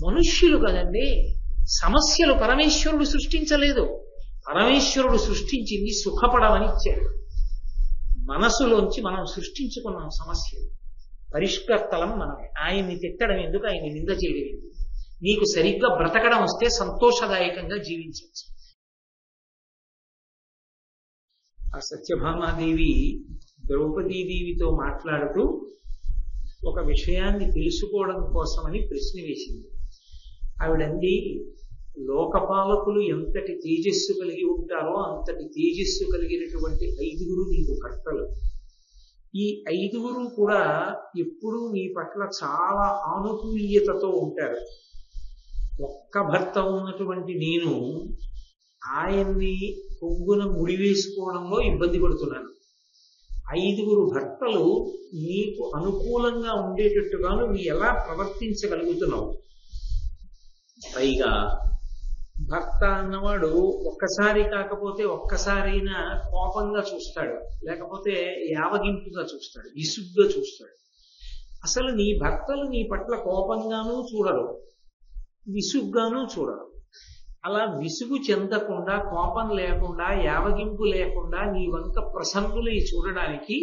మనుష్యులు కదండి. సమస్యలు పరమేశ్వరుడు సృష్టించలేదు. పరమేశ్వరుడు సృష్టించింది సుఖపడమని ఇచ్చాడు. మనసులోంచి మనం సృష్టించుకున్నాం సమస్యలు. పరిష్కర్తలం మనమే. ఆయన్ని తిట్టడం ఎందుకు, ఆయన్ని నింద చేయడం ఎందుకు? నీకు సరిగ్గా బ్రతకడం వస్తే సంతోషదాయకంగా జీవించవచ్చు. ఆ సత్యభామాదేవి ద్రౌపదీదేవితో మాట్లాడుతూ ఒక విషయాన్ని తెలుసుకోవడం కోసమని ప్రశ్న వేసింది. ఆవిడంది, లోకపాలకులు ఎంతటి తేజస్సు కలిగి ఉంటారో అంతటి తేజస్సు కలిగినటువంటి 5గురు నీకు భర్తలు. ఈ 5గురు కూడా ఎప్పుడూ నీ పట్ల చాలా ఆనుకూల్యతతో ఉంటారు. ఒక్క భర్త ఉన్నటువంటి నేను ఆయన్ని కొంగున ముడివేసుకోవడంలో ఇబ్బంది పడుతున్నాను. 5గురు భర్తలు నీకు అనుకూలంగా ఉండేటట్టుగా నువ్వు ఎలా ప్రవర్తించగలుగుతున్నావు? పైగా భర్త అన్నవాడు ఒక్కసారి కాకపోతే ఒక్కసారైనా కోపంగా చూస్తాడు, లేకపోతే యావగింపుగా చూస్తాడు, విసుగ్గా చూస్తాడు. అసలు నీ భర్తలు నీ పట్ల కోపంగానూ చూడరు, విసుగ్గానూ చూడరు. అలా విసుగు చెందకుండా, కోపం లేకుండా, యావగింపు లేకుండా నీ వంక ప్రసన్నులై చూడడానికి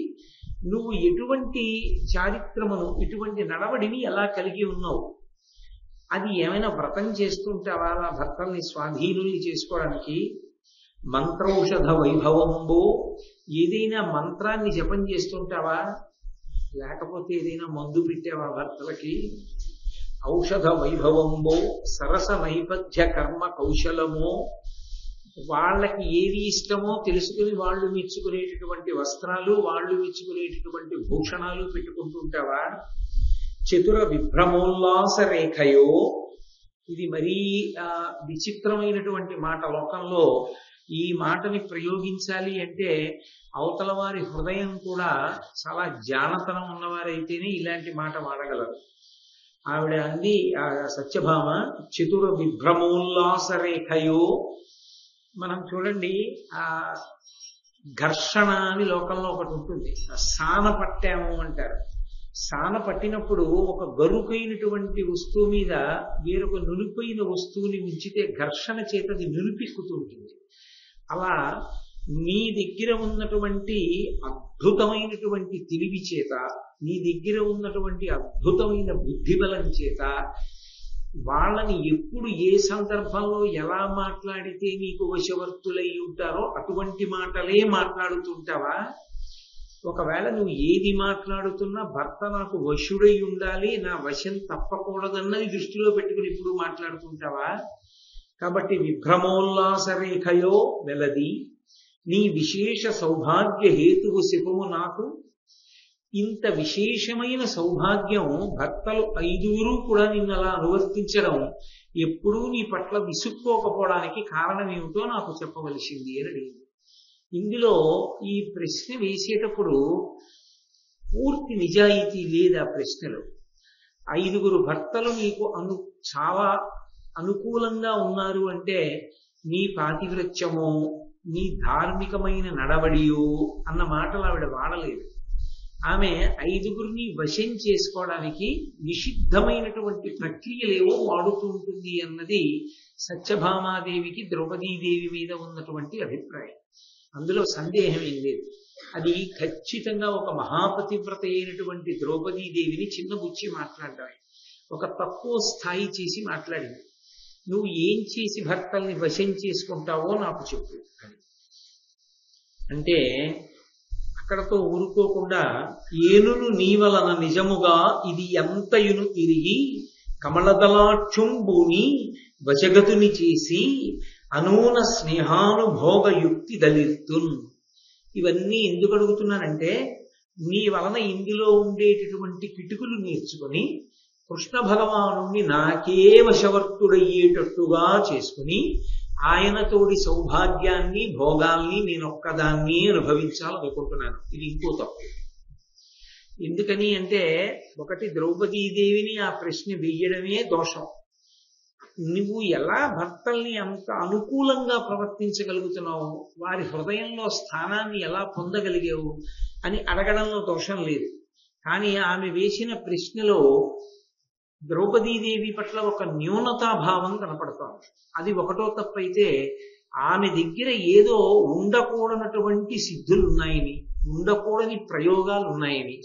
నువ్వు ఎటువంటి చారిత్రమును, ఇటువంటి నడవడిని ఎలా కలిగి ఉన్నావు? అది ఏమైనా వ్రతం చేస్తుంటావా నా భర్తల్ని స్వాధీనుల్ని చేసుకోవడానికి? మంత్రౌషధ వైభవంబో, ఏదైనా మంత్రాన్ని జపం చేస్తుంటావా? లేకపోతే ఏదైనా మందు పెట్టావా భర్తలకి? ఔషధ వైభవంబో సరస నైపథ్య కర్మ కౌశలమో, వాళ్ళకి ఏది ఇష్టమో తెలుసుకుని వాళ్ళు మెచ్చుకునేటటువంటి వస్త్రాలు, వాళ్ళు మెచ్చుకునేటటువంటి భూషణాలు పెట్టుకుంటుంటావా? చతుర విభ్రమోల్లాస రేఖయో, ఇది మరీ విచిత్రమైనటువంటి మాట. లోకంలో ఈ మాటని ప్రయోగించాలి అంటే అవతల వారి హృదయం కూడా చాలా జానతనం ఉన్నవారైతేనే ఇలాంటి మాట వాడగలరు. ఆవిడ అంది, ఆ సత్యభామ, చతుర విభ్రమోల్లాస రేఖయో. మనం చూడండి, ఆ ఘర్షణ అని లోకంలో ఒకటి ఉంటుంది. సాన పట్టాము అంటారు. సాన పట్టినప్పుడు ఒక గరుకైనటువంటి వస్తువు మీద వేరొక నులిపోయిన వస్తువుని ఉంచితే ఘర్షణ చేతది నులిపెక్కుతూ ఉంటుంది. అలా నీ దగ్గర ఉన్నటువంటి అద్భుతమైనటువంటి తెలివి చేత, నీ దగ్గర ఉన్నటువంటి అద్భుతమైన బుద్ధిబలం చేత వాళ్ళని ఎప్పుడు ఏ సందర్భంలో ఎలా మాట్లాడితే నీకు వశవర్తులై ఉంటారో అటువంటి మాటలే మాట్లాడుతుంటావా? ఒకవేళ నువ్వు ఏది మాట్లాడుతున్నా భర్త నాకు వశుడై ఉండాలి, నా వశం తప్పకూడదన్నది దృష్టిలో పెట్టుకుని ఇప్పుడు మాట్లాడుతుంటావా? కాబట్టి విభ్రమోల్లాస రేఖయో వెలది, నీ విశేష సౌభాగ్య హేతువు శివము నాకు. ఇంత విశేషమైన సౌభాగ్యం, భర్తలు 5గురు కూడా నిన్ను అలా అనువర్తించడం, ఎప్పుడూ నీ పట్ల విసుక్కోకపోవడానికి కారణం ఏమిటో నాకు చెప్పవలసింది అని అడిగింది. ఇందులో ఈ ప్రశ్న వేసేటప్పుడు పూర్తి నిజాయితీ లేదు ఆ ప్రశ్నలో. 5గురు భర్తలు నీకు చాలా అనుకూలంగా ఉన్నారు అంటే నీ పాతివ్రత్యమో, నీ ధార్మికమైన నడవడియో అన్న మాటలు ఆవిడ వాడలేదు. ఆమె 5గురిని వశం చేసుకోవడానికి నిషిద్ధమైనటువంటి ప్రక్రియలేవో వాడుతూ ఉంటుంది అన్నది సత్యభామాదేవికి ద్రౌపదీదేవి మీద ఉన్నటువంటి అభిప్రాయం. అందులో సందేహం ఏం లేదు. అది ఖచ్చితంగా ఒక మహాపతివ్రత అయినటువంటి ద్రౌపదీదేవిని చిన్నబుచ్చి మాట్లాడటమే, ఒక తక్కువ స్థాయి చేసి మాట్లాడింది. నువ్వు ఏం చేసి భర్తల్ని వశం చేసుకుంటావో నాకు చెప్పు అంటే, అక్కడతో ఊరుకోకుండా, ఏనును నీ వలన నిజముగా ఇది ఎంతయును తిరిగి కమలదలాక్షుంబుని వశగతుని చేసి అనూన స్నేహానుభోగ యుక్తి దళిర్తున్. ఇవన్నీ ఎందుకు అడుగుతున్నానంటే, నీ వలన ఇందులో ఉండేటటువంటి కిటుకులు నేర్చుకుని కృష్ణ భగవానుణ్ణి నాకే వశవర్తుడయ్యేటట్టుగా చేసుకుని ఆయనతోడి సౌభాగ్యాన్ని, భోగాల్ని నేనొక్కదాన్ని అనుభవించాలనుకుంటున్నాను. ఇది ఇంకో తప్పు. ఎందుకని అంటే, ఒకటి, ద్రౌపదీదేవిని ఆ ప్రశ్న వెయ్యడమే దోషం. నువ్వు ఎలా భర్తల్ని అంత అనుకూలంగా ప్రవర్తించగలుగుతున్నావు, వారి హృదయంలో స్థానాన్ని ఎలా పొందగలిగావు అని అడగడంలో దోషం లేదు. కానీ ఆమె వేసిన ప్రశ్నలో ద్రౌపదీదేవి పట్ల ఒక న్యూనతాభావం కనపడుతోంది. అది ఒకటో తప్పైతే ఆమె దగ్గర ఏదో ఉండకూడనటువంటి సిద్ధులు ఉన్నాయని, ఉండకూడని ప్రయోగాలు ఉన్నాయని,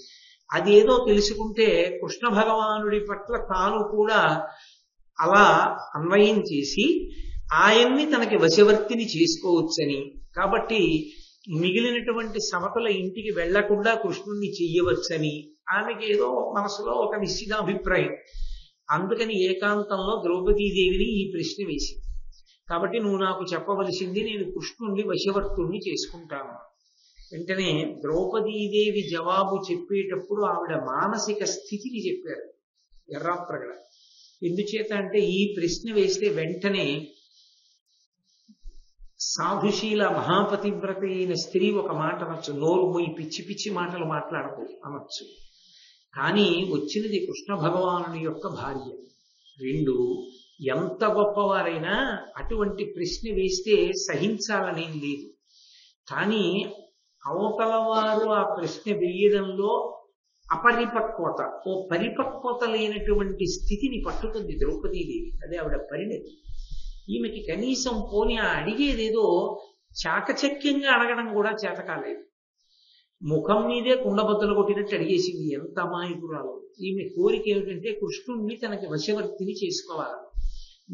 అదేదో తెలుసుకుంటే కృష్ణ భగవానుడి పట్ల తాను కూడా అలా అన్వయం చేసి ఆయన్ని తనకి వశవర్తిని చేసుకోవచ్చని, కాబట్టి మిగిలినటువంటి సమతల ఇంటికి వెళ్లకుండా కృష్ణుణ్ణి చెయ్యవచ్చని ఆమెకి ఏదో మనసులో ఒక నిశ్చితాభిప్రాయం. అందుకని ఏకాంతంలో ద్రౌపదీదేవిని ఈ ప్రశ్న వేసింది. కాబట్టి నువ్వు నాకు చెప్పవలసింది, నేను కృష్ణుణ్ణి వశవర్తుణ్ణి చేసుకుంటాను. వెంటనే ద్రౌపదీదేవి జవాబు చెప్పేటప్పుడు ఆవిడ మానసిక స్థితిని చెప్పారు ఎర్రాప్రగడ. ఎందుచేత అంటే ఈ ప్రశ్న వేస్తే వెంటనే సాధుశీల మహాపతివ్రత అయిన స్త్రీ ఒక మాట అనొచ్చు, నోరు మొయ్యి పిచ్చి పిచ్చి మాటలు మాట్లాడకు అనొచ్చు. కానీ వచ్చినది కృష్ణ భగవానుని యొక్క భార్య. రెండు, ఎంత గొప్పవారైనా అటువంటి ప్రశ్న వేస్తే సహించాలనేం లేదు. కానీ అవతల వారు ఆ ప్రశ్న వేయడంలో అపరిపక్వత, ఓ పరిపక్వత లేనటువంటి స్థితిని పట్టుకుంది ద్రౌపదీదేవి. అదే ఆవిడ పరిణతి. ఈమెకి కనీసం పోని ఆ అడిగేదేదో చాకచక్యంగా అడగడం కూడా చేత కాలేదు. ముఖం మీదే కుండబద్దలు కొట్టినట్టు అడిగేసింది. ఎంత అమాయకురాలు! ఈమె కోరిక ఏమిటంటే కృష్ణుణ్ణి తనకి వశవర్తిని చేసుకోవాలి.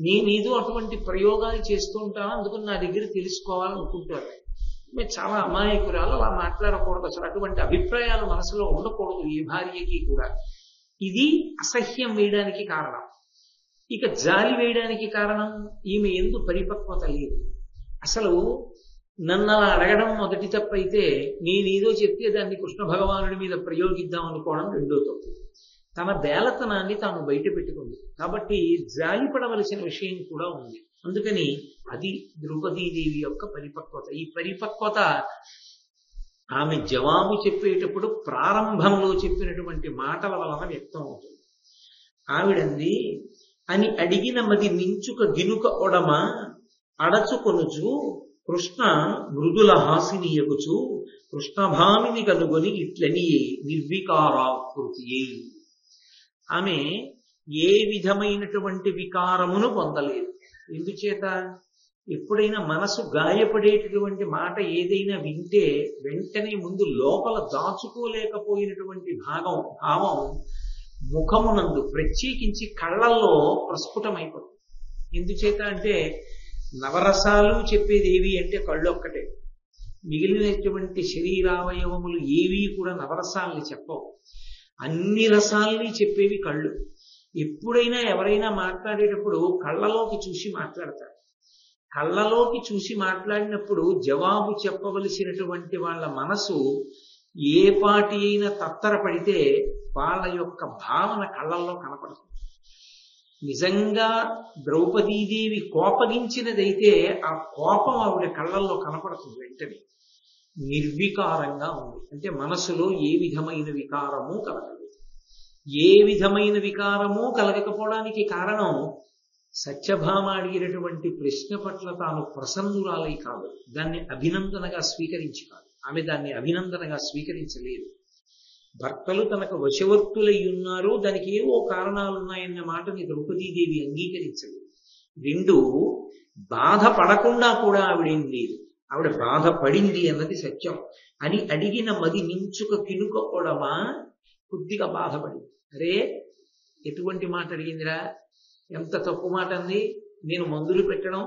నేనేదో అటువంటి ప్రయోగాలు చేస్తూ ఉంటాను, అందుకని నా దగ్గర తెలుసుకోవాలనుకుంటారు. ఈమె చాలా అమాయకురాలు, అలా మాట్లాడకూడదు. అసలు అటువంటి అభిప్రాయాలు మనసులో ఉండకూడదు ఏ భార్యకి కూడా. ఇది అసహ్యం వేయడానికి కారణం. ఇక జాలి వేయడానికి కారణం, ఈమె ఎందు పరిపక్వత లేదు. అసలు నన్ను అలా అడగడం మొదటి తప్పు అయితే, నేనేదో చెప్తే దాన్ని కృష్ణ భగవానుడి మీద ప్రయోగిద్దాం అనుకోవడం రెండో తప్పు. తన బేలతనాన్ని తాను బయట పెట్టుకుంది. కాబట్టి జాలి పడవలసిన విషయం కూడా ఉంది. అందుకని అది ద్రౌపదీదేవి యొక్క పరిపక్వత. ఈ పరిపక్వత ఆమె జవాబు చెప్పేటప్పుడు ప్రారంభంలో చెప్పినటువంటి మాటల వలన వ్యక్తం అవుతుంది. ఆవిడంది, అని అడిగిన మది నించుక గినుక ఒడమ అడచుకొనుచు కృష్ణ మృదుల హాసినియగుచు కృష్ణభామిని కనుగొని ఇట్లని నిర్వికారాకృతి. ఆమె ఏ విధమైనటువంటి వికారమును పొందలేదు. ఎందుచేత ఎప్పుడైనా మనసు గాయపడేటటువంటి మాట ఏదైనా వింటే వెంటనే ముందు లోపల దాచుకోలేకపోయినటువంటి భావం ముఖమునందు, ప్రత్యేకించి కళ్ళల్లో ప్రస్ఫుటమైపోతుంది. ఎందుచేత అంటే నవరసాలు చెప్పేది ఏవి అంటే కళ్ళు ఒక్కటే. మిగిలినటువంటి శరీరావయవములు ఏవి కూడా నవరసాలని చెప్పవు. అన్ని రసాలని చెప్పేవి కళ్ళు. ఎప్పుడైనా ఎవరైనా మాట్లాడేటప్పుడు కళ్ళలోకి చూసి మాట్లాడతారు. కళ్ళలోకి చూసి మాట్లాడినప్పుడు జవాబు చెప్పవలసినటువంటి వాళ్ళ మనసు ఏ పాటి అయినా తత్తరపడితే వాళ్ళ యొక్క భావన కళ్ళల్లో కనపడుతుంది. నిజంగా ద్రౌపదీదేవి కోపగించినదైతే ఆ కోపం ఆవిడ కళ్ళల్లో కనపడుతుంది. వెంటనే నిర్వికారంగా ఉంది. అంటే మనసులో ఏ విధమైన వికారము కలగలేదు. ఏ విధమైన వికారము కలగకపోవడానికి కారణం సత్యభామ అడిగినటువంటి ప్రశ్న పట్ల తాను ప్రసన్నురాలై కాదు, దాన్ని అభినందనగా స్వీకరించి కాదు. ఆమె దాన్ని అభినందనగా స్వీకరించలేదు. భర్తలు తనకు వశవర్తులై ఉన్నారు, దానికి ఏవో కారణాలున్నాయన్న మాటని ద్రౌపదీదేవి అంగీకరించలేదు. రెండు, బాధపడకుండా కూడా ఆవిడేం లేదు. ఆవిడ బాధపడింది అన్నది సత్యం. అని అడిగిన మది నించుక కినుక కొడమా కొద్దిగా బాధపడింది. అరే, ఎటువంటి మాట అడిగిందిరా, ఎంత తప్పు మాట అంది. నేను మందులు పెట్టడం,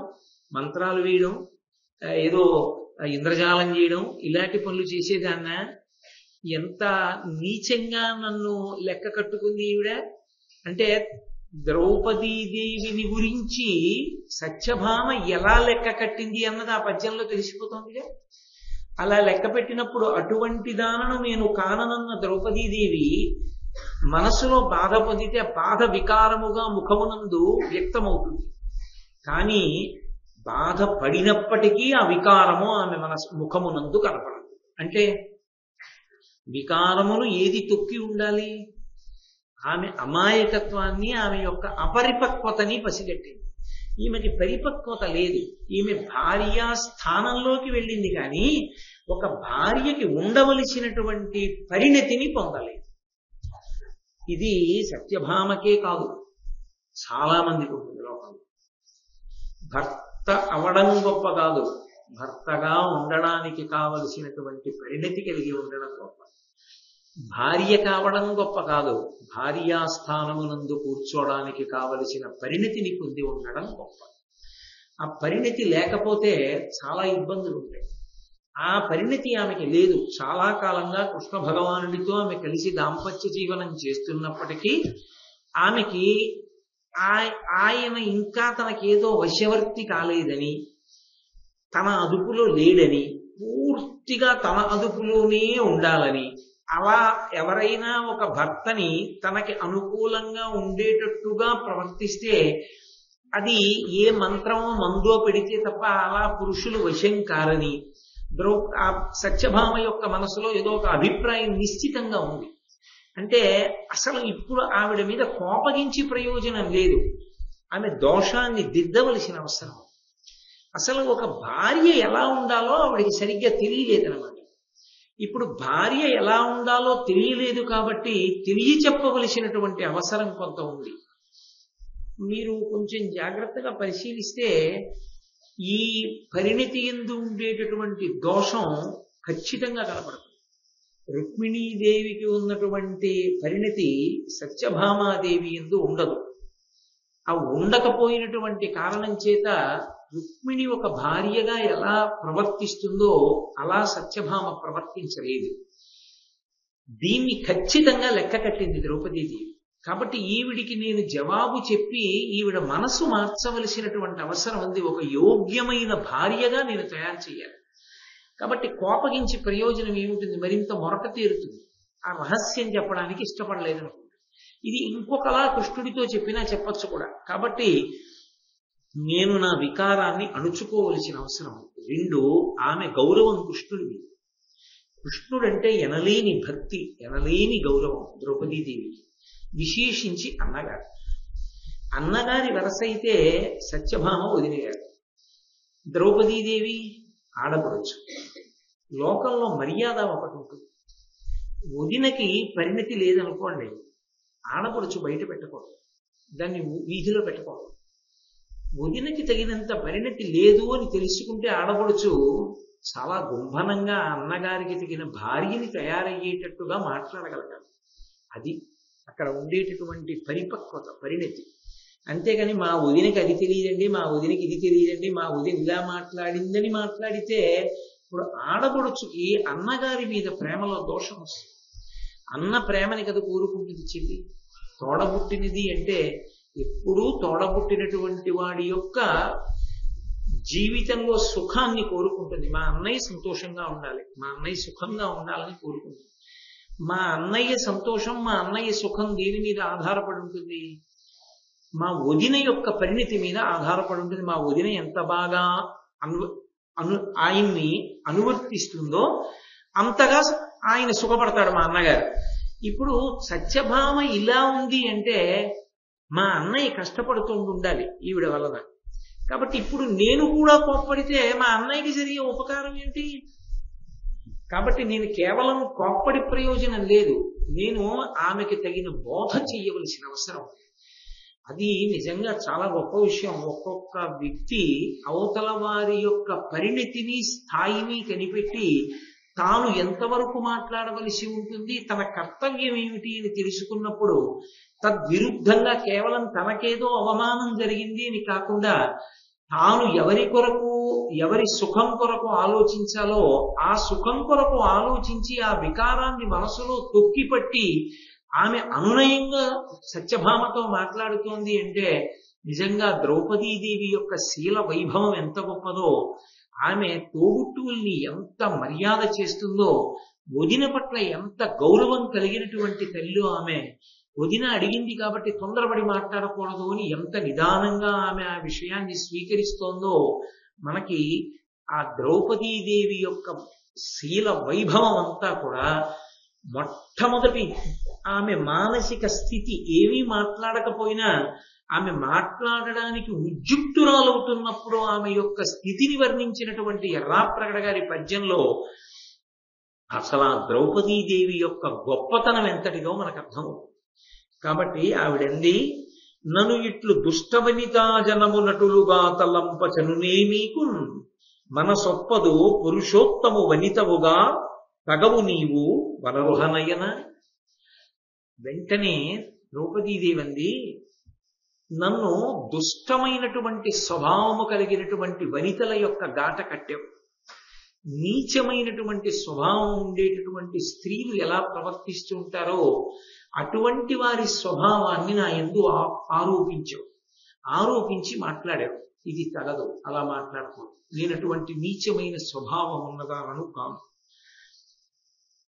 మంత్రాలు వేయడం, ఏదో ఇంద్రజాలం చేయడం, ఇలాంటి పనులు చేసేదాన్న, ఎంత నీచంగా నన్ను లెక్క కట్టుకుంది ఈవిడ. అంటే ద్రౌపదీదేవిని గురించి సత్యభామ ఎలా లెక్క కట్టింది అన్నది ఆ పద్యంలో తెలిసిపోతుందిగా. అలా లెక్క పెట్టినప్పుడు అటువంటి దానను నేను కాననన్న ద్రౌపదీదేవి మనసులో బాధ పొందితే బాధ వికారముగా ముఖమునందు వ్యక్తమవుతుంది. కానీ బాధ పడినప్పటికీ ఆ వికారము ఆమె ముఖమునందు కనపడదు. అంటే వికారమును ఏది తొక్కి ఉండాలి? ఆమె అమాయకత్వాన్ని, ఆమె యొక్క అపరిపక్వతని పసిగట్టింది. ఈమెకి పరిపక్వత లేదు. ఈమె భార్య స్థానంలోకి వెళ్ళింది కానీ ఒక భార్యకి ఉండవలసినటువంటి పరిణతిని పొందలేదు. ఇది సత్యభామకే కాదు, చాలా మందికి ఉంటుంది లోకంలో. భర్త అవడం గొప్ప కాదు, భర్తగా ఉండడానికి కావలసినటువంటి పరిణతి కలిగి ఉండడం గొప్ప. భార్య కావడం గొప్ప కాదు, భార్యాస్థానమునందు కూర్చోడానికి కావలసిన పరిణతిని పొంది ఉండడం గొప్ప. ఆ పరిణతి లేకపోతే చాలా ఇబ్బందులు ఉంటాయి. ఆ పరిణతి ఆమెకి లేదు. చాలా కాలంగా కృష్ణ భగవానుడితో ఆమె కలిసి దాంపత్య జీవనం చేస్తున్నప్పటికీ ఆమెకి ఆయన ఇంకా తనకేదో వశవర్తి కాలేదని, తన అదుపులో లేడని, పూర్తిగా తన అదుపులోనే ఉండాలని, అలా ఎవరైనా ఒక భర్తని తనకి అనుకూలంగా ఉండేటట్టుగా ప్రవర్తిస్తే అది ఏ మంత్రమో మందో పెడితే తప్ప అలా పురుషులు వశం కారని ఆ సత్యభామ యొక్క మనసులో ఏదో ఒక అభిప్రాయం నిశ్చితంగా ఉంది. అంటే అసలు ఇప్పుడు ఆవిడ మీద కోపగించి ప్రయోజనం లేదు, ఆమె దోషాన్ని దిద్దవలసిన అవసరం. అసలు ఒక భార్య ఎలా ఉండాలో ఆవిడికి సరిగ్గా తెలియలేదన్నమాట. ఇప్పుడు భార్య ఎలా ఉండాలో తెలియలేదు కాబట్టి తెలియచెప్పవలసినటువంటి అవసరం కొంత ఉంది. మీరు కొంచెం జాగ్రత్తగా పరిశీలిస్తే ఈ పరిణతి యందు ఉండేటటువంటి దోషం ఖచ్చితంగా కనపడుతుంది. రుక్మిణీదేవికి ఉన్నటువంటి పరిణతి సత్యభామాదేవి యందు ఉండదు. ఆ ఉండకపోయినటువంటి కారణం చేత రుక్మిణి ఒక భార్యగా ఎలా ప్రవర్తిస్తుందో అలా సత్యభామ ప్రవర్తించలేదు. దీన్ని ఖచ్చితంగా లెక్క కట్టింది ద్రౌపదీదేవి. కాబట్టి ఈవిడికి నేను జవాబు చెప్పి ఈవిడ మనసు మార్చవలసినటువంటి అవసరం ఉంది. ఒక యోగ్యమైన భార్యగా నేను తయారు చేయాలి. కాబట్టి కోపగించి ప్రయోజనం ఏముంటుంది, మరింత మొరట తీరుతుంది. ఆ రహస్యం చెప్పడానికి ఇష్టపడలేదనుకుంటుంది. ఇది ఇంకొకలా కృష్ణుడితో చెప్పినా చెప్పచ్చు కూడా. కాబట్టి నేను నా వికారాన్ని అణుచుకోవలసిన అవసరం. రెండు, ఆమె గౌరవం కృష్ణుడిది. కృష్ణుడంటే ఎనలేని భక్తి, ఎనలేని గౌరవం ద్రౌపదీదేవికి. విశేషించి అన్నగారి వరస అయితే సత్యభామ వదిలేయారు, ద్రౌపదీదేవి ఆడపడచ్చు. లోకంలో మర్యాద ఒకటి ఉంటుంది. వదినకి పరిణతి లేదనుకోండి, ఆడపడుచు బయట పెట్టకూడదు, దాన్ని వీధిలో పెట్టకూడదు. వదినకి తగినంత పరిణతి లేదు అని తెలుసుకుంటే ఆడపడుచు చాలా గుంభనంగా అన్నగారికి తగిన భార్యని తయారయ్యేటట్టుగా మాట్లాడగలగాలి. అది అక్కడ ఉండేటటువంటి పరిపక్వత, పరిణతి. అంతేగాని మా వదినకి అది తెలియదండి, మా వదినకి ఇది తెలియదండి, మా వదిన ఇలా మాట్లాడిందని మాట్లాడితే ఇప్పుడు ఆడపడుచుకి అన్నగారి మీద ప్రేమలో దోషం వస్తుంది. అన్న ప్రేమని కదా కోరుకుంటుంది చెల్లి. తోడబుట్టినది అంటే ఎప్పుడూ తోడబుట్టినటువంటి వాడి యొక్క జీవితంలో సుఖాన్ని కోరుకుంటుంది. మా అన్నయ్య సంతోషంగా ఉండాలి, మా అన్నయ్య సుఖంగా ఉండాలని కోరుకుంటుంది. మా అన్నయ్య సంతోషం, మా అన్నయ్య సుఖం దేని మీద ఆధారపడి ఉంటుంది? మా వదిన యొక్క పరిణతి మీద ఆధారపడి ఉంటుంది. మా వదిన ఎంత బాగా ఆయన్ని అనువర్తిస్తుందో అంతగా ఆయన సుఖపడతాడు మా అన్నగారు. ఇప్పుడు సత్యభామ ఇలా ఉంది అంటే మా అన్నయ్య కష్టపడుతూ ఉండాలి ఈవిడ వలన. కాబట్టి ఇప్పుడు నేను కూడా కోప్పడితే మా అన్నయ్యకి జరిగే ఉపకారం ఏంటి? కాబట్టి నేను కేవలం కోప్పడి ప్రయోజనం లేదు, నేను ఆమెకి తగిన బోధ చేయవలసిన అవసరం. అది నిజంగా చాలా గొప్ప విషయం. ఒక్కొక్క వ్యక్తి అవతల వారి యొక్క పరిణతిని, స్థాయిని కనిపెట్టి తాను ఎంతవరకు మాట్లాడవలసి ఉంటుంది, తన కర్తవ్యం ఏమిటి అని తెలుసుకున్నప్పుడు తద్విరుద్ధంగా కేవలం తనకేదో అవమానం జరిగింది అని కాకుండా తాను ఎవరి కొరకు, ఎవరి సుఖం కొరకు ఆలోచించాలో ఆ సుఖం కొరకు ఆలోచించి ఆ వికారాన్ని మనసులో తొక్కిపట్టి ఆమె అనునయంగా సత్యభామతో మాట్లాడుతోంది అంటే నిజంగా ద్రౌపదీదేవి యొక్క శీల వైభవం ఎంత గొప్పదో, ఆమె తోబుట్టువుల్ని ఎంత మర్యాద చేస్తుందో, వదిన పట్ల ఎంత గౌరవం కలిగినటువంటి తల్లి ఆమె. వదిన అడిగింది కాబట్టి తొందరపడి మాట్లాడకూడదు అని ఎంత నిదానంగా ఆమె ఆ విషయాన్ని స్వీకరిస్తోందో మనకి ఆ ద్రౌపదీదేవి యొక్క శీల వైభవం అంతా కూడా మొట్టమొదటి ఆమె మానసిక స్థితి ఏమీ మాట్లాడకపోయినా ఆమె మాట్లాడడానికి ఉద్యుక్తురాలవుతున్నప్పుడు ఆమె యొక్క స్థితిని వర్ణించినటువంటి ఎర్రాప్రగడ గారి పద్యంలో అసలు ఆ ద్రౌపదీదేవి యొక్క గొప్పతనం ఎంతటిదో మనకు అర్థమవుతుంది. కాబట్టి ఆవిడంది, నను ఇట్లు దుష్టవనితా జనమునటులుగా తలంపచనునే నీకు మనసొప్పదు పురుషోత్తము వనితవుగా తగవు నీవు వనరుహనయన. వెంటనే ద్రౌపదీదేవంది, నన్ను దుష్టమైనటువంటి స్వభావము కలిగినటువంటి వనితల యొక్క గాట కట్టావు. నీచమైనటువంటి స్వభావం ఉండేటటువంటి స్త్రీలు ఎలా ప్రవర్తిస్తూ ఉంటారో అటువంటి వారి స్వభావాన్ని నా యందు ఆరోపించావు. ఆరోపించి మాట్లాడావు. ఇది తగదు, అలా మాట్లాడకూడదు. నేనటువంటి నీచమైన స్వభావం ఉన్నదానను కాను.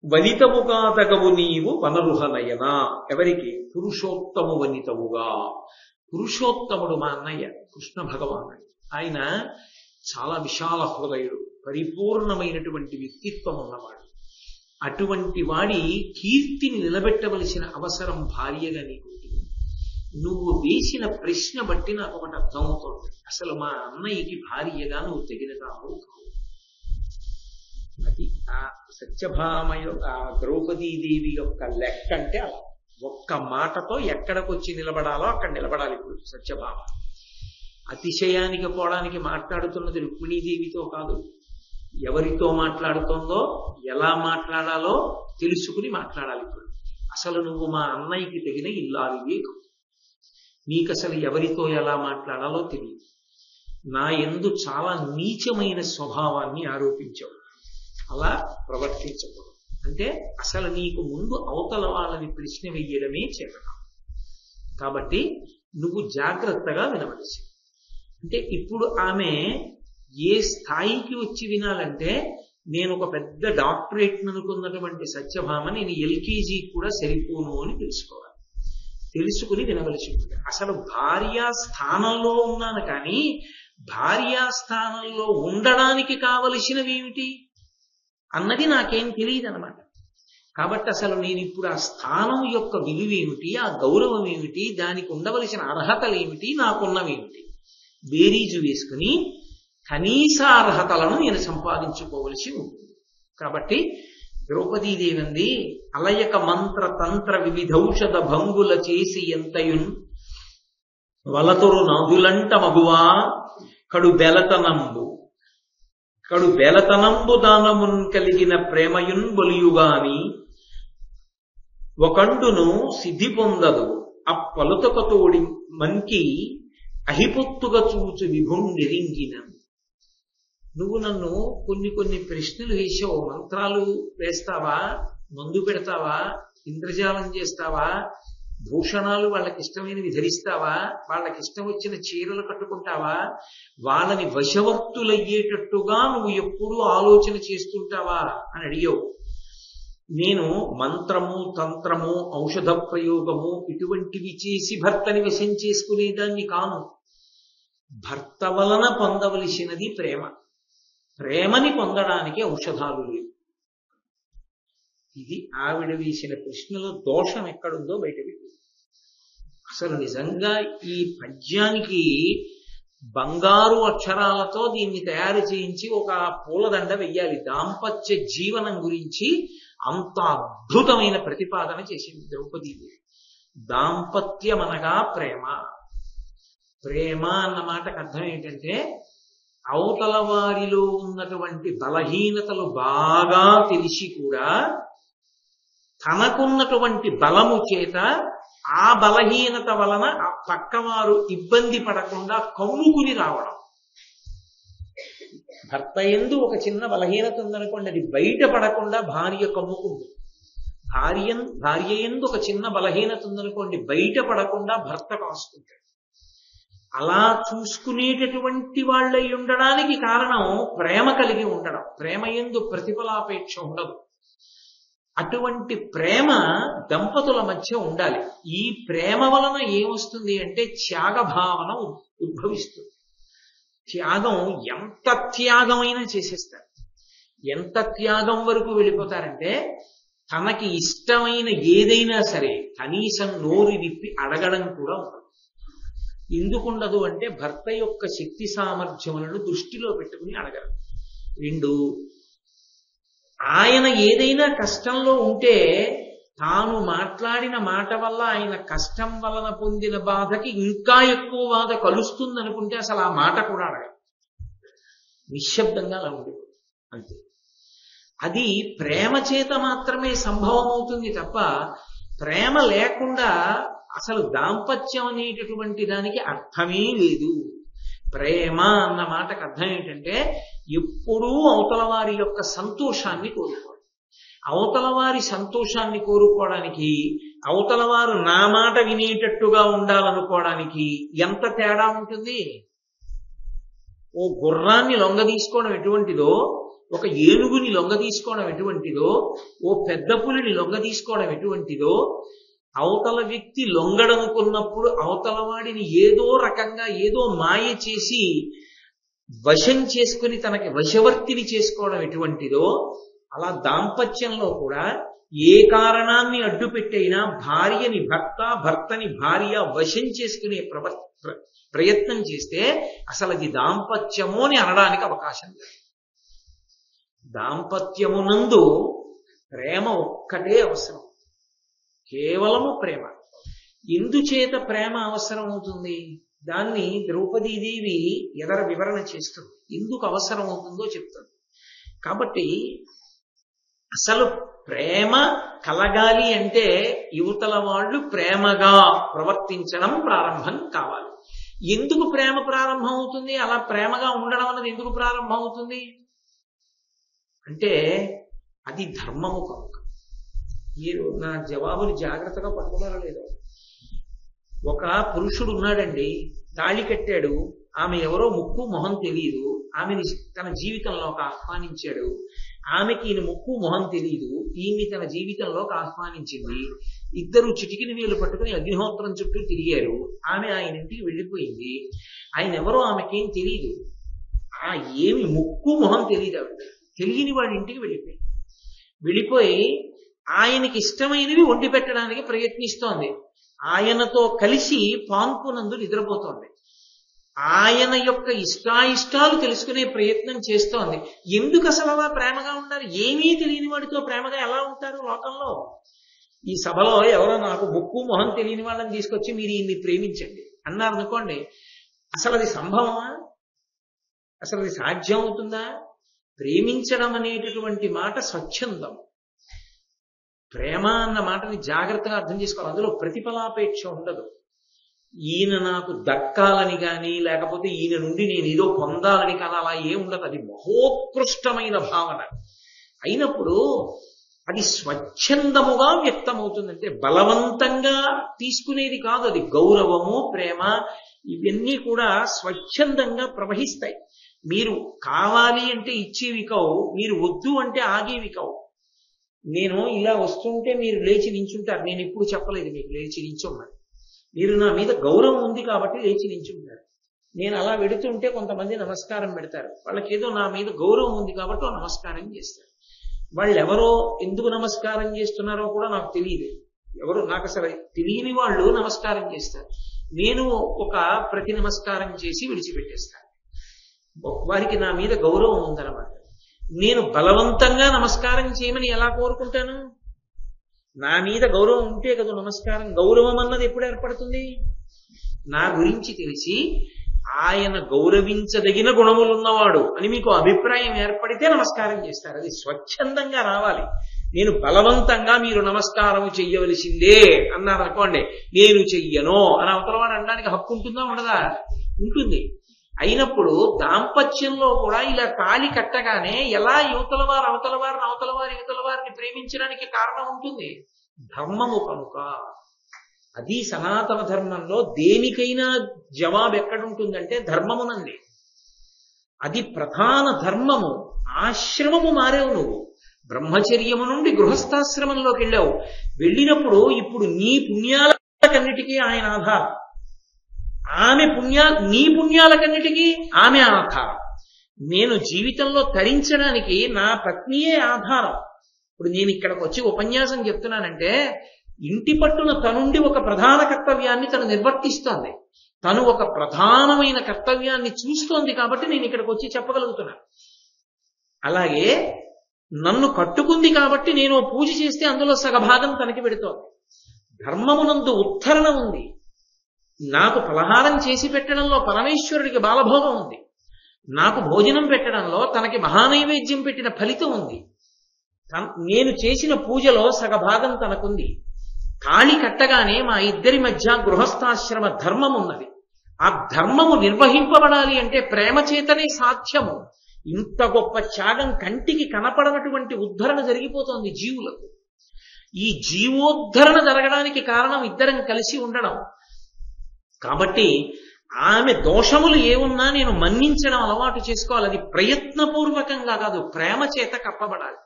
వనితవుగా తగవు నీవు వనరుహనయన. ఎవరికి? పురుషోత్తము వనితవుగా. పురుషోత్తముడు మా అన్నయ్య కృష్ణ భగవానుడు. ఆయన చాలా విశాల హృదయుడు, పరిపూర్ణమైనటువంటి వ్యక్తిత్వం ఉన్నవాడు. అటువంటి వాడి కీర్తిని నిలబెట్టవలసిన అవసరం భార్యగా నీకు ఉంటుంది. నువ్వు వేసిన ప్రశ్న బట్టి నాకు ఒకటి అర్థమవుతోంది. అసలు మా అన్నయ్యకి భార్యగా నువ్వు తగినదావు కావు. అది ఆ సత్యభామయ ఆ ద్రౌపదీదేవి యొక్క లెక్క అంటే అలా ఒక్క మాటతో ఎక్కడికొచ్చి నిలబడాలో అక్కడ నిలబడాలి. ఇప్పుడు సత్యభామ అతిశయానికి పోవడానికి మాట్లాడుతున్నది రుక్మిణీదేవితో కాదు, ఎవరితో మాట్లాడుతోందో ఎలా మాట్లాడాలో తెలుసుకుని మాట్లాడాలి. ఇప్పుడు అసలు నువ్వు మా అన్నయ్యకి తగిన ఇల్లాలివే కాదు. నీకు అసలు ఎవరితో ఎలా మాట్లాడాలో తెలియదు. నా యందు చాలా నీచమైన స్వభావాన్ని ఆరోపించావు. అలా ప్రవర్తించకూడదు. అంటే అసలు నీకు ముందు అవతల వాళ్ళని ప్రశ్న వెయ్యడమే చేతనం. కాబట్టి నువ్వు జాగ్రత్తగా వినవలసి. అంటే ఇప్పుడు ఆమె ఏ స్థాయికి వచ్చి వినాలంటే, నేను ఒక పెద్ద డాక్టరేట్ అనుకున్నటువంటి సత్యభామ నేను ఎల్కేజీ కూడా సరిపోను అని తెలుసుకోవాలి. తెలుసుకుని వినవలసి ఉంటుంది. అసలు భార్యా స్థానంలో ఉన్నాను, కానీ భార్యా స్థానంలో ఉండడానికి కావలసినవి ఏమిటి అన్నది నాకేం తెలియదు అనమాట. కాబట్టి అసలు నేను ఇప్పుడు ఆ స్థానం యొక్క విలువేమిటి, ఆ గౌరవం ఏమిటి, దానికి ఉండవలసిన అర్హతలు ఏమిటి, నాకున్నవేమిటి బేరీజు వేసుకుని కనీస అర్హతలను నేను సంపాదించుకోవలసి ఉంటుంది. కాబట్టి ద్రౌపదీదేవంది, అలయక మంత్ర తంత్ర వివిధౌషధ భంగుల చేసి ఎంతయున్ వలతొరు నాదులంట మగువా కడు బెలతనంబు దానమున్ కలిగిన ప్రేమయున్ బొలియుగాని ఒకండును సిద్ధి పొందదు అప్పలుతకతోడి మంకి అహిపొత్తుగా చూచు విభుండిరింగిన. నువ్వు నన్ను కొన్ని ప్రశ్నలు వేసావు. మంత్రాలు వేస్తావా, మందు పెడతావా, ఇంద్రజాలం చేస్తావా, భూషణాలు వాళ్ళకి ఇష్టమైనవి ధరిస్తావా, వాళ్ళకి ఇష్టం వచ్చిన చీరలు కట్టుకుంటావా, వాళ్ళని వశవర్తులయ్యేటట్టుగా నువ్వు ఎప్పుడూ ఆలోచన చేస్తుంటావా అని అడిగావు. నేను మంత్రము, తంత్రము, ఔషధ ప్రయోగము ఇటువంటివి చేసి భర్తని వశం చేసుకునేదాన్ని కాను. భర్త వలన పొందవలసినది ప్రేమ. ప్రేమని పొందడానికి ఔషధాలు లేవు. ఇది ఆవిడ వేసిన ప్రశ్నలో దోషం ఎక్కడుందో బయటపెట్టి. అసలు నిజంగా ఈ పద్యానికి బంగారు అక్షరాలతో దీన్ని తయారు చేయించి ఒక పూలదండ వెయ్యాలి. దాంపత్య జీవనం గురించి అంత అద్భుతమైన ప్రతిపాదన చేసింది ద్రౌపదీదేవి. దాంపత్యం అనగా ప్రేమ. ప్రేమ అన్న మాటకు అర్థం ఏంటంటే, అవతల వారిలో ఉన్నటువంటి బలహీనతలు బాగా తెలిసి కూడా తనకున్నటువంటి బలము చేత ఆ బలహీనత వలన ఆ పక్కవారు ఇబ్బంది పడకుండా కమ్ముకుని రావడం. భర్త యందు ఒక చిన్న బలహీనత ఉందనుకోండి, అది బయట పడకుండా భార్య కమ్ముకుంటుంది. భార్య యందు ఒక చిన్న బలహీనత ఉందనుకోండి, బయట పడకుండా భర్త కాసుకుంటాడు. అలా చూసుకునేటటువంటి వాళ్ళై ఉండడానికి కారణం ప్రేమ కలిగి ఉండడం. ప్రేమ యందు ప్రతిఫలాపేక్ష ఉండదు. అటువంటి ప్రేమ దంపతుల మధ్య ఉండాలి. ఈ ప్రేమ వలన ఏమొస్తుంది అంటే త్యాగభావన ఉద్భవిస్తుంది. త్యాగం, ఎంత త్యాగమైనా చేసేస్తారు. ఎంత త్యాగం వరకు వెళ్ళిపోతారంటే, తనకి ఇష్టమైన ఏదైనా సరే కనీసం నోరు విప్పి అడగడం కూడా ఉండదు. ఎందుకుండదు అంటే, భర్త యొక్క శక్తి సామర్థ్యములను దృష్టిలో పెట్టుకుని అడగరు. 2, ఆయన ఏదైనా కష్టంలో ఉంటే తాను మాట్లాడిన మాట వల్ల ఆయన కష్టం వలన పొందిన బాధకి ఇంకా ఎక్కువ బాధ కలుస్తుంది అనుకుంటే అసలు ఆ మాట కూడా అడగదు. నిశ్శబ్దంగా అలా ఉండిపోతుంది అంతే. అది ప్రేమ చేత మాత్రమే సంభవం అవుతుంది తప్ప ప్రేమ లేకుండా అసలు దాంపత్యం అనేటటువంటి దానికి అర్థమే లేదు. ప్రేమ అన్న మాటకు అర్థం ఏంటంటే ఎప్పుడూ అవతల వారి యొక్క సంతోషాన్ని కోరుకోవడం. అవతల వారి సంతోషాన్ని కోరుకోవడానికి, అవతల వారు నా మాట వినేటట్టుగా ఉండాలనుకోవడానికి ఎంత తేడా ఉంటుంది. ఓ గుర్రాన్ని లొంగ తీసుకోవడం ఎటువంటిదో, ఒక ఏనుగుని లొంగ తీసుకోవడం ఎటువంటిదో, ఓ పెద్ద పులిని లొంగ తీసుకోవడం ఎటువంటిదో, అవతల వ్యక్తి లొంగడనుకున్నప్పుడు అవతల వాడిని ఏదో రకంగా ఏదో మాయ చేసి వశం చేసుకుని తనకి వశవర్తిని చేసుకోవడం ఎటువంటిదో, అలా దాంపత్యంలో కూడా ఏ కారణాన్ని అడ్డు పెట్టైనా భార్యని భర్త, భర్తని భార్య వశం చేసుకునే ప్రయత్నం చేస్తే అసలు అది దాంపత్యము అని అనడానికి అవకాశం లేదు. దాంపత్యమునందు ప్రేమ ఒక్కటే అవసరం, కేవలము ప్రేమ. ఎందుచేత ప్రేమ అవసరం అవుతుంది దాన్ని ద్రౌపదీదేవి ఎదర వివరణ చేస్తుంది. ఎందుకు అవసరం అవుతుందో చెప్తుంది. కాబట్టి అసలు ప్రేమ కలగాలి అంటే యువతల వాళ్ళు ప్రేమగా ప్రవర్తించడం ప్రారంభం కావాలి. ఎందుకు ప్రేమ ప్రారంభం అవుతుంది, అలా ప్రేమగా ఉండడం అన్నది ఎందుకు ప్రారంభం అవుతుంది అంటే అది ధర్మము కనుక. మీరు నా జవాబుని జాగ్రత్తగా పట్టుకున్నారో లేదో. ఒక పురుషుడు ఉన్నాడండి, తాళి కట్టాడు, ఆమె ఎవరో ముక్కు మొహం తెలియదు, ఆమెని తన జీవితంలోకి ఆహ్వానించాడు. ఆమెకి ఈయన ముక్కు మొహం తెలియదు, ఈయన్ని తన జీవితంలోకి ఆహ్వానించింది. ఇద్దరు చిటికిన వేలు పట్టుకుని అగ్నిహోత్రం చుట్టూ తిరిగారు. ఆమె ఆయన ఇంటికి వెళ్ళిపోయింది. ఆయన ఎవరో ఆమెకేం తెలియదు, ఆ ఏమి ముక్కు మొహం తెలియదు. ఆవిడ తెలియని వాడి ఇంటికి వెళ్ళిపోయి ఆయనకి ఇష్టమైనవి వండి పెట్టడానికి ప్రయత్నిస్తోంది. ఆయనతో కలిసి పాన్పునందు నిద్రపోతోంది. ఆయన యొక్క ఇష్టాయిష్టాలు తెలుసుకునే ప్రయత్నం చేస్తోంది. ఎందుకు అసలు అలా ప్రేమగా ఉండాలి? ఏమీ తెలియని వాడితో ప్రేమగా ఎలా ఉంటారు లోకంలో? ఈ సభలో ఎవరో నాకు ముక్కు మొహం తెలియని వాళ్ళని తీసుకొచ్చి మీరు ఈయన్ని ప్రేమించండి అన్నారు అనుకోండి, అసలు అది సంభవమా? అసలు అది సాధ్యం అవుతుందా? ప్రేమించడం అనేటటువంటి మాట స్వచ్ఛందం. ప్రేమ అన్న మాటని జాగ్రత్తగా అర్థం చేసుకోవాలి. అందులో ప్రతిఫలాపేక్ష ఉండదు. ఈయన నాకు దక్కాలని కానీ లేకపోతే ఈయన నుండి నేను ఏదో పొందాలని కానీ అలా ఏం ఉండదు. అది మహోత్కృష్టమైన భావన అయినప్పుడు అది స్వచ్ఛందముగా వ్యక్తమవుతుందంటే బలవంతంగా తీసుకునేది కాదు. అది గౌరవము, ప్రేమ ఇవన్నీ కూడా స్వచ్ఛందంగా ప్రవహిస్తాయి. మీరు కావాలి అంటే ఇచ్చేవి కావు, మీరు వద్దు అంటే ఆగేవి కావు. నేను ఇలా వస్తుంటే మీరు లేచి నించుంటారు. నేను ఎప్పుడు చెప్పలేదు మీకు లేచి నించోమని. మీరు నా మీద గౌరవం ఉంది కాబట్టి లేచి నించుంటారు. నేను అలా వెడుతుంటే కొంతమంది నమస్కారం పెడతారు. వాళ్ళకి ఏదో నా మీద గౌరవం ఉంది కాబట్టి నమస్కారం చేస్తారు. వాళ్ళు ఎవరో ఎందుకు నమస్కారం చేస్తున్నారో కూడా నాకు తెలియదు. ఎవరు నాకు అసలు తెలియని వాళ్ళు నమస్కారం చేస్తారు. నేను ఒక ప్రతి నమస్కారం చేసి విడిచిపెట్టేస్తాను. వారికి నా మీద గౌరవం ఉందన్నమాట. నేను బలవంతంగా నమస్కారం చేయమని ఎలా కోరుకుంటాను? నా మీద గౌరవం ఉంటే కదా నమస్కారం. గౌరవం అన్నది ఎప్పుడు ఏర్పడుతుంది? నా గురించి తెలిసి ఆయన గౌరవించదగిన గుణములున్నవాడు అని మీకు అభిప్రాయం ఏర్పడితే నమస్కారం చేస్తారు. అది స్వచ్ఛందంగా రావాలి. నేను బలవంతంగా మీరు నమస్కారం చెయ్యవలసిందే అన్నారు అనుకోండి, నేను చెయ్యను అని అవతలవాడు అనడానికి హక్కు ఉంటుందా ఉండదా? ఉంటుంది. అయినప్పుడు దాంపత్యంలో కూడా ఇలా తాళి కట్టగానే ఎలా యువతల వారు అవతల వారు యువతల వారిని ప్రేమించడానికి కారణం ఉంటుంది? ధర్మము కనుక. అది సనాతన ధర్మంలో దేనికైనా జవాబు ఎక్కడుంటుందంటే ధర్మమునంది. అది ప్రధాన ధర్మము. ఆశ్రమము మారేవు నువ్వు. బ్రహ్మచర్యము నుండి గృహస్థాశ్రమంలోకి వెళ్ళావు. వెళ్ళినప్పుడు ఇప్పుడు నీ పుణ్యాలకన్నిటికీ ఆయన ఆధారం, నీ పుణ్యాలకన్నిటికీ ఆమె ఆధారం. నేను జీవితంలో తరించడానికి నా పత్నియే ఆధారం. ఇప్పుడు నేను ఇక్కడికి వచ్చి ఉపన్యాసం చెప్తున్నానంటే ఇంటి పట్టున తనుండి ఒక ప్రధాన కర్తవ్యాన్ని తను నిర్వర్తిస్తోంది. తను ఒక ప్రధానమైన కర్తవ్యాన్ని చూస్తోంది కాబట్టి నేను ఇక్కడికి వచ్చి చెప్పగలుగుతున్నాను. అలాగే నన్ను కట్టుకుంది కాబట్టి నేను పూజ చేస్తే అందులో సగభాగం తనకి పెడుతోంది. ధర్మమునందు ఉద్ధరణ ఉంది. నాకు పలహారం చేసి పెట్టడంలో పరమేశ్వరుడికి బాలభోగం ఉంది. నాకు భోజనం పెట్టడంలో తనకి మహానైవేద్యం పెట్టిన ఫలితం ఉంది. నేను చేసిన పూజలో సగభాగం తనకుంది. తాళి కట్టగానే మా ఇద్దరి మధ్య గృహస్థాశ్రమ ధర్మం ఉన్నది. ఆ ధర్మము నిర్వహింపబడాలి అంటే ప్రేమ చేతనే సాధ్యము. ఇంత గొప్ప త్యాగం కంటికి కనపడనటువంటి ఉద్ధరణ జరిగిపోతోంది జీవులకు. ఈ జీవోద్ధరణ జరగడానికి కారణం ఇద్దరం కలిసి ఉండడం. కాబట్టి ఆమె దోషములు ఏమున్నా నేను మన్నించడం అలవాటు చేసుకోవాలి. అది ప్రయత్నపూర్వకంగా కాదు, ప్రేమ చేత కప్పబడాలి.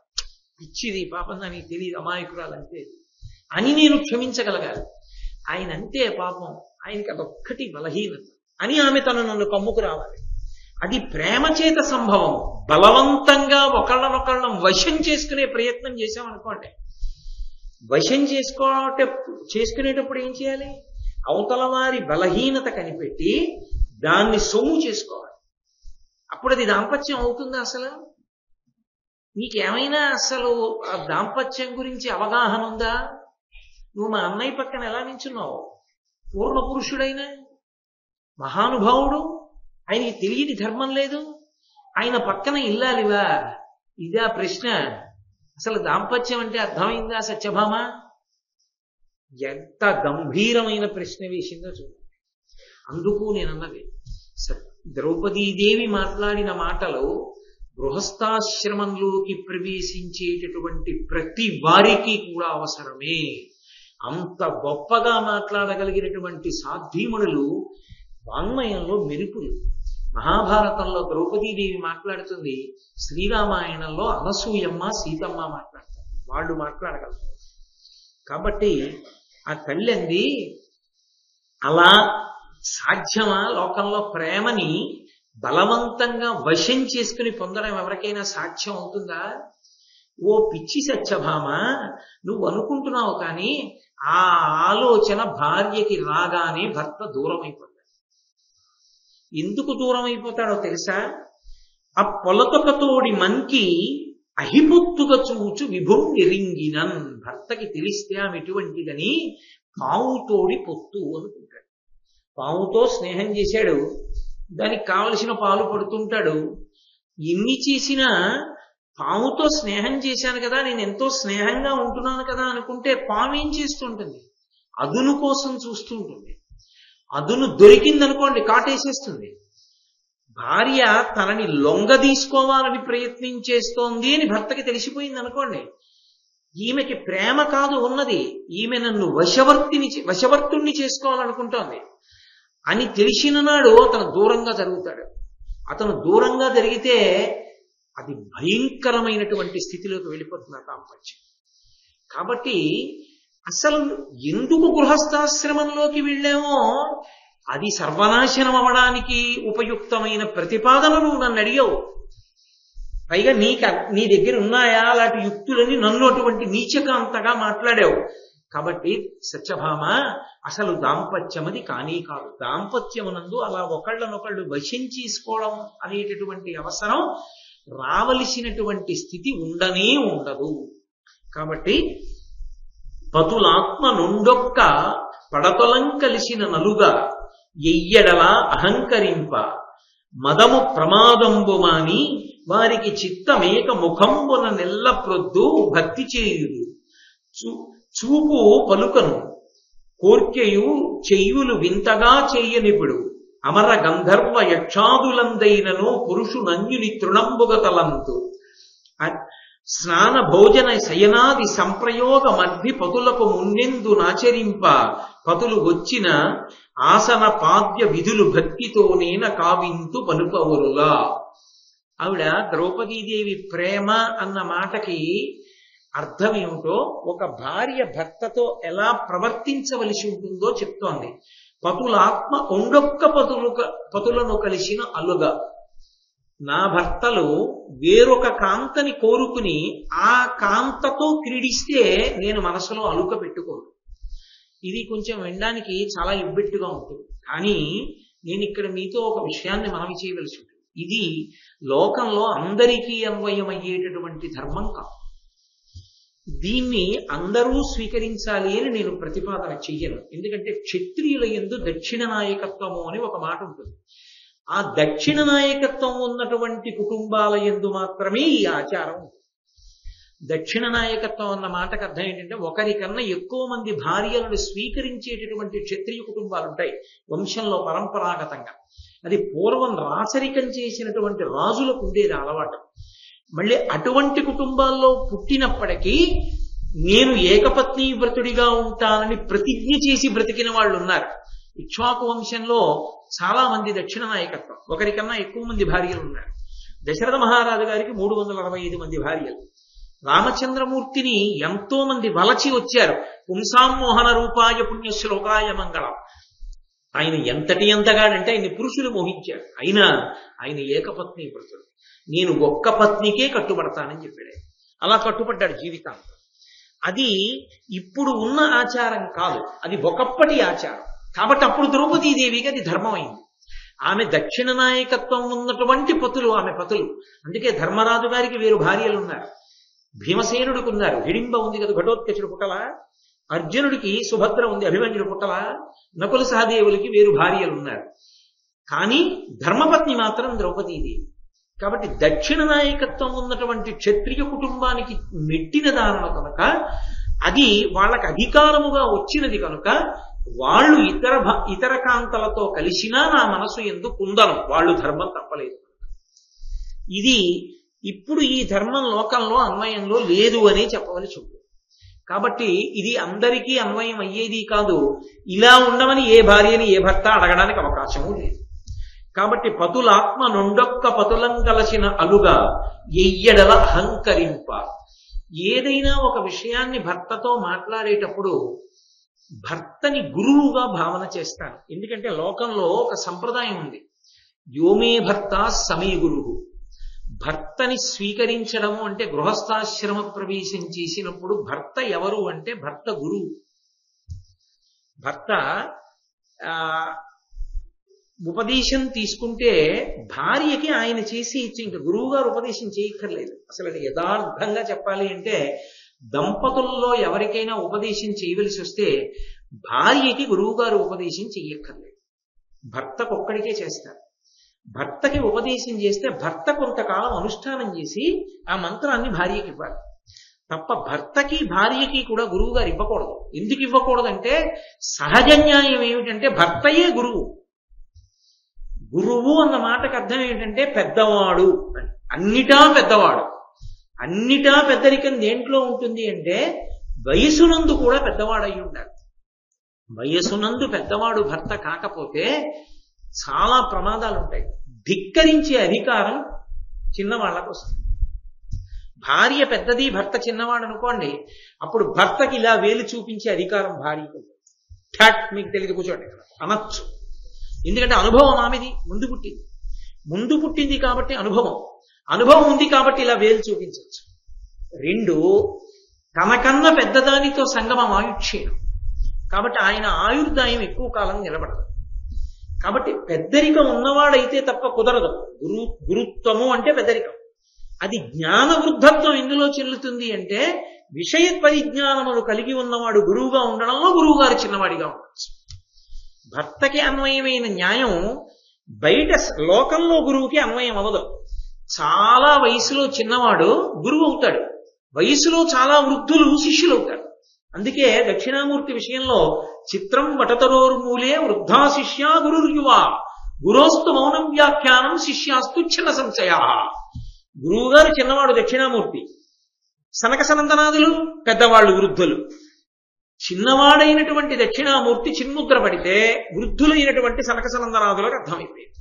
పిచ్చిది పాపం దానికి తెలియదు, అమాయకురాలంటే అని నేను క్షమించగలగాలి. ఆయన అంతే పాపం, ఆయనకి అదొక్కటి బలహీనత అని ఆమె తను నన్ను కమ్ముకు రావాలి. అది ప్రేమ చేత సంభవం. బలవంతంగా ఒకళ్ళనొకళ్ళం వశం చేసుకునే ప్రయత్నం చేశామనుకోండి, వశం చేసుకునేటప్పుడు ఏం చేయాలి? అవతల వారి బలహీనత కనిపెట్టి దాన్ని సొమ్ము చేసుకోవాలి. అప్పుడు అది దాంపత్యం అవుతుందా? అసలు నీకేమైనా అసలు ఆ దాంపత్యం గురించి అవగాహన ఉందా? నువ్వు మా అన్నయ్య పక్కన ఎలా నించున్నావు? పూర్ణ పురుషుడైన మహానుభావుడు, ఆయనకి తెలియని ధర్మం లేదు. ఆయన పక్కన ఇల్లాలివా? ఇదా ప్రశ్న. అసలు దాంపత్యం అంటే అర్థమైందా సత్యభామ? ఎంత గంభీరమైన ప్రశ్న వేసిందో చూడండి. అందుకు నేనన్నది, ద్రౌపదీదేవి మాట్లాడిన మాటలు గృహస్థాశ్రమంలోకి ప్రవేశించేటటువంటి ప్రతి వారికి కూడా అవసరమే. అంత గొప్పగా మాట్లాడగలిగినటువంటి సాధ్వీమణులు వాంగ్మయంలో మెరుపులు. మహాభారతంలో ద్రౌపదీదేవి మాట్లాడుతుంది, శ్రీరామాయణంలో అనసూయమ్మ సీతమ్మ మాట్లాడతారు, వాళ్ళు మాట్లాడగలరు. కాబట్టి ఆ తల్లి అంది, అలా సాధ్యమా? లోకంలో ప్రేమని బలవంతంగా వశం చేసుకుని పొందడం ఎవరికైనా సాధ్యం అవుతుందా? ఓ పిచ్చి సత్యభామ, నువ్వు అనుకుంటున్నావు, కానీ ఆ ఆలోచన భార్యకి రాగానే భర్త దూరం అయిపోతాడు. ఎందుకు దూరం అయిపోతాడో తెలుసా? ఆ పొలతొకతోడి మంకి అహిపొత్తుగా చూచు విభుం నిరింగినన్. భర్తకి తెలిస్తే ఆమె ఎటువంటిదని పావుతోడి పొత్తు అనుకుంటాడు. పావుతో స్నేహం చేశాడు, దానికి కావలసిన పాలు పడుతుంటాడు. ఎన్ని చేసినా పాముతో స్నేహం చేశాను కదా, నేను ఎంతో స్నేహంగా ఉంటున్నాను కదా అనుకుంటే పాము ఏం చేస్తుంటుంది? అదును కోసం చూస్తుంటుంది. అదును దొరికిందనుకోండి కాటేసేస్తుంది. భార్య తనని లొంగ తీసుకోవాలని ప్రయత్నించేస్తోంది అని భర్తకి తెలిసిపోయింది అనుకోండి, ఈమెకి ప్రేమ కాదు ఉన్నది, ఈమె నన్ను వశవర్తుణ్ణి చేసుకోవాలనుకుంటోంది అని తెలిసిన నాడు అతను దూరంగా జరుగుతాడు. అతను దూరంగా జరిగితే అది భయంకరమైనటువంటి స్థితిలోకి వెళ్ళిపోతుంది ఆ దాంపత్యం. కాబట్టి అసలు ఎందుకు గృహస్థాశ్రమంలోకి వెళ్ళామో అది సర్వనాశనం అవ్వడానికి ఉపయుక్తమైన ప్రతిపాదనలు నన్ను అడిగావు. పైగా నీ దగ్గర ఉన్నాయా అలాంటి యుక్తులని? నన్ను అటువంటి నీచకాంతగా మాట్లాడావు. కాబట్టి సత్యభామ, అసలు దాంపత్యం అది కానీ కాదు. దాంపత్యమునందు అలా ఒకళ్ళనొకళ్ళు వశం చేసుకోవడం అనేటటువంటి అవసరం రావలసినటువంటి స్థితి ఉండనే ఉండదు. కాబట్టి పతులాత్మ నుండొక్క పడతొలం కలిసిన నలుగా ఎయ్యడలా అహంకరింప మదము ప్రమాదంబుమాని వారికి చిత్తమేక ముఖంబున నెల్ల ప్రొద్దు భక్తి చేయుడు చూపు పలుకను కోర్కెయు చెయ్యులు వింతగా చెయ్యనిపుడు అమర గంధర్వ యక్షాదులందైనను పురుషునంజుని తృణంబుగ తలంతు స్నాన భోజన శయనాది సంప్రయోగ మధ్య పతులకు మున్నెందు నాచరింప పతులు వచ్చిన ఆసన పాద్య విధులు భక్తితోనేన కావింతు పలుపవరులా. ఆవిడ ద్రౌపదీదేవి ప్రేమ అన్న మాటకి అర్థం ఏమిటో, ఒక భార్య భర్తతో ఎలా ప్రవర్తించవలసి ఉంటుందో చెప్తోంది. పతులాత్మ ఒండొక్క పతులను కలిసిన అలుగా. నా భర్తలు వేరొక కాంతని కోరుకుని ఆ కాంతతో క్రీడిస్తే నేను మనసులో అలుక పెట్టుకోను. ఇది కొంచెం వినడానికి చాలా ఇబ్బెట్టుగా ఉంటుంది, కానీ నేను ఇక్కడ మీతో ఒక విషయాన్ని మనవి చేయవలసి ఉంటుంది. ఇది లోకంలో అందరికీ అన్వయమయ్యేటటువంటి ధర్మం కాదు. దీన్ని అందరూ స్వీకరించాలి అని నేను ప్రతిపాదన చెయ్యను. ఎందుకంటే క్షత్రియుల యందు దక్షిణ నాయకత్వము అని ఒక మాట ఉంటుంది. ఆ దక్షిణ నాయకత్వం ఉన్నటువంటి కుటుంబాల యందు మాత్రమే ఈ ఆచారం ఉంటుంది. దక్షిణ నాయకత్వం అన్న మాటకు అర్థం ఏంటంటే ఒకరికన్నా ఎక్కువ మంది భార్యలను స్వీకరించేటటువంటి క్షత్రియ కుటుంబాలు ఉంటాయి వంశంలో పరంపరాగతంగా. అది పూర్వం రాచరికం చేసినటువంటి రాజులకు ఉండేది అలవాటు. మళ్ళీ అటువంటి కుటుంబాల్లో పుట్టినప్పటికీ నేను ఏకపత్ని వ్రతుడిగా ఉంటానని ప్రతిజ్ఞ చేసి బ్రతికిన వాళ్ళు ఉన్నారు. ఇక్ష్వాకు వంశంలో చాలా మంది దక్షిణ నాయకత్వం, ఒకరికన్నా ఎక్కువ మంది భార్యలు ఉన్నారు. దశరథ మహారాజు గారికి 365 మంది భార్యలు. రామచంద్రమూర్తిని ఎంతో మంది వలచి వచ్చారు. పుంసామోహన రూపాయ పుణ్యశ్లోకాయ మంగళం. ఆయన ఎంతగాడంటే ఆయన్ని పురుషులు మోహించారు. అయినా ఆయన ఏకపత్ని వ్రతుడు. నేను ఒక్క పత్నికే కట్టుబడతానని చెప్పాడు. అలా కట్టుబడ్డాడు జీవితాంతం. అది ఇప్పుడు ఉన్న ఆచారం కాదు, అది ఒకప్పటి ఆచారం. కాబట్టి అప్పుడు ద్రౌపదీదేవికి అది ధర్మమైంది. ఆమె దక్షిణ నాయకత్వం ఉన్నటువంటి పతులు ఆమె పతులు. అందుకే ధర్మరాజు గారికి వేరు భార్యలు ఉన్నారు, భీమసేనుడికి ఉన్నారు, హిడింబ ఉంది కదా ఘటోత్కచుడు పుట్టల, అర్జునుడికి సుభద్ర ఉంది అభిమన్యుడు పుట్టల, నకుల సహదేవులకి వేరు భార్యలు ఉన్నారు. కానీ ధర్మపత్ని మాత్రం ద్రౌపదీదేవి. కాబట్టి దక్షిణ నాయకత్వం ఉన్నటువంటి క్షత్రియ కుటుంబానికి మెట్టిన దానము కనుక, అది వాళ్ళకి అధికారముగా వచ్చినది కనుక వాళ్ళు ఇతర కాంతలతో కలిసినా నా మనసు ఎందు కుందనం, వాళ్ళు ధర్మం తప్పలేదు. ఇది ఇప్పుడు ఈ ధర్మం లోకంలో అన్వయంలో లేదు అని చెప్పవలసి ఉంటుంది. కాబట్టి ఇది అందరికీ అన్వయం అయ్యేది కాదు. ఇలా ఉండమని ఏ భార్యని ఏ భర్త అడగడానికి అవకాశము లేదు. కాబట్టి పతులాత్మ నొండొక్క పతులం కలసిన అలుగా ఎయ్యడల అహంకరింప. ఏదైనా ఒక విషయాన్ని భర్తతో మాట్లాడేటప్పుడు భర్తని గురువుగా భావన చేస్తాను. ఎందుకంటే లోకంలో ఒక సంప్రదాయం ఉంది, యోమే భర్త సమే గురువు. భర్తని స్వీకరించడము అంటే గృహస్థాశ్రమ ప్రవేశం చేసినప్పుడు భర్త ఎవరు అంటే భర్త గురువు. భర్త ఉపదేశం తీసుకుంటే భార్యకి ఆయన చేసి ఇచ్చి, ఇంకా గురువు గారు ఉపదేశం చేయక్కర్లేదు. అసలు అది యథార్థంగా చెప్పాలి అంటే దంపతుల్లో ఎవరికైనా ఉపదేశం చేయవలసి వస్తే భార్యకి గురువు గారు ఉపదేశం చెయ్యక్కర్లేదు, భర్తకు ఒక్కడికే చేస్తారు. భర్తకి ఉపదేశం చేస్తే భర్త కొంతకాలం అనుష్ఠానం చేసి ఆ మంత్రాన్ని భార్యకి ఇవ్వాలి తప్ప భర్తకి భార్యకి కూడా గురువు గారు ఇవ్వకూడదు. ఎందుకు ఇవ్వకూడదంటే సహజ న్యాయం ఏమిటంటే భర్తయే గురువు. గురువు అన్న మాటకు అర్థం ఏంటంటే పెద్దవాడు అని. అన్నిటా పెద్దవాడు. అన్నిటా పెద్దరికం దేంట్లో ఉంటుంది అంటే వయసునందు కూడా పెద్దవాడు అయి ఉండాలి. వయసునందు పెద్దవాడు భర్త కాకపోతే చాలా ప్రమాదాలు ఉంటాయి. ధిక్కరించే అధికారం చిన్నవాళ్లకు వస్తుంది. భార్య పెద్దది భర్త చిన్నవాడు అనుకోండి, అప్పుడు భర్తకి ఇలా వేలు చూపించే అధికారం భార్యకు ఉంటుంది. ఠాట్ మీకు తెలియదు కూర్చోండి అనొచ్చు. ఎందుకంటే అనుభవం ఆమెది, ముందు పుట్టింది కాబట్టి అనుభవం ఉంది కాబట్టి ఇలా వేలు చూపించవచ్చు. రెండు, తనకన్నా పెద్దదానితో సంగమం ఆయుక్షీణం కాబట్టి ఆయన ఆయుర్దాయం ఎక్కువ కాలం నిలబడదు. కాబట్టి పెద్దరికం ఉన్నవాడైతే తప్ప కుదరదు. గురుత్వము అంటే పెద్దరికం. అది జ్ఞాన వృద్ధత్వం ఎందులో చెల్లుతుంది అంటే విషయ పరిజ్ఞానములు కలిగి ఉన్నవాడు గురువుగా ఉండడంలో గురువు గారు చిన్నవాడిగా ఉండొచ్చు. భర్తకి అన్వయమైన న్యాయం బయట లోకంలో గురువుకి అన్వయం అవ్వదు. చాలా వయసులో చిన్నవాడు గురువు అవుతాడు, వయసులో చాలా వృద్ధులు శిష్యులు అవుతారు. అందుకే దక్షిణామూర్తి విషయంలో చిత్రం వటతరోర్మూలే వృద్ధా శిష్యా గురుర్యువా గురోస్తు మౌనం వ్యాఖ్యానం శిష్యాస్తు చిన్న సంశయ. గురువు గారు చిన్నవాడు దక్షిణామూర్తి, సనక సనందనాదులు పెద్దవాళ్ళు వృద్ధులు. చిన్నవాడైనటువంటి దక్షిణామూర్తి చిన్ముద్ర పడితే వృద్ధులైనటువంటి సనక సనందనాదులకు అర్థమైపోయింది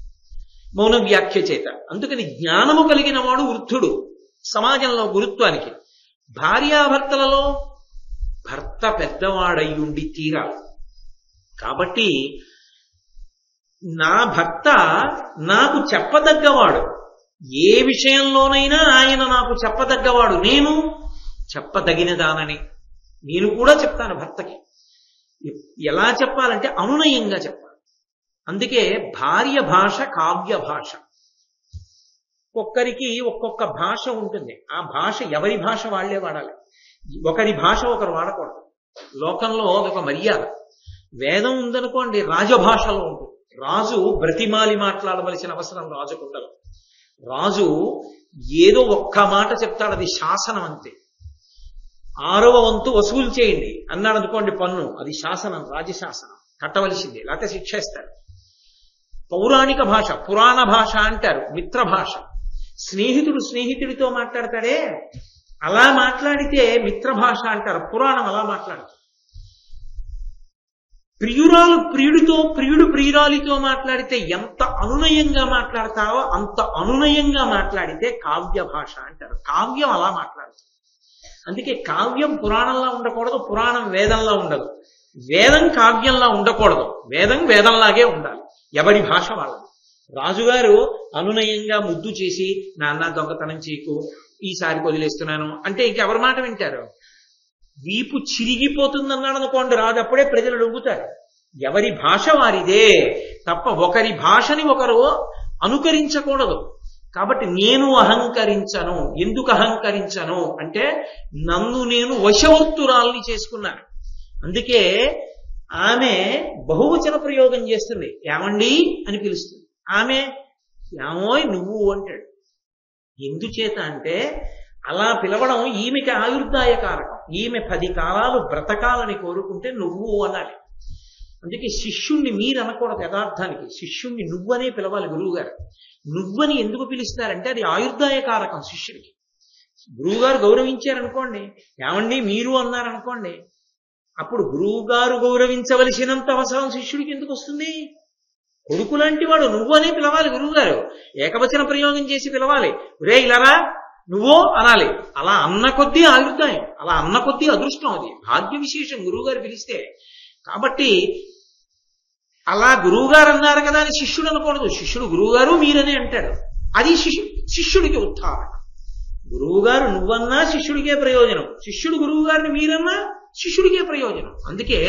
మౌన వ్యాఖ్య చేత. అందుకని జ్ఞానము కలిగిన వాడు వృద్ధుడు సమాజంలో గురుత్వానికి. భార్యాభర్తలలో భర్త పెద్దవాడయ్యుండి తీరాలి. కాబట్టి నా భర్త నాకు చెప్పదగ్గవాడు, ఏ విషయంలోనైనా ఆయన నాకు చెప్పదగ్గవాడు, నేను చెప్పదగినదానని నేను కూడా చెప్తాను భర్తకి. ఎలా చెప్పాలంటే అనునయంగా చెప్పాలి. అందుకే భార్య భాష కావ్య భాష. ఒక్కొక్కరికి ఒక్కొక్క భాష ఉంటుంది. ఆ భాష ఎవరి భాష వాళ్లే వాడాలి. ఒకరి భాష ఒకరు వాడకూడదు. లోకంలో ఒక మర్యాద. వేదం ఉందనుకోండి, రాజభాషలో ఉంటుంది. రాజు బ్రతిమాలి మాట్లాడవలసిన అవసరం రాజుకు ఉండదు. రాజు ఏదో ఒక్క మాట చెప్తాడు, అది శాసనం అంతే. 6వ వంతు వసూలు చేయండి అన్నాడు అనుకోండి పన్ను, అది శాసనం, రాజశాసనం, కట్టవలసిందే, లేకపోతే శిక్షేస్తాడు. పౌరాణిక భాష, పురాణ భాష అంటారు, మిత్ర భాష. స్నేహితుడు స్నేహితుడితో మాట్లాడతాడే, అలా మాట్లాడితే మిత్ర భాష అంటారు. పురాణం అలా మాట్లాడతారు. ప్రియురాలు ప్రియుడితో, ప్రియుడు ప్రియురాలితో మాట్లాడితే ఎంత అనునయంగా మాట్లాడతారో అంత అనునయంగా మాట్లాడితే కావ్య భాష అంటారు. కావ్యం అలా మాట్లాడుతుంది. అందుకే కావ్యం పురాణంలా ఉండకూడదు, పురాణం వేదంలా ఉండదు, వేదం కావ్యంలా ఉండకూడదు, వేదం వేదంలాగే ఉండాలి. ఎవరి భాష వాళ్ళది. రాజుగారు అనునయంగా ముద్దు చేసి, నాన్న దొంగతనం చేయకు, ఈసారి వదిలేస్తున్నాను అంటే ఇంకెవరి మాట వింటారు? వీపు చిరిగిపోతుందన్నాడు అనుకోండి రాజు, అప్పుడే ప్రజలు లొంగుతారు. ఎవరి భాష వారిదే తప్ప ఒకరి భాషని ఒకరు అనుకరించకూడదు. కాబట్టి నేను అహంకరించను. ఎందుకు అహంకరించను అంటే నన్ను నేను వశవర్తురాల్ని చేసుకున్నాను. అందుకే ఆమె బహువచన ప్రయోగం చేస్తుంది. ఏమండి అని పిలుస్తుంది. ఆమె ఏమోయ్ నువ్వు అంటాడు. ఎందుచేత అంటే అలా పిలవడం ఈమెకి ఆయుర్దాయకారకం. ఈమె 10 కాలాలు బ్రతకాలని కోరుకుంటే నువ్వు అనాలి. అందుకే శిష్యుణ్ణి మీరు అనకూడదు. యథార్థానికి శిష్యుణ్ణి నువ్వనే పిలవాలి. గురువుగారు నువ్వని ఎందుకు పిలుస్తారంటే అది ఆయుర్దాయకారకం శిష్యుడికి. గురువుగారు గౌరవించారనుకోండి, ఏమండి మీరు అన్నారనుకోండి, అప్పుడు గురువుగారు గౌరవించవలసినంత అవసరం శిష్యుడికి ఎందుకు వస్తుంది? కొడుకు లాంటి వాడు నువ్వనే పిలవాలి. గురువుగారు ఏకవచన ప్రయోగం చేసి పిలవాలి. రే ఇలారా నువ్వో అనాలి. అలా అన్న కొద్దీ ఆయుర్దాయం, అలా అన్న కొద్దీ అదృష్టం, అది భాగ్య విశేషం గురువుగారు పిలిస్తే. కాబట్టి అలా గురువుగారు అన్నారు కదా అని శిష్యుడు అనకూడదు. శిష్యుడు గురువుగారు మీరనే అంటాడు. అది శిష్యుడికి ఉత్థానం. గురువుగారు నువ్వన్నా శిష్యుడికే ప్రయోజనం, శిష్యుడు గురువుగారిని మీరన్నా శిష్యుడికే ప్రయోజనం. అందుకే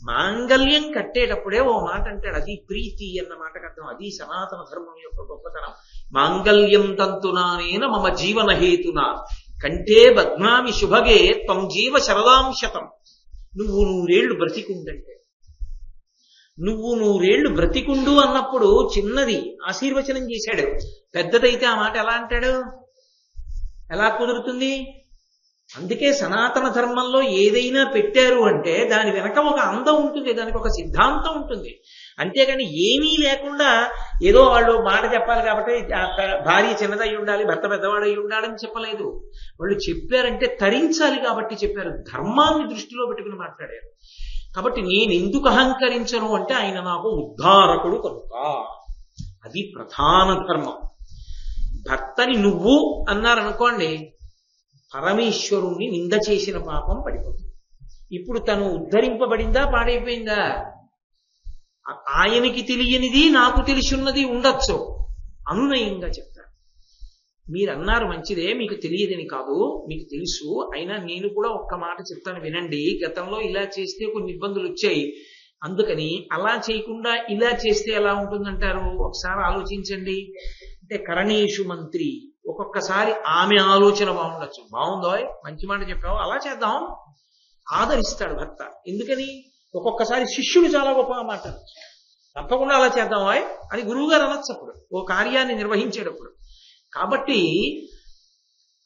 మాంగల్యం కట్టేటప్పుడే ఓ మాట అంటాడు, అది ప్రీతి అన్న మాటకు అర్థం. అది సనాతన ధర్మం యొక్క గొప్పతనం. మాంగల్యం తంతునానేన మమ జీవన హేతున కంటే బధ్నామి శుభగే త్వం జీవ శరదాంశతం. నువ్వు 100 ఏళ్లు బ్రతికుండంటే, నువ్వు 100 ఏళ్లు బ్రతికుండు అన్నప్పుడు చిన్నది ఆశీర్వచనం చేశాడు. పెద్దదైతే ఆ మాట ఎలా అంటాడు? ఎలా కుదురుతుంది? అందుకే సనాతన ధర్మంలో ఏదైనా పెట్టారు అంటే దాని వెనక ఒక అందం ఉంటుంది, దానికి ఒక సిద్ధాంతం ఉంటుంది. అంతేగాని ఏమీ లేకుండా ఏదో వాళ్ళు మాట చెప్పాలి కాబట్టి భార్య చిన్నదై ఉండాలి, భర్త పెద్దవాడై ఉండాలని చెప్పలేదు. వాళ్ళు చెప్పారంటే తరించాలి కాబట్టి చెప్పారు. ధర్మాన్ని దృష్టిలో పెట్టుకుని మాట్లాడారు. కాబట్టి నేను ఎందుకు అహంకరించను అంటే ఆయన నాకు ఉద్ధారకుడు కనుక. అది ప్రధాన ధర్మం. భర్తని నువ్వు అన్నారనుకోండి, పరమేశ్వరుణ్ణి నింద చేసిన పాపం పడిపోతుంది. ఇప్పుడు తను ఉద్ధరింపబడిందా, పాడైపోయిందా? ఆయనకి తెలియనిది నాకు తెలిసిన్నది ఉండొచ్చు, అనునయంగా చెప్తారు. మీరు అన్నారు మంచిదే, మీకు తెలియదని కాదు, మీకు తెలుసు. అయినా నేను కూడా ఒక్క మాట చెప్తాను వినండి. గతంలో ఇలా చేస్తే కొన్ని ఇబ్బందులు వచ్చాయి, అందుకని అలా చేయకుండా ఇలా చేస్తే ఎలా ఉంటుందంటారు ఒకసారి ఆలోచించండి. అంటే కరణేషు మంత్రి, ఒక్కొక్కసారి ఆమె ఆలోచన బాగుండొచ్చు. బాగుందో, మంచి మాట చెప్పావు, అలా చేద్దాం, ఆదరిస్తాడు భర్త. ఎందుకని? ఒక్కొక్కసారి శిష్యుడు చాలా గొప్ప మాట, తప్పకుండా అలా చేద్దాం అని గురువుగారు అనొచ్చు అప్పుడు ఓ కార్యాన్ని నిర్వహించేటప్పుడు. కాబట్టి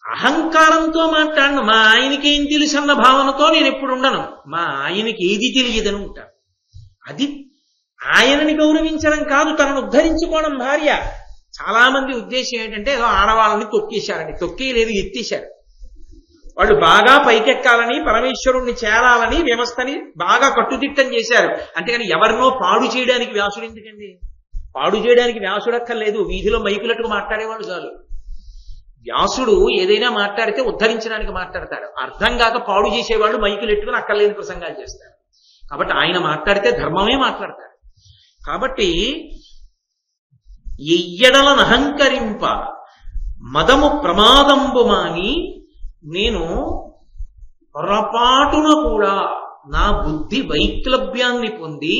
అహంకారంతో మాట్లాడను. మా ఆయనకి ఏం తెలుసు అన్న భావనతో నేను ఎప్పుడు ఉండను. మా ఆయనకి ఏది తెలియదని ఉంటాను. అది ఆయనని గౌరవించడం కాదు, తనను ఉద్ధరించుకోవడం భార్య. చాలా మంది ఉద్దేశం ఏంటంటే ఏదో ఆడవాళ్ళని తొక్కేశారని. తొక్కేయలేదు, ఎత్తేశారు. వాళ్ళు బాగా పైకెక్కాలని, పరమేశ్వరుణ్ణి చేరాలని వ్యవస్థని బాగా కట్టుదిట్టం చేశారు. అంతేగాని ఎవరినో పాడు చేయడానికి వ్యాసుడు ఎందుకండి? పాడు చేయడానికి వ్యాసుడక్కర్లేదు, వీధిలో మైకులట్టుకు మాట్లాడేవాళ్ళు చాలు. వ్యాసుడు ఏదైనా మాట్లాడితే ఉద్ధరించడానికి మాట్లాడతాడు. అర్థం కాక పాడు చేసేవాళ్ళు మైకులు ఎట్టుకుని అక్కర్లేని ప్రసంగాలు చేస్తారు. కాబట్టి ఆయన మాట్లాడితే ధర్మమే మాట్లాడతాడు. కాబట్టి ఎయ్యడలను అహంకరింప మదము ప్రమాదంబు మాని, నేను పొరపాటున కూడా నా బుద్ధి వైక్లభ్యాన్ని పొంది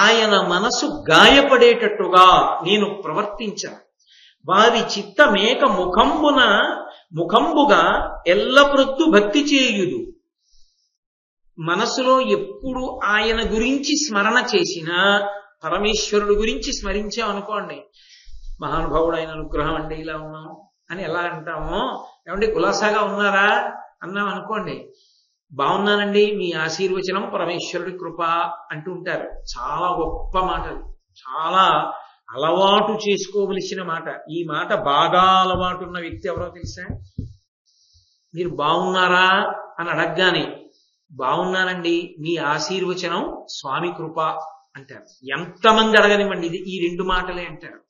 ఆయన మనసు గాయపడేటట్టుగా నేను ప్రవర్తించాను. వారి చిత్తమేక ముఖంబుగా ఎల్లప్రొద్దు భక్తి చేయుదు. మనసులో ఎప్పుడు ఆయన గురించి స్మరణ చేసినా, పరమేశ్వరుడు గురించి స్మరించామనుకోండి, మహానుభావుడు ఆయన అనుగ్రహం అండి ఇలా ఉన్నాం అని ఎలా అంటామో, ఏమంటే కులాసాగా ఉన్నారా అన్నాం అనుకోండి, బాగున్నానండి మీ ఆశీర్వచనం పరమేశ్వరుడి కృప అంటూ ఉంటారు. చాలా గొప్ప మాటలు, చాలా అలవాటు చేసుకోవలసిన మాట. ఈ మాట బాగా అలవాటు ఉన్న వ్యక్తి ఎవరో తెలుసా? మీరు బాగున్నారా అని అడగగానే బాగున్నానండి మీ ఆశీర్వచనం స్వామి కృప అంటారు. ఎంతమంది అడగనివ్వండి ఇది ఈ 2 మాటలే అంటారు.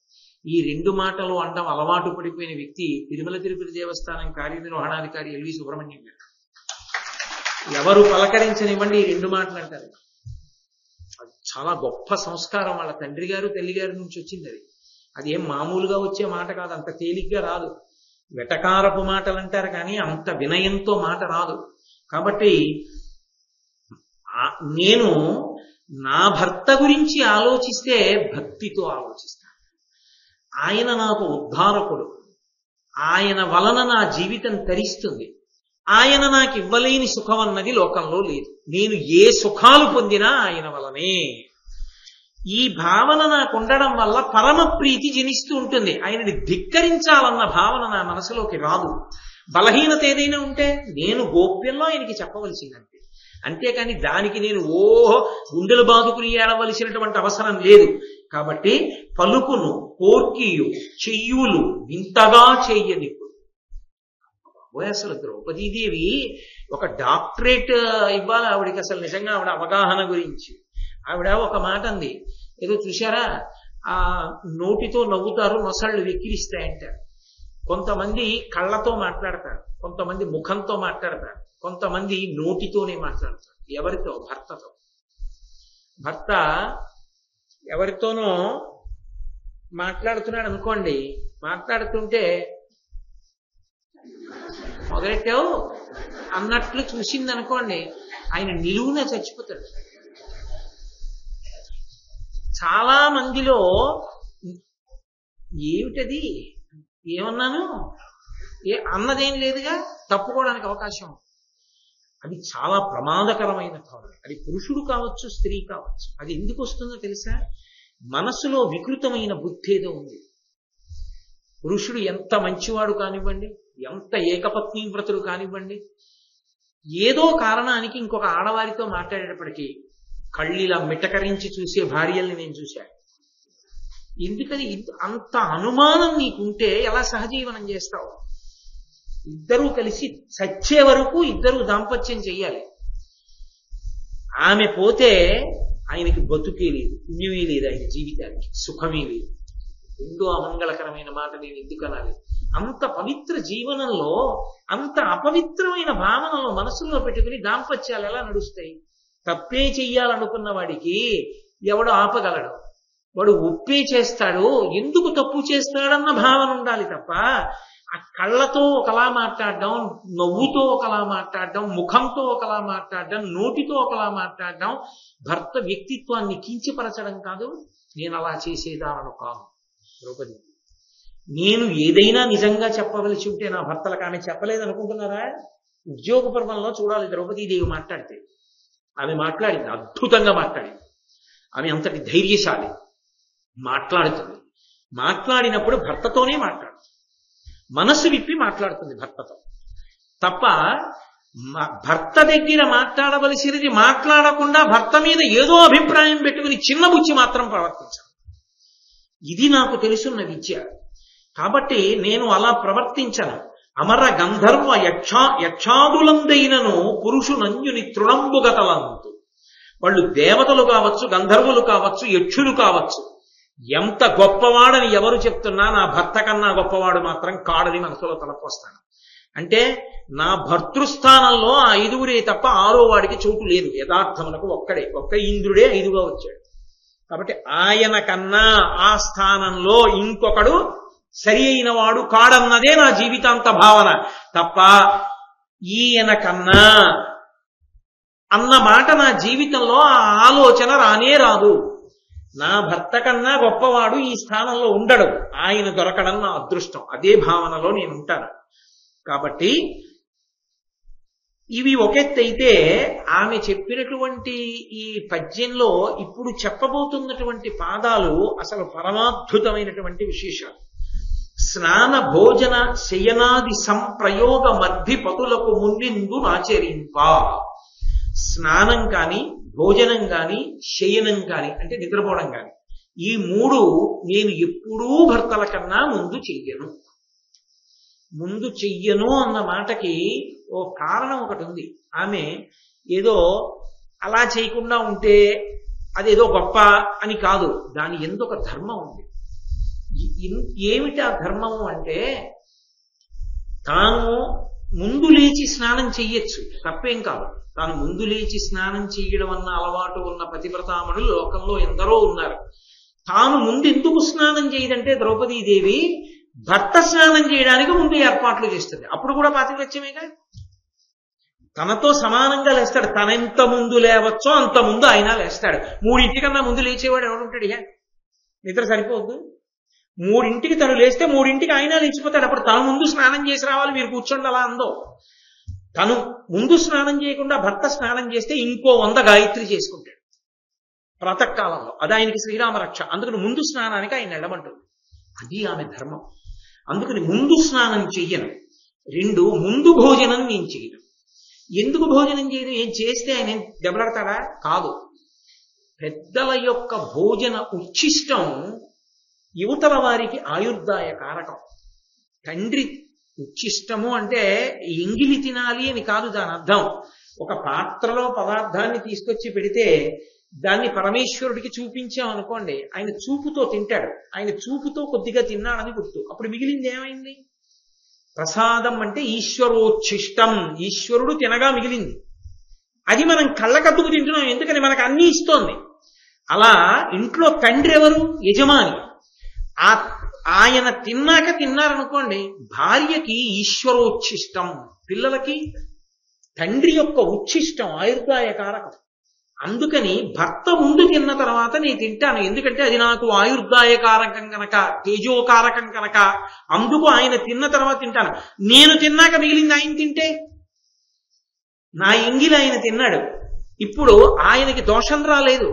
ఈ 2 మాటలు అనడం అలవాటు పడిపోయిన వ్యక్తి తిరుమల తిరుపతి దేవస్థానం కార్యనిర్వహణాధికారి ఎల్వి సుబ్రహ్మణ్యం గారు. ఎవరు పలకరించనివ్వండి ఈ 2 మాటలు అంటారు. చాలా గొప్ప సంస్కారం, వాళ్ళ తండ్రి గారు తల్లి గారి నుంచి వచ్చింది అది. అది ఏం మామూలుగా వచ్చే మాట కాదు, అంత తేలిగ్గా రాదు. వెటకారపు మాటలు అంటారు కానీ అంత వినయంతో మాట రాదు. కాబట్టి నేను నా భర్త గురించి ఆలోచిస్తే భక్తితో ఆలోచిస్తాను. ఆయన నాకు ఉద్ధారకుడు, ఆయన వలన నా జీవితం తరిస్తుంది, ఆయన నాకు ఇవ్వలేని సుఖం అన్నది లోకంలో లేదు, నేను ఏ సుఖాలు పొందినా ఆయన వలనే. ఈ భావన నాకు ఉండడం వల్ల పరమ ప్రీతి జనిస్తూ ఉంటుంది. ఆయనని ధిక్కరించాలన్న భావన నా మనసులోకి రాదు. బలహీనత ఏదైనా ఉంటే నేను గోప్యంలో ఆయనకి చెప్పవలసిందంతే. అంతేకాని దానికి నేను గుండెలు బాదుకుని ఏడవలసినటువంటి అవసరం లేదు. కాబట్టి పలుకును కోర్కియు చెయ్యులు వింతగా చెయ్యని. అసలు ద్రౌపదీదేవి ఒక డాక్టరేట్ ఇవ్వాలి ఆవిడికి. అసలు నిజంగా ఆవిడ అవగాహన గురించి ఆవిడ ఒక మాట అంది, ఏదో చూశారా, ఆ నోటితో నవ్వుతారు నొసళ్ళు వెక్కిరిస్తాయంటారు. కొంతమంది కళ్ళతో మాట్లాడతారు, కొంతమంది ముఖంతో మాట్లాడతారు, కొంతమంది నోటితోనే మాట్లాడతారు. ఎవరితో? భర్తతో. భర్త ఎవరితోనో మాట్లాడుతున్నాడు అనుకోండి, మాట్లాడుతుంటే మొదలెట్టావు అన్నట్లు చూసింది అనుకోండి, ఆయన నిలువున చచ్చిపోతాడు. చాలా మందిలో ఏమిటది, ఏమన్నాను, అన్నదేం లేదుగా, తప్పుకోవడానికి అవకాశం. అది చాలా ప్రమాదకరమైన భావన. అది పురుషుడు కావచ్చు, స్త్రీ కావచ్చు. అది ఎందుకు వస్తుందో తెలుసా? మనసులో వికృతమైన బుద్ధి ఏదో ఉంది. పురుషుడు ఎంత మంచివాడు కానివ్వండి, ఎంత ఏకపత్ని వ్రతుడు కానివ్వండి, ఏదో కారణానికి ఇంకొక ఆడవారితో మాట్లాడేటప్పటికీ కళ్ళిలా మిటకరించి చూసే భార్యల్ని నేను చూశాను. ఎందుకని అంత అనుమానం నీకుంటే ఎలా సహజీవనం చేస్తావు? ఇద్దరూ కలిసి చచ్చే వరకు ఇద్దరూ దాంపత్యం చెయ్యాలి. ఆమె పోతే ఆయనకి బతుకే లేదు, పుణ్యమే లేదు, ఆయన జీవితానికి సుఖమే లేదు. రెండో అమంగళకరమైన మాట నేను ఎందుకు అనాలి? అంత పవిత్ర జీవనంలో అంత అపవిత్రమైన భావనలో మనసులో పెట్టుకుని దాంపత్యాలు ఎలా నడుస్తాయి? తప్పే చెయ్యాలనుకున్న వాడికి ఎవడు ఆపగలడు? వాడు ఒప్పే చేస్తాడు. ఎందుకు తప్పు చేస్తాడన్న భావన ఉండాలి తప్ప ఆ కళ్ళతో ఒకలా మాట్లాడడం, నవ్వుతో ఒకలా మాట్లాడడం, ముఖంతో ఒకలా మాట్లాడడం, నోటితో ఒకలా మాట్లాడడం భర్త వ్యక్తిత్వాన్ని కించపరచడం కాదు. నేను అలా చేసేదానను కాదు ద్రౌపది. నేను ఏదైనా నిజంగా చెప్పవలసి ఉంటే నా భర్తలకు ఆమె చెప్పలేదనుకుంటున్నారా? ఉద్యోగ పర్వంలో చూడాలి ద్రౌపదీదేవి మాట్లాడితే. ఆమె మాట్లాడింది, అద్భుతంగా మాట్లాడింది. ఆమె అంతటి ధైర్యశాలి, మాట్లాడుతుంది. మాట్లాడినప్పుడు భర్తతోనే మాట్లాడుతుంది, మనసు విప్పి మాట్లాడుతుంది భర్తతో తప్ప భర్త దగ్గర మాట్లాడవలసినది మాట్లాడకుండా భర్త మీద ఏదో అభిప్రాయం పెట్టుకుని చిన్నబుచ్చి మాత్రం ప్రవర్తించాలి. ఇది నాకు తెలుసున్న విద్య. కాబట్టి నేను అలా ప్రవర్తించను. అమర గంధర్వ యక్షాదులందైనను పురుషునంజుని తృణంబుగతలంతు. వాళ్ళు దేవతలు కావచ్చు, గంధర్వులు కావచ్చు, యక్షులు కావచ్చు. ఎంత గొప్పవాడని ఎవరు చెప్తున్నా నా భర్త కన్నా గొప్పవాడు మాత్రం కాడని మనసులో తలపోస్తాను. అంటే నా భర్తృస్థానంలో ఆ 5గురే తప్ప 6వ వాడికి చోటు లేదు. యథార్థమునకు ఒక్క ఇంద్రుడే 5గా వచ్చాడు. కాబట్టి ఆయన కన్నా ఆ స్థానంలో ఇంకొకడు సరి అయిన వాడు కాడన్నదే నా జీవితాంత భావన తప్ప ఈయన కన్నా అన్న మాట నా జీవితంలో ఆ ఆలోచన రానే రాదు. నా భర్త కన్నా గొప్పవాడు ఈ స్థానంలో ఉండడు, ఆయన దొరకడం నా అదృష్టం, అదే భావనలో నేను ఉంటాను. కాబట్టి ఇవి ఒకెత్తైతే ఆమె చెప్పినటువంటి ఈ పద్యంలో ఇప్పుడు చెప్పబోతున్నటువంటి పాదాలు అసలు పరమాద్భుతమైనటువంటి విశేషాలు. స్నాన భోజన శయనాది సంప్రయోగ మధ్విపతులకు మున్నిందు నాచరింప. స్నానం కాని, భోజనం కాని, శయనం కాని అంటే నిద్రపోవడం కాని, ఈ మూడు నేను ఎప్పుడూ భర్తల కన్నా ముందు చెయ్యను. ముందు చెయ్యను అన్న మాటకి ఓ కారణం ఒకటి ఉంది. ఆమె ఏదో అలా చేయకుండా ఉంటే అదేదో గొప్ప అని కాదు, దాని ఎందుకు ఒక ధర్మం ఉంది. ఏమిటి ఆ ధర్మము అంటే, తాను ముందు లేచి స్నానం చెయ్యొచ్చు, తప్పేం కాదు. తాను ముందు లేచి స్నానం చెయ్యడం అన్న అలవాటు ఉన్న పతివ్రతామణులు లోకంలో ఎందరో ఉన్నారు. తాను ముందు ఎందుకు స్నానం చేయదంటే, ద్రౌపదీదేవి భర్త స్నానం చేయడానికి ముందు ఏర్పాట్లు చేస్తుంది. అప్పుడు కూడా పాతివ్రత్యమేగా. తనతో సమానంగా లేస్తాడు. తనెంత ముందు లేవచ్చో అంత ముందు ఆయన లేస్తాడు. 3:00 ముందు లేచేవాడు ఎవడుంటాడు? నిద్ర సరిపోద్దు. 3:00 తను లేస్తే 3:00 ఆయన లేచిపోతాడు. అప్పుడు తను ముందు స్నానం చేసి రావాలి, మీరు కూర్చోండి అలా అందో. తను ముందు స్నానం చేయకుండా భర్త స్నానం చేస్తే ఇంకో 100 గాయత్రి చేసుకుంటాడు ప్రాతకాలంలో. అది ఆయనకి శ్రీరామ రక్ష. అందుకని ముందు స్నానానికి ఆయన వెళ్ళమంటుంది. అది ఆమె ధర్మం. అందుకని ముందు స్నానం చెయ్యను. 2, ముందు భోజనం నేను చెయ్యను. ఎందుకు భోజనం చేయను? ఏం చేస్తే ఆయన దెబ్బలాడతాడా? కాదు. పెద్దల యొక్క భోజన ఉచ్ఛిష్టం యువతల వారికి ఆయుర్దాయ కారకం. తండ్రి ఉచ్ఛిష్టము అంటే ఎంగిలి తినాలి అని కాదు దాని అర్థం. ఒక పాత్రలో పదార్థాన్ని తీసుకొచ్చి పెడితే దాన్ని పరమేశ్వరుడికి చూపించాం అనుకోండి, ఆయన చూపుతో తింటాడు. ఆయన చూపుతో కొద్దిగా తిన్నాడని గుర్తు. అప్పుడు మిగిలింది ఏమైంది? ప్రసాదం అంటే ఈశ్వరోచ్ఛిష్టం, ఈశ్వరుడు తినగా మిగిలింది. అది మనం కళ్ళకద్దుకు తింటున్నాం, ఎందుకని మనకు అన్ని ఇస్తోంది. అలా ఇంట్లో తండ్రి ఎవరు? యజమాని. ఆయన తిన్నాక తిన్నారనుకోండి, భార్యకి ఈశ్వరోచ్ఛిష్టం, పిల్లలకి తండ్రి యొక్క ఉచ్ఛిష్టం, ఆయుర్దాయ కారకం. అందుకని భర్త ముందు తిన్న తర్వాత నేను తింటాను, ఎందుకంటే అది నాకు ఆయుర్దాయకారకం కనుక, తేజోకారకం కనుక. అందుకు ఆయన తిన్న తర్వాత తింటాను. నేను తిన్నాక మిగిలింది ఆయన తింటే, నా ఎంగిలి ఆయన తిన్నాడు, ఇప్పుడు ఆయనకి దోషం రాలేదు.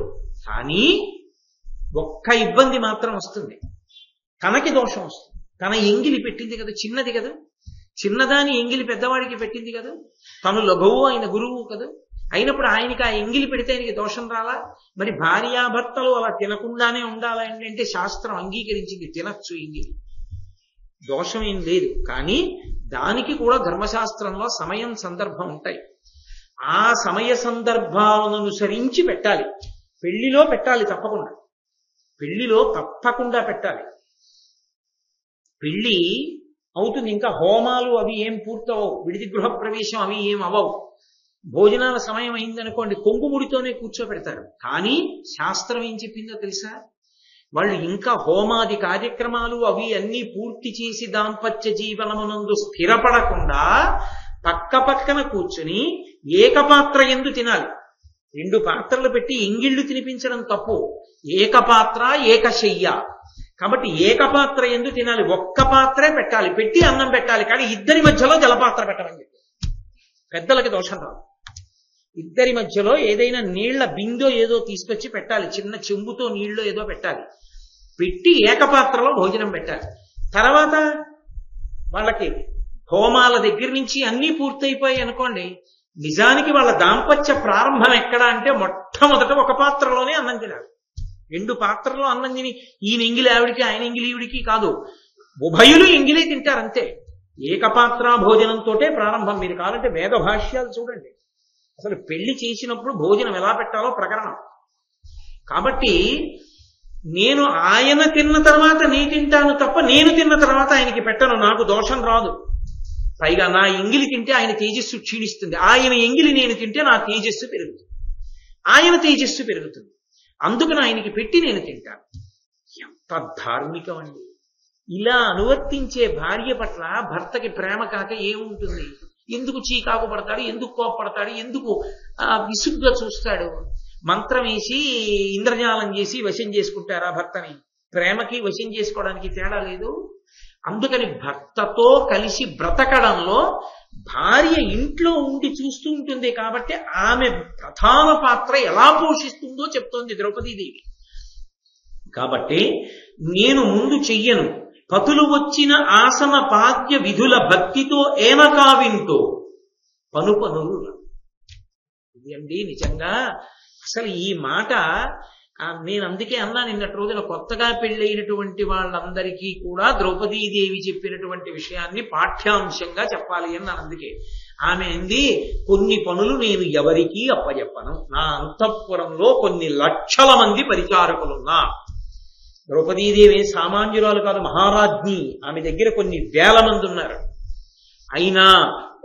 కానీ ఒక్క ఇబ్బంది మాత్రం వస్తుంది, తనకి దోషం వస్తుంది. తన ఎంగిలి పెట్టింది కదా, చిన్నది కదా, చిన్నదాని ఎంగిలి పెద్దవాడికి పెట్టింది కదా. తను లఘువు, ఆయన గురువు కదా. అయినప్పుడు ఆయనకి ఆ ఎంగిలి పెడితే ఆయనకి దోషం రాలా? మరి భార్యాభర్తలు అలా తినకుండానే ఉండాలండి అంటే శాస్త్రం అంగీకరించింది, తినచ్చు ఎంగిలి, దోషం ఏం లేదు. కానీ దానికి కూడా ధర్మశాస్త్రంలో సమయం సందర్భం ఉంటాయి. ఆ సమయ సందర్భాలను అనుసరించి పెట్టాలి. పెళ్లిలో పెట్టాలి, తప్పకుండా పెళ్లిలో తప్పకుండా పెట్టాలి. పెళ్లి అవుతుంది, ఇంకా హోమాలు అవి ఏం పూర్తవవు, విడిది గృహ ప్రవేశం అవి ఏం అవవు. భోజనాల సమయం అయిందనుకోండి, కొంగుముడితోనే కూర్చోబెడతారు. కానీ శాస్త్రం ఏం చెప్పిందో తెలుసా? వాళ్ళు ఇంకా హోమాది కార్యక్రమాలు అవి అన్నీ పూర్తి చేసి దాంపత్య జీవనమునందు స్థిరపడకుండా పక్క పక్కన కూర్చుని ఏకపాత్ర ఎందు తినాలి. 2 పాత్రలు పెట్టి ఎంగిళ్ళు తినిపించడం తప్పు. ఏకపాత్ర ఏకశయ్య. కాబట్టి ఏకపాత్ర ఎందు తినాలి. ఒక్క పాత్రే పెట్టాలి, పెట్టి అన్నం పెట్టాలి. కానీ ఇద్దరి మధ్యలో జలపాత్ర పెట్టమని చెప్పి, పెద్దలకి దోషం రాదు. ఇద్దరి మధ్యలో ఏదైనా నీళ్ల బిందో ఏదో తీసుకొచ్చి పెట్టాలి, చిన్న చెంబుతో నీళ్లు ఏదో పెట్టాలి, పెట్టి ఏకపాత్రలో భోజనం పెట్టాలి. తర్వాత వాళ్ళకి హోమాల దగ్గర నుంచి అన్నీ పూర్తయిపోయాయి అనుకోండి, నిజానికి వాళ్ళ దాంపత్య ప్రారంభం ఎక్కడ అంటే మొట్టమొదట ఒక పాత్రలోనే అన్నం తినాలి. 2 పాత్రలో అన్నం తిని ఈయన ఎంగిలి ఆవిడికి, ఆయన ఎంగిలి ఈవిడికి కాదు, ఉభయులు ఎంగిలే తింటారంతే. ఏకపాత్ర భోజనంతో ప్రారంభం. మీరు కావాలంటే వేద భాష్యాలు చూడండి, అసలు పెళ్లి చేసినప్పుడు భోజనం ఎలా పెట్టాలో ప్రకరణం. కాబట్టి నేను ఆయన తిన్న తర్వాత నీ తింటాను తప్ప, నేను తిన్న తర్వాత ఆయనకి పెట్టను, నాకు దోషం రాదు. పైగా నా ఎంగిలి తింటే ఆయన తేజస్సు క్షీణిస్తుంది, ఆయన ఎంగిలి నేను తింటే నా తేజస్సు పెరుగుతుంది, ఆయన తేజస్సు పెరుగుతుంది. అందుకని ఆయనకి పెట్టి నేను తింటాను. ఎంత ధార్మికం అండి! ఇలా అనువర్తించే భార్య పట్ల భర్తకి ప్రేమ కాక ఏముంటుంది? ఎందుకు చీకాకు పడతాడు, ఎందుకు కోపడతాడు, ఎందుకు విసుగ్గా చూస్తాడు? మంత్రం వేసి ఇంద్రజాలం చేసి వశం చేసుకుంటారా భర్తని? ప్రేమకి వశం చేసుకోవడానికి తేడా లేదు. అందుకని భర్తతో కలిసి బ్రతకడంలో భార్య ఇంట్లో ఉండి చూస్తూ ఉంటుంది కాబట్టి ఆమె ప్రధాన పాత్ర ఎలా పోషిస్తుందో చెప్తోంది ద్రౌపదీదేవి. కాబట్టి నేను ముందు చెయ్యను, పతులు వచ్చిన ఆసన పాద్య విధుల భక్తితో ఏమకా వింటూ పనుపనులు. ఇది అండి నిజంగా అసలు ఈ మాట నేను అందుకే అన్నా నిన్నటి రోజున కొత్తగా పెళ్ళైనటువంటి వాళ్ళందరికీ కూడా ద్రౌపదీదేవి చెప్పినటువంటి విషయాన్ని పాఠ్యాంశంగా చెప్పాలి అని ನಾನು అందుకే ఆమె అంది, కొన్ని పనులు నేను ఎవరికీ అప్పచెప్పను, నా అంతఃపురంలో కొన్ని లక్షల మంది పరిచారకులున్నా. ద్రౌపదీదేవి సామాన్యురాలు కాదు, మహారాజ్ఞి. ఆమె దగ్గర కొన్ని వేల మంది ఉన్నారు. అయినా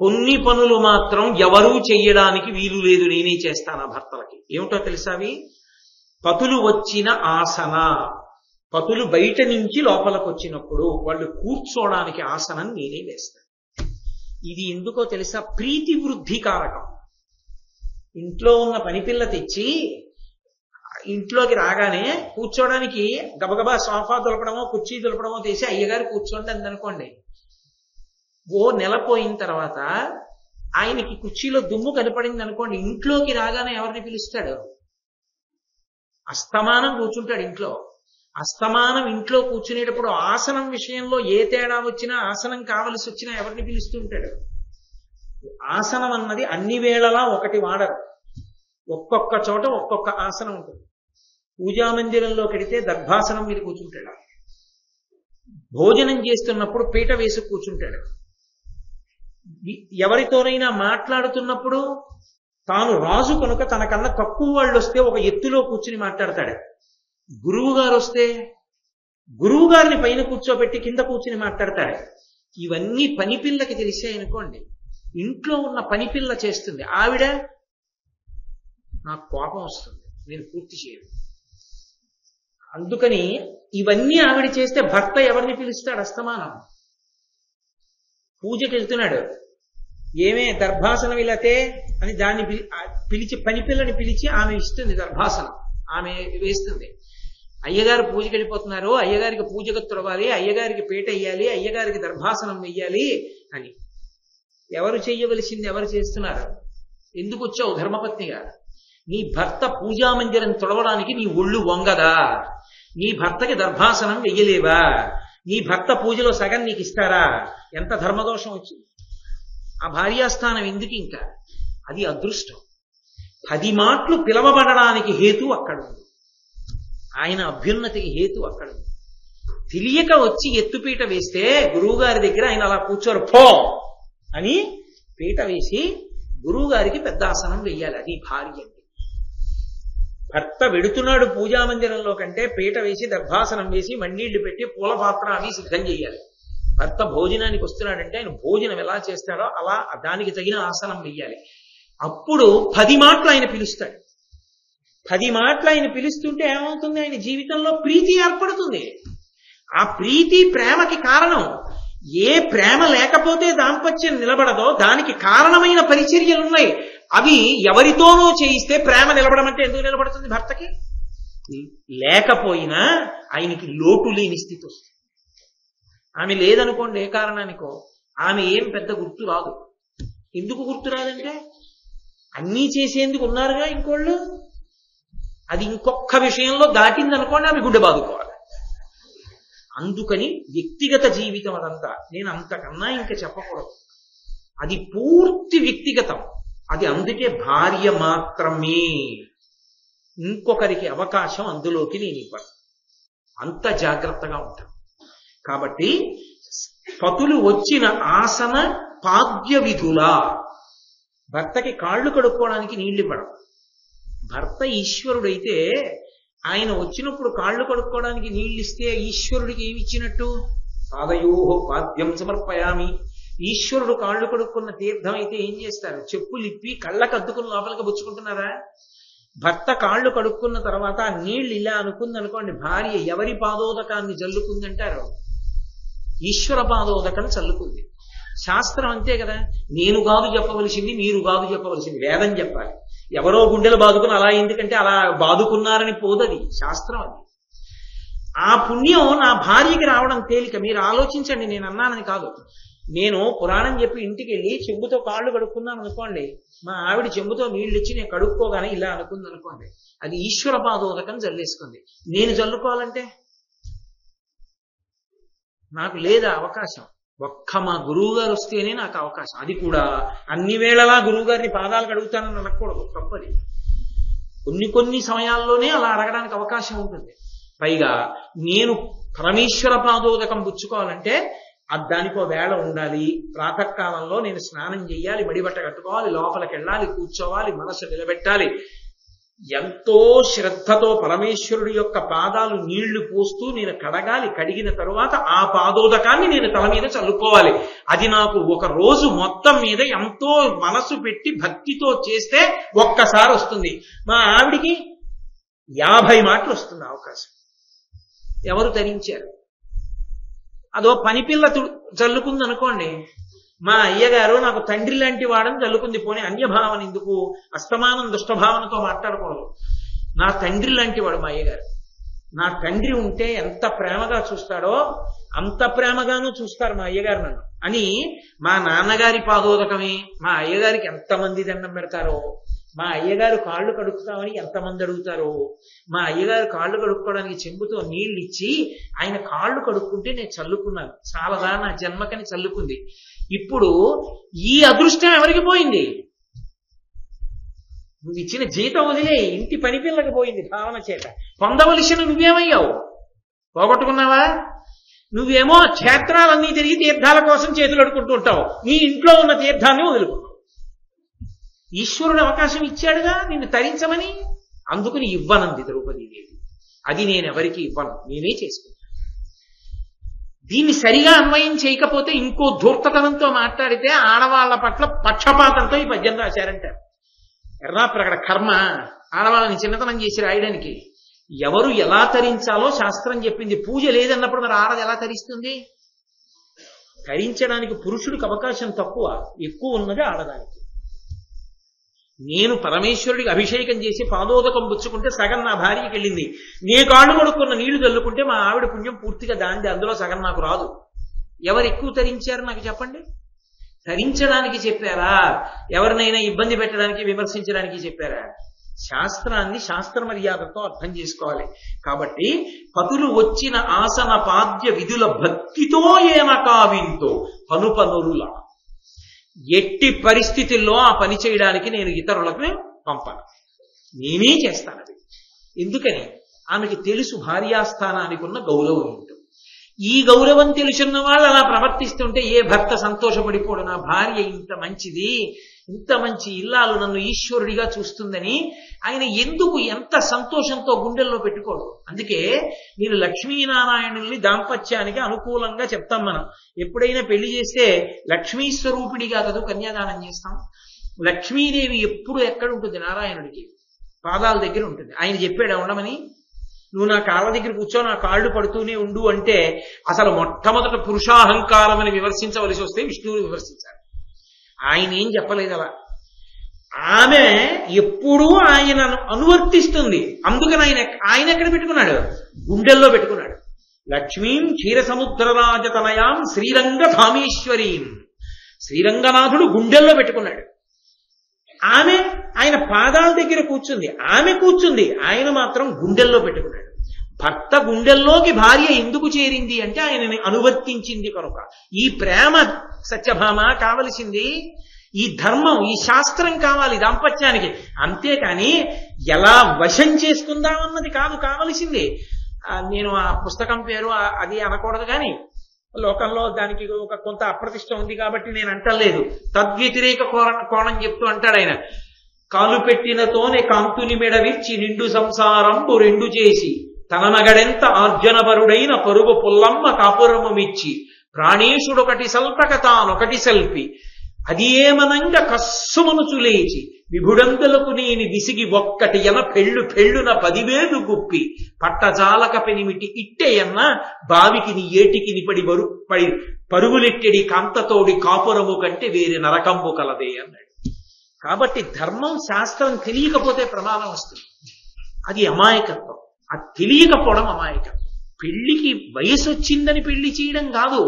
కొన్ని పనులు మాత్రం ఎవరూ చెయ్యడానికి వీలు లేదు, నేనే చేస్తాను ఆ భర్తలకి. ఏమిటో తెలుసావి? పతులు వచ్చిన ఆసన, పతులు బయట నుంచి లోపలికి వచ్చినప్పుడు వాళ్ళు కూర్చోడానికి ఆసనం నేనే వేస్తాను. ఇది ఎందుకో తెలుసా? ప్రీతి వృద్ధి కారకం. ఇంట్లో ఉన్న పనిపిల్ల తెచ్చి ఇంట్లోకి రాగానే కూర్చోడానికి గబగబా సోఫా దులపడమో కుర్చీ దులపడమో తీసి అయ్యగారు కూర్చోండి అందనుకోండి. ఓ నెల పోయిన తర్వాత ఆయనకి కుర్చీలో దుమ్ము కనపడింది అనుకోండి, ఇంట్లోకి రాగానే ఎవరిని పిలుస్తాడు? అస్తమానం కూర్చుంటాడు ఇంట్లో. అస్తమానం ఇంట్లో కూర్చునేటప్పుడు ఆసనం విషయంలో ఏ తేడా వచ్చినా, ఆసనం కావలసి వచ్చినా ఎవరిని పిలుస్తుంటాడు? ఆసనం అన్నది అన్ని వేళలా ఒకటి వాడరు, ఒక్కొక్క చోట ఒక్కొక్క ఆసనం ఉంటుంది. పూజామందిరంలో కడితే దర్భాసనం మీద కూర్చుంటాడు. భోజనం చేస్తున్నప్పుడు పీట వేసి కూర్చుంటాడు. ఎవరితోనైనా మాట్లాడుతున్నప్పుడు తాను రాజు కనుక తనకన్నా తక్కువ వాళ్ళు వస్తే ఒక ఎత్తులో కూర్చుని మాట్లాడతాడు. గురువు గారు వస్తే గురువు గారిని పైన కూర్చోబెట్టి కింద కూర్చుని మాట్లాడతాడు. ఇవన్నీ పనిపిల్లకి తెలిసాయనుకోండి, ఇంట్లో ఉన్న పనిపిల్ల చేస్తుంది. ఆవిడ నాకు కోపం వస్తుంది, నేను పూర్తి చేయను. అందుకని ఇవన్నీ ఆవిడ చేస్తే భర్త ఎవరిని పిలుస్తాడు? అస్తమానం. పూజకి వెళ్తున్నాడు, ఏమే దర్భాసనం ఇలాతే అని దాన్ని పిలిచి పనిపిల్లని పిలిచి ఆమె ఇస్తుంది దర్భాసనం, ఆమె వేస్తుంది. అయ్యగారు పూజకి వెళ్ళిపోతున్నారు, అయ్యగారికి పూజకు తుడవాలి, అయ్యగారికి పీట వేయాలి, అయ్యగారికి దర్భాసనం వెయ్యాలి అని. ఎవరు చెయ్యవలసింది ఎవరు చేస్తున్నారు? ఎందుకు వచ్చావు ధర్మపత్నిగా? నీ భర్త పూజామందిరం తుడవడానికి నీ ఒళ్ళు వంగదా? నీ భర్తకి దర్భాసనం వెయ్యలేవా? నీ భర్త పూజలో సగం నీకు ఇస్తారా? ఎంత ధర్మదోషం వచ్చింది! ఆ భార్యాస్థానం ఎందుకు ఇంకా? అది అదృష్టం. 10 మాటలు పిలవబడడానికి హేతు అక్కడ ఉంది, ఆయన అభ్యున్నతికి హేతు అక్కడ ఉంది. తెలియక వచ్చి ఎత్తుపీట వేస్తే గురువుగారి దగ్గర ఆయన అలా కూర్చోరు, పో అని పీట వేసి గురువుగారికి పెద్ద ఆసనం వెయ్యాలి. అది భార్య అంటే. భర్త వెడుతున్నాడు పూజామందిరంలో కంటే పీట వేసి దర్భాసనం వేసి మన్నీళ్లు పెట్టి పూల పాత్ర అవి సిద్ధం చేయాలి. భర్త భోజనానికి వస్తున్నాడంటే ఆయన భోజనం ఎలా చేస్తాడో అలా దానికి తగిన ఆసనం వెయ్యాలి. అప్పుడు 10 మాటలు ఆయన పిలుస్తాడు. 10 మాటలు ఆయన పిలుస్తుంటే ఏమవుతుంది? ఆయన జీవితంలో ప్రీతి ఏర్పడుతుంది. ఆ ప్రీతి ప్రేమకి కారణం. ఏ ప్రేమ లేకపోతే దాంపత్యం నిలబడదో దానికి కారణమైన పరిచర్యలున్నాయి. అవి ఎవరితోనో చేయిస్తే ప్రేమ నిలబడమంటే ఎందుకు నిలబడుతుంది? భర్తకి లేకపోయినా ఆయనకి లోటు లేని స్థితి వస్తుంది. ఆమె లేదనుకోండి, ఏ కారణానికో ఆమె ఏం పెద్ద గుర్తు రాదు. ఎందుకు గుర్తు రాదంటే అన్నీ చేసేందుకు ఉన్నారుగా ఇంకోళ్ళు. అది ఇంకొక విషయంలో దాటిందనుకోండి ఆమె గుండె బాదుకోవాలి. అందుకని వ్యక్తిగత జీవితం అదంతా. నేను అంతకన్నా ఇంకా చెప్పకూడదు. అది పూర్తి వ్యక్తిగతం. అది అందుకే భార్య మాత్రమే, ఇంకొకరికి అవకాశం అందులోకి నేను ఇవ్వను. అంత జాగ్రత్తగా ఉంటాను. కాబట్టి పతులు వచ్చిన ఆసన పాద్య విధులా, భర్తకి కాళ్ళు కడుక్కోవడానికి నీళ్లు ఇవ్వడం. భర్త ఈశ్వరుడైతే ఆయన వచ్చినప్పుడు కాళ్ళు కడుక్కోవడానికి నీళ్ళు ఇస్తే ఈశ్వరుడికి ఏమి ఇచ్చినట్టు? పాదయోహో పాద్యం సమర్పయామి. ఈశ్వరుడు కాళ్ళు కడుక్కున్న తీర్థం అయితే ఏం చేస్తారు? చెప్పులు ఇప్పి కళ్ళకు అద్దుకుని లోపలికి పుచ్చుకుంటున్నారా? భర్త కాళ్ళు కడుక్కున్న తర్వాత ఆ నీళ్లు ఇలా అనుకుంది అనుకోండి, భార్య ఎవరి పాదోదకాన్ని చల్లుకుందంటారు? ఈశ్వర పాదోదకం చల్లుకుంది. శాస్త్రం అంతే కదా, నేను కాదు చెప్పవలసింది, మీరు కాదు చెప్పవలసింది, వేదం చెప్పాలి. ఎవరో గుండెలు బాదుకుని అలా ఎందుకంటే అలా బాదుకున్నారని పోదది, శాస్త్రం అది. ఆ పుణ్యం నా భార్యకి రావడం తేలిక. మీరు ఆలోచించండి, నేను అన్నానని కాదు. నేను పురాణం చెప్పి ఇంటికి వెళ్ళి చెంబుతో కాళ్ళు కడుక్కున్నాను అనుకోండి, మా ఆవిడ చెంబుతో నీళ్ళు ఇచ్చి నేను కడుక్కోగానే ఇలా అనుకుంది అనుకోండి, అది ఈశ్వర పాదోదకం జల్లేసుకుంది. నేను జల్లుకోవాలంటే నాకు లేదా అవకాశం. ఒక్క మా గురువు గారు వస్తేనే నాకు అవకాశం. అది కూడా అన్ని వేళలా గురువు గారిని పాదాలు కడుగుతానని అనకూడదు, తప్పది. కొన్ని సమయాల్లోనే అలా అడగడానికి అవకాశం ఉంటుంది. పైగా నేను పరమేశ్వర పాదోదకం పుచ్చుకోవాలంటే దానికో వేళ ఉండాలి. ప్రాతకాలంలో నేను స్నానం చేయాలి, మడిబట్ట కట్టుకోవాలి, లోపలికి వెళ్ళాలి, కూర్చోవాలి, మనసు నిలబెట్టాలి. ఎంతో శ్రద్ధతో పరమేశ్వరుడి యొక్క పాదాలు నీళ్లు పోస్తూ నేను కడగాలి. కడిగిన తరువాత ఆ పాదోదకాన్ని నేను తల మీద చల్లుకోవాలి. అది నాకు ఒక రోజు మొత్తం మీద ఎంతో మనసు పెట్టి భక్తితో చేస్తే ఒక్కసారి వస్తుంది. మా ఆవిడికి 50 మాటలు వస్తుంది అవకాశం. ఎవరు తరించారు? అదో పనిపిల్ల చల్లుకుంది అనుకోండి, మా అయ్యగారు నాకు తండ్రి లాంటి వాడని చల్లుకుంది. పోనీ అన్యభావన ఎందుకు? అస్తమానం దుష్టభావనతో మాట్లాడకూడదు. నా తండ్రి లాంటి వాడు మా అయ్యగారు. నా తండ్రి ఉంటే ఎంత ప్రేమగా చూస్తాడో అంత ప్రేమగానూ చూస్తారు మా అయ్యగారు నన్ను అని. మా నాన్నగారి పాదోదకమే మా అయ్యగారికి ఎంతమంది దండం పెడతారో, మా అయ్యగారు కాళ్ళు కడుక్కుతామని ఎంతమంది అడుగుతారో, మా అయ్యగారు కాళ్ళు కడుక్కోవడానికి చెంబుతో నీళ్లు ఇచ్చి ఆయన కాళ్ళు కడుక్కుంటే నేను చల్లుకున్నాను. చాలాదా నా జన్మకని చల్లుకుంది. ఇప్పుడు ఈ అదృష్టం ఎవరికి పోయింది? నువ్వు ఇచ్చిన జీతం వదిలే ఇంటి పని పిల్లకి పోయింది భావన చేత. పొందవలసిన నువ్వేమయ్యావు? పోగొట్టుకున్నావా? నువ్వేమో క్షేత్రాలన్నీ తిరిగి తీర్థాల కోసం చేతులు అడుకుంటూ ఉంటావు, నీ ఇంట్లో ఉన్న తీర్థాన్ని వదులుకున్నావు. ఈశ్వరుడు అవకాశం ఇచ్చాడుగా నిన్ను తరించమని, అందుకుని ఇవ్వనంది ద్రౌపదీదేవి. అది నేనెవరికి ఇవ్వను, నేనే చేసుకుంటాను. దీన్ని సరిగా అన్వయం చేయకపోతే ఇంకో ధూర్తతనంతో మాట్లాడితే ఆడవాళ్ల పట్ల పక్షపాతంతో ఈ పద్యం రాశారంటారు. ఎర్రాప్రగడ కర్మ ఆడవాళ్ళని చిన్నతనం చేసి రాయడానికి. ఎవరు ఎలా తరించాలో శాస్త్రం చెప్పింది. పూజ లేదన్నప్పుడు మరి ఆడది ఎలా తరిస్తుంది? తరించడానికి పురుషుడికి అవకాశం తక్కువ, ఎక్కువ ఉన్నది ఆడదానికి. నేను పరమేశ్వరుడికి అభిషేకం చేసి పాదోదకం పుచ్చుకుంటే సగం నా భార్యకి వెళ్ళింది. నే కాళ్ళు కొడుకున్న నీళ్లు చల్లుకుంటే మా ఆవిడ పుణ్యం పూర్తిగా దాంది, అందులో సగం నాకు రాదు. ఎవరు ఎక్కువ తరించారు నాకు చెప్పండి? తరించడానికి చెప్పారా? ఎవరినైనా ఇబ్బంది పెట్టడానికి, విమర్శించడానికి చెప్పారా? శాస్త్రాన్ని శాస్త్ర మర్యాదతో అర్థం చేసుకోవాలి. కాబట్టి పతులు వచ్చిన ఆసన పాద్య విధుల భక్తితో ఏనకావింతో పనుపనురుల, ఎట్టి పరిస్థితుల్లో ఆ పని చేయడానికి నేను ఇతరులకు పంపను, నేనే చేస్తాను. అది ఎందుకని? ఆమెకి తెలుసు భార్యాస్థానానికి ఉన్న గౌరవం ఏంటో. ఈ గౌరవం తెలుసున్న వాళ్ళు అలా ప్రవర్తిస్తుంటే ఏ భర్త సంతోషపడిపోడు? నా భార్య ఇంత మంచిది, ఇంత మంచి ఇల్లాలు నన్ను ఈశ్వరుడిగా చూస్తుందని ఆయన ఎందుకు ఎంత సంతోషంతో గుండెల్లో పెట్టుకోడు? అందుకే నేను లక్ష్మీనారాయణుల్ని దాంపత్యానికి అనుకూలంగా చెప్తాం. మనం ఎప్పుడైనా పెళ్లి చేస్తే లక్ష్మీ స్వరూపిడిగా కదా కన్యాదానం చేస్తాం. లక్ష్మీదేవి ఎప్పుడు ఎక్కడ ఉంటుంది? నారాయణుడికి పాదాల దగ్గర ఉంటుంది. ఆయన చెప్పాడు ఉండమని, నువ్వు నా కాళ్ళ దగ్గర కూర్చో, నా కాళ్ళు పడుతూనే ఉండు అంటే అసలు మొట్టమొదట పురుషాహంకారం అని విమర్శించవలసి వస్తే విష్ణువుని విమర్శించాలి. ఆయన ఏం చెప్పలేదు అలా. ఆమె ఎప్పుడూ ఆయనను అనువర్తిస్తుంది. అందుకని ఆయన ఎక్కడ పెట్టుకున్నాడు? గుండెల్లో పెట్టుకున్నాడు. లక్ష్మీం క్షీరసముద్రరాజతనయాం శ్రీరంగధామేశ్వరీం, శ్రీరంగనాథుడు గుండెల్లో పెట్టుకున్నాడు. ఆమె ఆయన పాదాల దగ్గర కూర్చుంది, ఆమె కూర్చుంది, ఆయన మాత్రం గుండెల్లో పెట్టుకున్నాడు. భర్త గుండెల్లోకి భార్య ఎందుకు చేరింది అంటే ఆయనని అనువర్తించింది కనుక. ఈ ప్రేమ సత్యభామ కావలసింది, ఈ ధర్మం, ఈ శాస్త్రం కావాలి దాంపత్యానికి. అంతేకాని ఎలా వశం చేసుకుందామన్నది కాదు కావలసింది. నేను ఆ పుస్తకం పేరు అది అనకూడదు, కానీ లోకంలో దానికి ఒక కొంత అప్రతిష్ట ఉంది కాబట్టి నేను అంటలేదు. తద్వ్యతిరేక కోణం చెప్తూ అంటాడు ఆయన. కాలు పెట్టినతోనే కాంతుని మెడవిచ్చి నిండు సంసారంబు రెండు చేసి తన మగడెంత ఆర్జనపరుడైన పరుగు పుల్లమ్మ కాపురముమిచ్చి ప్రాణేశుడొకటి సల్పక తానొకటి సల్పి అది ఏమనంగా కస్సుమను చులేచి విభుడంతులకు నేని విసిగి ఒక్కటి ఎన పెళ్ళు పెళ్ళున 10,000 గుప్పి పట్టజాలక పెనిమిటి ఇట్టెయన్న బావికిని ఏటికిని పడి పరుగులెట్టెడి కాంతతోడి కాపురము కంటే వేరే నరకంబు కలదే అన్నాడు. కాబట్టి ధర్మం శాస్త్రం తెలియకపోతే ప్రమాదం వస్తుంది. అది అమాయకత్వం. అది తెలియకపోవడం అమాయకత్వం. పెళ్లికి వయసు వచ్చిందని పెళ్లి చేయడం కాదు,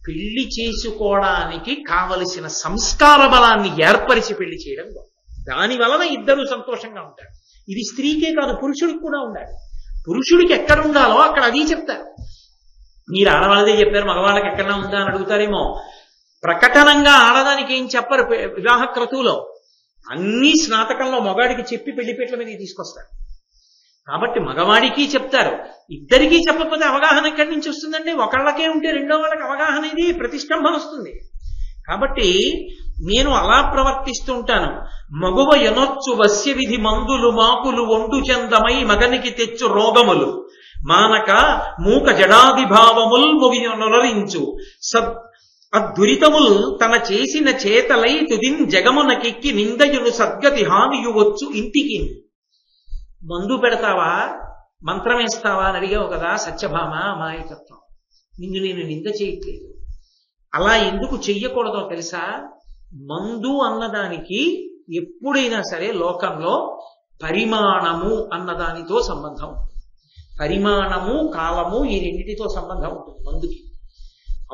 పెళ్లి చేసుకోవడానికి కావలసిన సంస్కార బలాన్ని ఏర్పరిచి పెళ్లి చేయడం గొప్ప. దాని వలన ఇద్దరు సంతోషంగా ఉంటారు. ఇది స్త్రీకే కాదు, పురుషుడికి కూడా ఉండాలి. పురుషుడికి ఎక్కడ ఉండాలో అక్కడ అది చెప్తారు. మీరు ఆడవాళ్ళదే చెప్పారు, మగవాళ్ళకి ఎక్కడన్నా ఉందా అని అడుగుతారేమో. ప్రకటనంగా ఆడదానికి ఏం చెప్పరు వివాహ క్రతువులో. అన్ని స్నాతకంలో మగాడికి చెప్పి పెళ్లిపేట్ల మీద తీసుకొస్తారు. కాబట్టి మగవాడికి చెప్తారు. ఇద్దరికీ చెప్పకపోతే అవగాహన ఎక్కడి నుంచి వస్తుందండి? ఒకళ్ళకే ఉంటే రెండో వాళ్ళకి అవగాహన ఇది ప్రతిష్టంభన వస్తుంది. కాబట్టి నేను అలా ప్రవర్తిస్తూ ఉంటాను. మగువ ఎనొచ్చు వస్య విధి మందులు మాకులు ఒంటు చందమై మగనికి తెచ్చు రోగములు మానక మూక జడాది భావముల్ మొగినొనరించు అద్దురితముల్ తన చేసిన చేతలై తుదిన్ జగమునకెక్కి నిందయును సద్గతి హానియువచ్చు ఇంటికి. మందు పెడతావా, మంత్రం వేస్తావా అని అడిగావు కదా సత్యభామ. అమాయకత్వం. నిన్ను నేను నింద చేయట్లేదు. అలా ఎందుకు చెయ్యకూడదో తెలుసా? మందు అన్నదానికి ఎప్పుడైనా సరే లోకంలో పరిమాణము అన్నదానితో సంబంధం ఉంటుంది. పరిమాణము, కాలము, ఈ రెండింటితో సంబంధం ఉంటుంది మందుకి.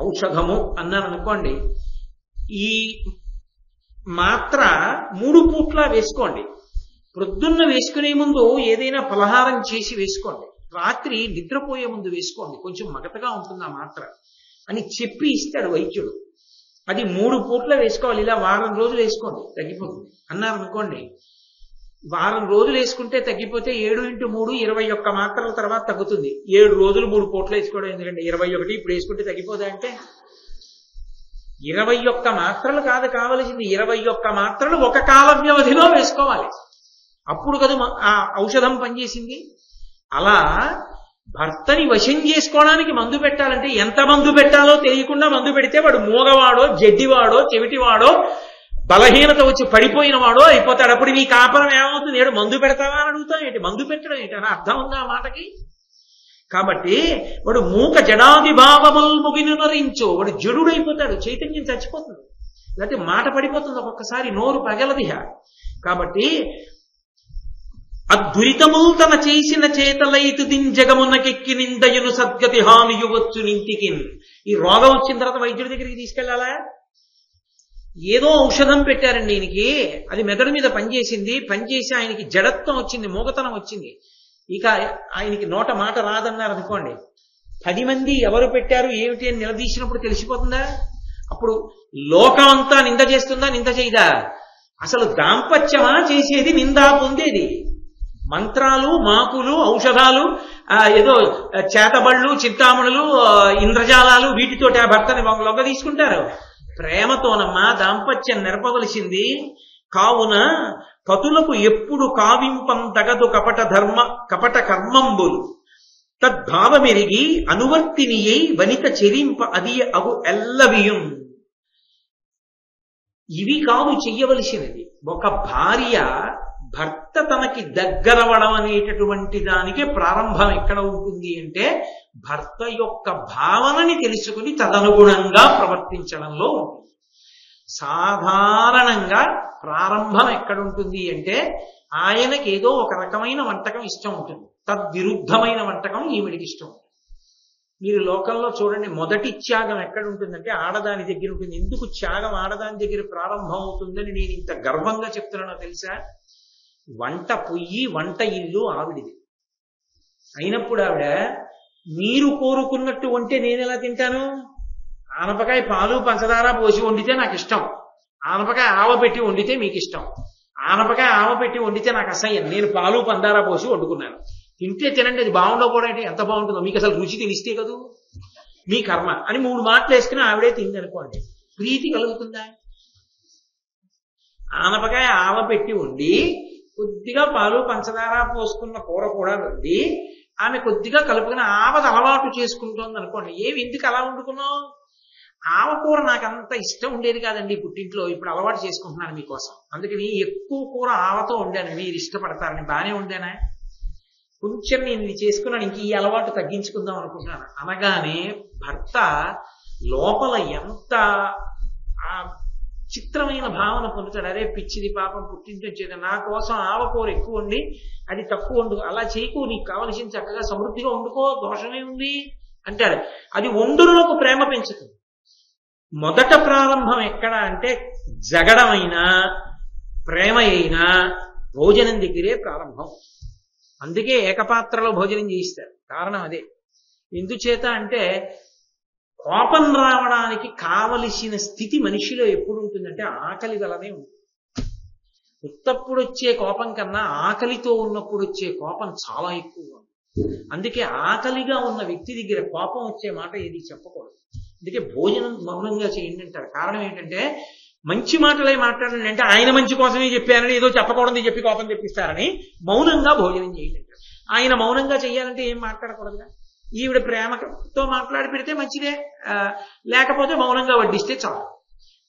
ఔషధము అన్నాను అనుకోండి, ఈ మాత్ర 3 పూట్ల వేసుకోండి. ప్రొద్దున్న వేసుకునే ముందు ఏదైనా పలహారం చేసి వేసుకోండి, రాత్రి నిద్రపోయే ముందు వేసుకోండి, కొంచెం మగతగా ఉంటుంది ఆ మాత్ర అని చెప్పి ఇస్తాడు వైద్యుడు. అది 3 పూట్ల వేసుకోవాలి. ఇలా వారం రోజులు వేసుకోండి, తగ్గిపోతుంది అన్నారు అనుకోండి. వారం రోజులు వేసుకుంటే తగ్గిపోతే 7x3 21 మాత్రల తర్వాత తగ్గుతుంది. 7 రోజులు 3 పూట్లు వేసుకోవడం ఎందుకంటే 21 ఇప్పుడు వేసుకుంటే తగ్గిపోదా అంటే? 21 మాత్రలు కాదు కావలసింది, 21 మాత్రలు ఒక కాల వ్యవధిలో వేసుకోవాలి. అప్పుడు కదా ఆ ఔషధం పనిచేసింది. అలా భర్తని వశం చేసుకోవడానికి మందు పెట్టాలంటే ఎంత మందు పెట్టాలో తెలియకుండా మందు పెడితే వాడు మూగవాడో, జడ్డివాడో, చెవిటివాడో, బలహీనత వచ్చి పడిపోయిన వాడో అయిపోతాడు. అప్పుడు నీ కాపురం ఏమవుతుంది? ఏడు మందు పెడతావా అని అడుగుతాం ఏంటి? మందు పెట్టడం ఏంటి అని అర్థం ఉందా ఆ మాటకి? కాబట్టి వాడు మూక జడాది భావముల్ ముగినరించు, వాడు జడుడైపోతాడు, చైతన్యం చచ్చిపోతుంది, లేకపోతే మాట పడిపోతుంది, ఒక్కొక్కసారి నోరు పగలదిహ. కాబట్టి అద్దురితముల్ తన చేసిన చేతలైతు దింజగమునకెక్కి నిందయును సద్గతి హానియువచ్చు నింటికి. ఈ రోగం వచ్చిన తర్వాత వైద్యుడి దగ్గరికి తీసుకెళ్లాలా? ఏదో ఔషధం పెట్టారండి ఈయనకి, అది మెదడు మీద పనిచేసింది, పనిచేసి ఆయనకి జడత్వం వచ్చింది, మూగతనం వచ్చింది, ఇక ఆయనకి నోట మాట రాదన్నారు అనుకోండి. 10 మంది ఎవరు పెట్టారు ఏమిటి అని నిలదీసినప్పుడు తెలిసిపోతుందా? అప్పుడు లోకం అంతా నింద చేస్తుందా, నింద చేయదా? అసలు దాంపత్యమా చేసేది, నిందా పొందేది? మంత్రాలు, మాకులు, ఔషధాలు, ఏదో చేతబళ్ళు, చింతామణులు, ఇంద్రజాలాలు, వీటితోటి ఆ భర్తని లొంగ తీసుకుంటారు. ప్రేమతోనమ్మా దాంపత్యం నెరపవలసింది. కావున పతులకు ఎప్పుడు కావింపం తగదు కపట కర్మంబులు తద్భావమెరిగి అనువర్తినియై వనిత చెరింప అది అగు ఎల్లవియం. ఇవి కాదు చెయ్యవలసినది. ఒక భార్య భర్త తనకి దగ్గరవడం అనేటటువంటి దానికి ప్రారంభం ఎక్కడ ఉంటుంది అంటే భర్త యొక్క భావనని తెలుసుకుని తదనుగుణంగా ప్రవర్తించడంలో ఉంటుంది. సాధారణంగా ప్రారంభం ఎక్కడుంటుంది అంటే ఆయనకి ఏదో ఒక రకమైన వంటకం ఇష్టం ఉంటుంది, తద్విరుద్ధమైన వంటకం ఈవిడికి ఇష్టం ఉంటుంది. మీరు లోకంలో చూడండి, మొదటి త్యాగం ఎక్కడుంటుందంటే ఆడదాని దగ్గర ఉంటుంది. ఎందుకు త్యాగం ఆడదాని దగ్గర ప్రారంభం అవుతుందని నేను ఇంత గర్వంగా చెప్తున్నానో తెలుసా? వంట పొయ్యి, వంట ఇల్లు ఆవిడిది అయినప్పుడు ఆవిడ మీరు కోరుకున్నట్టు వంటే నేను ఎలా తింటాను? ఆనపకాయ పాలు పంచదార పోసి వండితే నాకు ఇష్టం, ఆనపకాయ ఆవ పెట్టి వండితే మీకు ఇష్టం. ఆనపకాయ ఆవ పెట్టి వండితే నాకు అసహ్యం, నేను పాలు పందారా పోసి వండుకున్నాను. తింటే తినండి, అది బాగుండకపోవడం అంటే ఎంత బాగుంటుందో, మీకు అసలు రుచి తెలిస్తే కదూ, మీ కర్మ అని 3 మాటలు వేసుకుని ఆవిడే తింది అనుకోండి, ప్రీతి కలుగుతుందా? ఆనపకాయ ఆవ పెట్టి వండి కొద్దిగా పాలు పంచదార పోసుకున్న కూర కూడా వండి ఆమె కొద్దిగా కలుపుకుని ఆవది అలవాటు చేసుకుంటోంది అనుకోండి. ఏమి ఎందుకు అలా వండుకున్నావు? ఆవకూర నాకు అంత ఇష్టం ఉండేది కాదండి పుట్టింట్లో, ఇప్పుడు అలవాటు చేసుకుంటున్నాను మీకోసం, అందుకని ఎక్కువ కూర ఆవతో వండాను, మీరు ఇష్టపడతారని. బాగానే వండానా? కొంచెం నేను ఇది చేసుకున్నాను, ఇంక ఈ అలవాటు తగ్గించుకుందాం అనుకుంటున్నాను అనగానే భర్త లోపల ఎంత చిత్రమైన భావన పొందుతాడు. అరే పిచ్చిది పాపం పుట్టింటి వచ్చేది, నా కోసం ఆవకూర ఎక్కువ వండి అది తక్కువ వండుకో, అలా చేయకు, నీకు కావలసిన చక్కగా సమృద్ధిగా వండుకో, దోషమే ఉంది అంటాడు. అది వండులకు ప్రేమ పెంచుతుంది. మొదట ప్రారంభం ఎక్కడ అంటే జగడమైనా ప్రేమ అయినా భోజనం దగ్గరే ప్రారంభం. అందుకే ఏకపాత్రలో భోజనం చేయిస్తారు. కారణం అదే. ఎందుచేత అంటే కోపం రావడానికి కావలసిన స్థితి మనిషిలో ఎప్పుడు ఉంటుందంటే ఆకలి వలనే ఉంటుంది. ఉత్తప్పుడు వచ్చే కోపం కన్నా ఆకలితో ఉన్నప్పుడు వచ్చే కోపం చాలా ఎక్కువగా ఉంటుంది. అందుకే ఆకలిగా ఉన్న వ్యక్తి దగ్గర కోపం వచ్చే మాట ఏది చెప్పకూడదు. అందుకే భోజనం మౌనంగా చేయండి అంటారు. కారణం ఏంటంటే మంచి మాటలే మాట్లాడండి అంటే ఆయన మంచి కోసమే చెప్పారని, ఏదో చెప్పకూడదు చెప్పి కోపం తెప్పిస్తారని మౌనంగా భోజనం చేయండి అంటారు. ఆయన మౌనంగా చెయ్యాలంటే ఏం మాట్లాడకూడదుగా. ఈవిడ ప్రేమతో మాట్లాడి పెడితే మంచిదే, లేకపోతే మౌనంగా వడ్డిస్తే చాలు.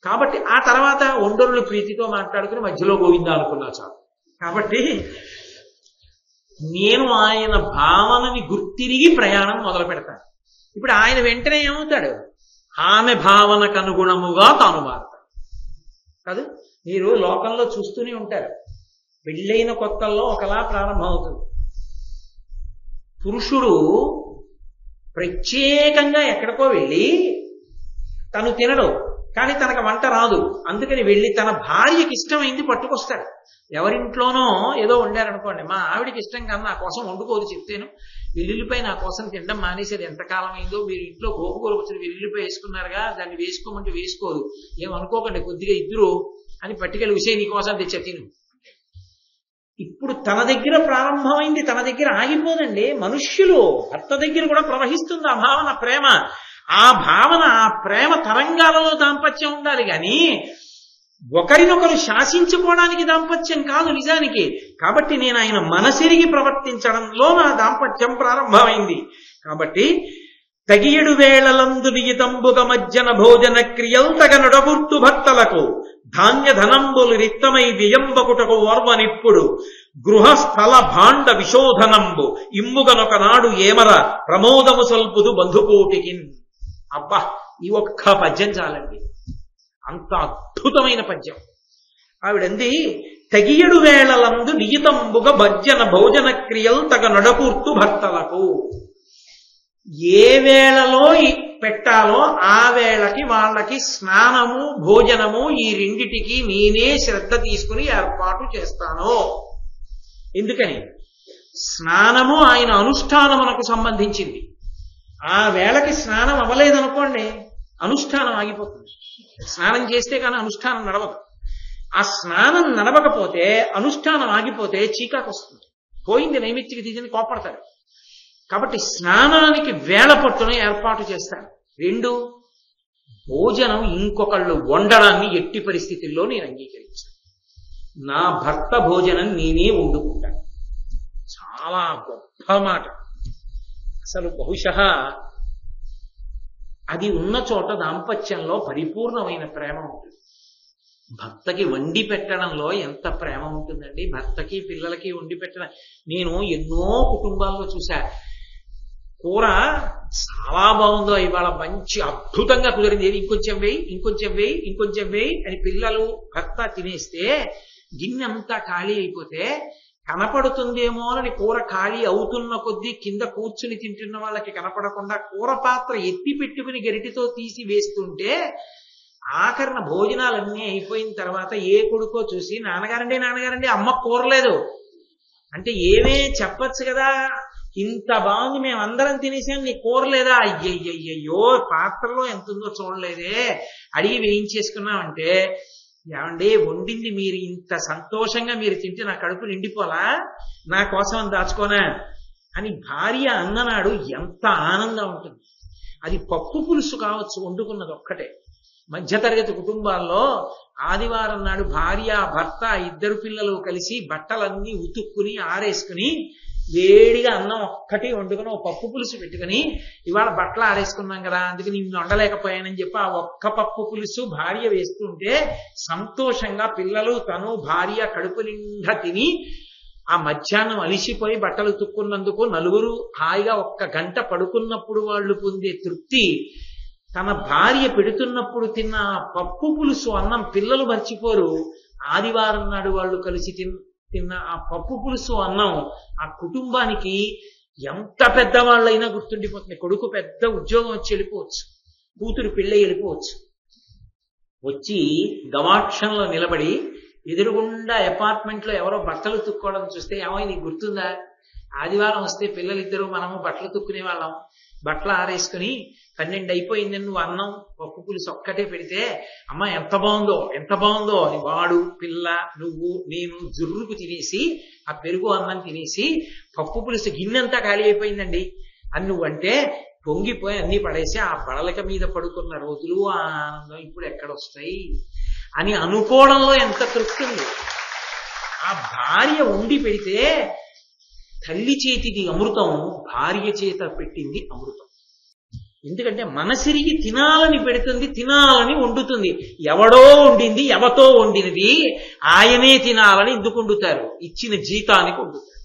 కాబట్టి ఆ తర్వాత ఒండరులు ప్రీతితో మాట్లాడుకుని మధ్యలో గోవిందా అనుకున్నా చాలు. కాబట్టి నేను ఆయన భావనని గుర్తిరిగి ప్రయాణం మొదలు పెడతాను. ఇప్పుడు ఆయన వెంటనే ఏమవుతాడు? ఆమె భావనకు అనుగుణముగా తాను మారుతాడు కాదు. మీరు లోకంలో చూస్తూనే ఉంటారు. పెళ్ళైన కొత్తల్లో ఒకలా ప్రారంభం అవుతుంది. పురుషుడు ప్రత్యేకంగా ఎక్కడికో వెళ్ళి తను తినడు, కానీ తనకు వంట రాదు, అందుకని వెళ్ళి తన భార్యకి ఇష్టమైంది పట్టుకొస్తాడు. ఎవరింట్లోనో ఏదో వండారనుకోండి, మా ఆవిడికి ఇష్టం కానీ నా కోసం వండుకోదు చెప్తేను, వెల్లుల్లిపై నా కోసం తినడం మానేసేది ఎంతకాలం అయిందో, మీరు ఇంట్లో గోపుగోలు వచ్చిన వెల్లుల్లిపై వేసుకున్నారుగా, దాన్ని వేసుకోమంటే వేసుకోదు, ఏమనుకోకండి కొద్దిగా ఇద్దరు అని పట్టుకెళ్ళి విషయం నీకోసం తెచ్చా తిను. ఇప్పుడు తన దగ్గర ప్రారంభమైంది తన దగ్గర ఆగిపోదండి. మనుష్యులు భర్త దగ్గర కూడా ప్రవహిస్తుంది ఆ భావన, ప్రేమ. ఆ భావన, ఆ ప్రేమ తరంగాలలో దాంపత్యం ఉండాలి కానీ ఒకరినొకరు శాసించుకోవడానికి దాంపత్యం కాదు నిజానికి. కాబట్టి నేను ఆయన మనసిరిగి ప్రవర్తించడంలో నా దాంపత్యం ప్రారంభమైంది. కాబట్టి తగియడు వేళలందు నియితంబుగ మజ్జన భోజన క్రియల్ తగ నొడగుర్తు భర్తలకు ధాన్య ధనంబులు రిక్తమై వ్యయంబకుటకు ఓర్వనిప్పుడు గృహస్థల భాండ విశోధనంబు ఇమ్ముగనొకనాడు ఏమర ప్రమోదము సల్పుదు బంధుకోటికి. అబ్బా, ఈ ఒక్క పద్యం చాలండి, అంత అద్భుతమైన పద్యం. ఆవిడంది తగియడు వేళలందు నియితంబుగ భజ్జన భోజన క్రియల్ తగ నడకూర్తు భర్తలకు. ఏ వేళలో పెట్టాలో ఆ వేళకి వాళ్ళకి స్నానము భోజనము ఈ రెండిటికి నేనే శ్రద్ధ తీసుకుని ఏర్పాటు చేస్తాను. ఎందుకని? స్నానము ఆయన అనుష్ఠానమునకు సంబంధించింది. ఆ వేళకి స్నానం అవ్వలేదనుకోండి, అనుష్ఠానం ఆగిపోతుంది. స్నానం చేస్తే కానీ అనుష్ఠానం నడవదు. ఆ స్నానం నడవకపోతే, అనుష్ఠానం ఆగిపోతే చీకాకు వస్తుంది, పోయింది నైమిత్తికి తీసింది, కోపడతాడు. కాబట్టి స్నానానికి వేళ పట్టున ఏర్పాటు చేస్తాను. రెండు, భోజనం ఇంకొకళ్ళు వండడాన్ని ఎట్టి పరిస్థితుల్లో నేను అంగీకరించాను. నా భర్త భోజనం నేనే వండుకుంటాను. చాలా గొప్ప మాట. అసలు బహుశः అది ఉన్న చోట దాంపత్యంలో పరిపూర్ణమైన ప్రేమ ఉంటుంది. భర్తకి వండి పెట్టడంలో ఎంత ప్రేమ ఉంటుందండి. భర్తకి పిల్లలకి వండి పెట్టడం నేను ఎన్నో కుటుంబాల్లో చూశా. కూర చాలా బాగుందో, ఇవాళ మంచి అద్భుతంగా కుదిరింది, ఇంకొంచెం వేయి ఇంకొంచెం వేయి ఇంకొంచెం వేయి అని పిల్లలు భర్త తినేస్తే గిన్నె అంతా ఖాళీ అయిపోతే కనపడుతుందేమో అని కూర ఖాళీ అవుతున్న కొద్దీ కింద కూర్చుని తింటున్న వాళ్ళకి కనపడకుండా కూర పాత్ర ఎత్తి పెట్టుకుని గరిటితో తీసి వేస్తుంటే ఆఖరణ భోజనాలన్నీ అయిపోయిన తర్వాత ఏ కొడుకో చూసి నాన్నగారండి అమ్మ కూరలేదు అంటే ఏమే చెప్పచ్చు కదా, ఇంత బాగుంది మేమందరం తినేసాం నీ కూరలేదా, అయ్యయ్యో పాత్రలో ఎంత ఉందో చూడలేదే, అడిగి వేయించేసుకున్నామంటే ఏమండి వండింది మీరు ఇంత సంతోషంగా మీరు తింటే నా కడుపు నిండిపోలా, నా కోసం అని దాచుకోనా అని భార్య అన్ననాడు ఎంత ఆనందం ఉంటుంది. అది పప్పు పులుసు కావచ్చు, వండుకున్నది ఒక్కటే. మధ్యతరగతి కుటుంబాల్లో ఆదివారం నాడు భార్య భర్త ఇద్దరు పిల్లలు కలిసి బట్టలన్నీ ఉతుక్కుని ఆరేసుకుని వేడిగా అన్నం ఒక్కటి వండుకుని ఒక పప్పు పులుసు పెట్టుకుని ఇవాళ బట్టలు ఆరేసుకున్నాం కదా అందుకని నిన్ను వండలేకపోయానని చెప్పి ఆ ఒక్క పప్పు పులుసు భార్య వేస్తుంటే సంతోషంగా పిల్లలు తను భార్య కడుపు నిండా తిని ఆ మధ్యాహ్నం అలిసిపోయి బట్టలు ఉతుక్కున్నందుకు నలుగురు హాయిగా ఒక్క గంట పడుకున్నప్పుడు వాళ్ళు పొందే తృప్తి తన భార్య పెడుతున్నప్పుడు తిన్న పప్పు పులుసు అన్నం పిల్లలు మర్చిపోరు. ఆదివారం నాడు వాళ్ళు కలిసి తిన్న ఆ పప్పు పులుసు అన్నం ఆ కుటుంబానికి ఎంత పెద్దవాళ్ళైనా గుర్తుండిపోతుంది. కొడుకు పెద్ద ఉద్యోగం వచ్చి వెళ్ళిపోవచ్చు, కూతురు పెళ్ళి వెళ్ళిపోవచ్చు. వచ్చి గవాక్షంలో నిలబడి ఎదురుగుండా అపార్ట్మెంట్లో ఎవరో బట్టలు తుక్కోవడం చూస్తే, ఏమైనా నీకు గుర్తుందా, ఆదివారం వస్తే పిల్లలిద్దరూ మనము బట్టలు తుక్కునే వాళ్ళం, బట్టలు ఆరేసుకుని 12 అయిపోయింది, నువ్వు అన్నం పప్పు పులుసు ఒక్కటే పెడితే అమ్మ ఎంత బాగుందో ఎంత బాగుందో అని వాడు, పిల్ల, నువ్వు, నేను జుర్రుకు తినేసి ఆ పెరుగు అన్నం తినేసి పప్పు పులుసు గిన్నెంతా ఖాళీ అయిపోయిందండి అని నువ్వంటే పొంగిపోయి అన్ని పడేసి ఆ బడలక మీద పడుకున్న రోజులు ఆ ఆనందం ఇప్పుడు ఎక్కడొస్తాయి అని అనుకోవడంలో ఎంత తృప్తి ఉంది. ఆ భార్య ఉండి పెడితే తల్లి చేతిది అమృతం, భార్య చేత పెట్టింది అమృతం. ఎందుకంటే మనసిరిగి తినాలని పెడుతుంది, తినాలని వండుతుంది. ఎవడో వండింది, ఎవతో వండినది ఆయనే తినాలని ఎందుకు వండుతారు? ఇచ్చిన జీతానికి వండుతారు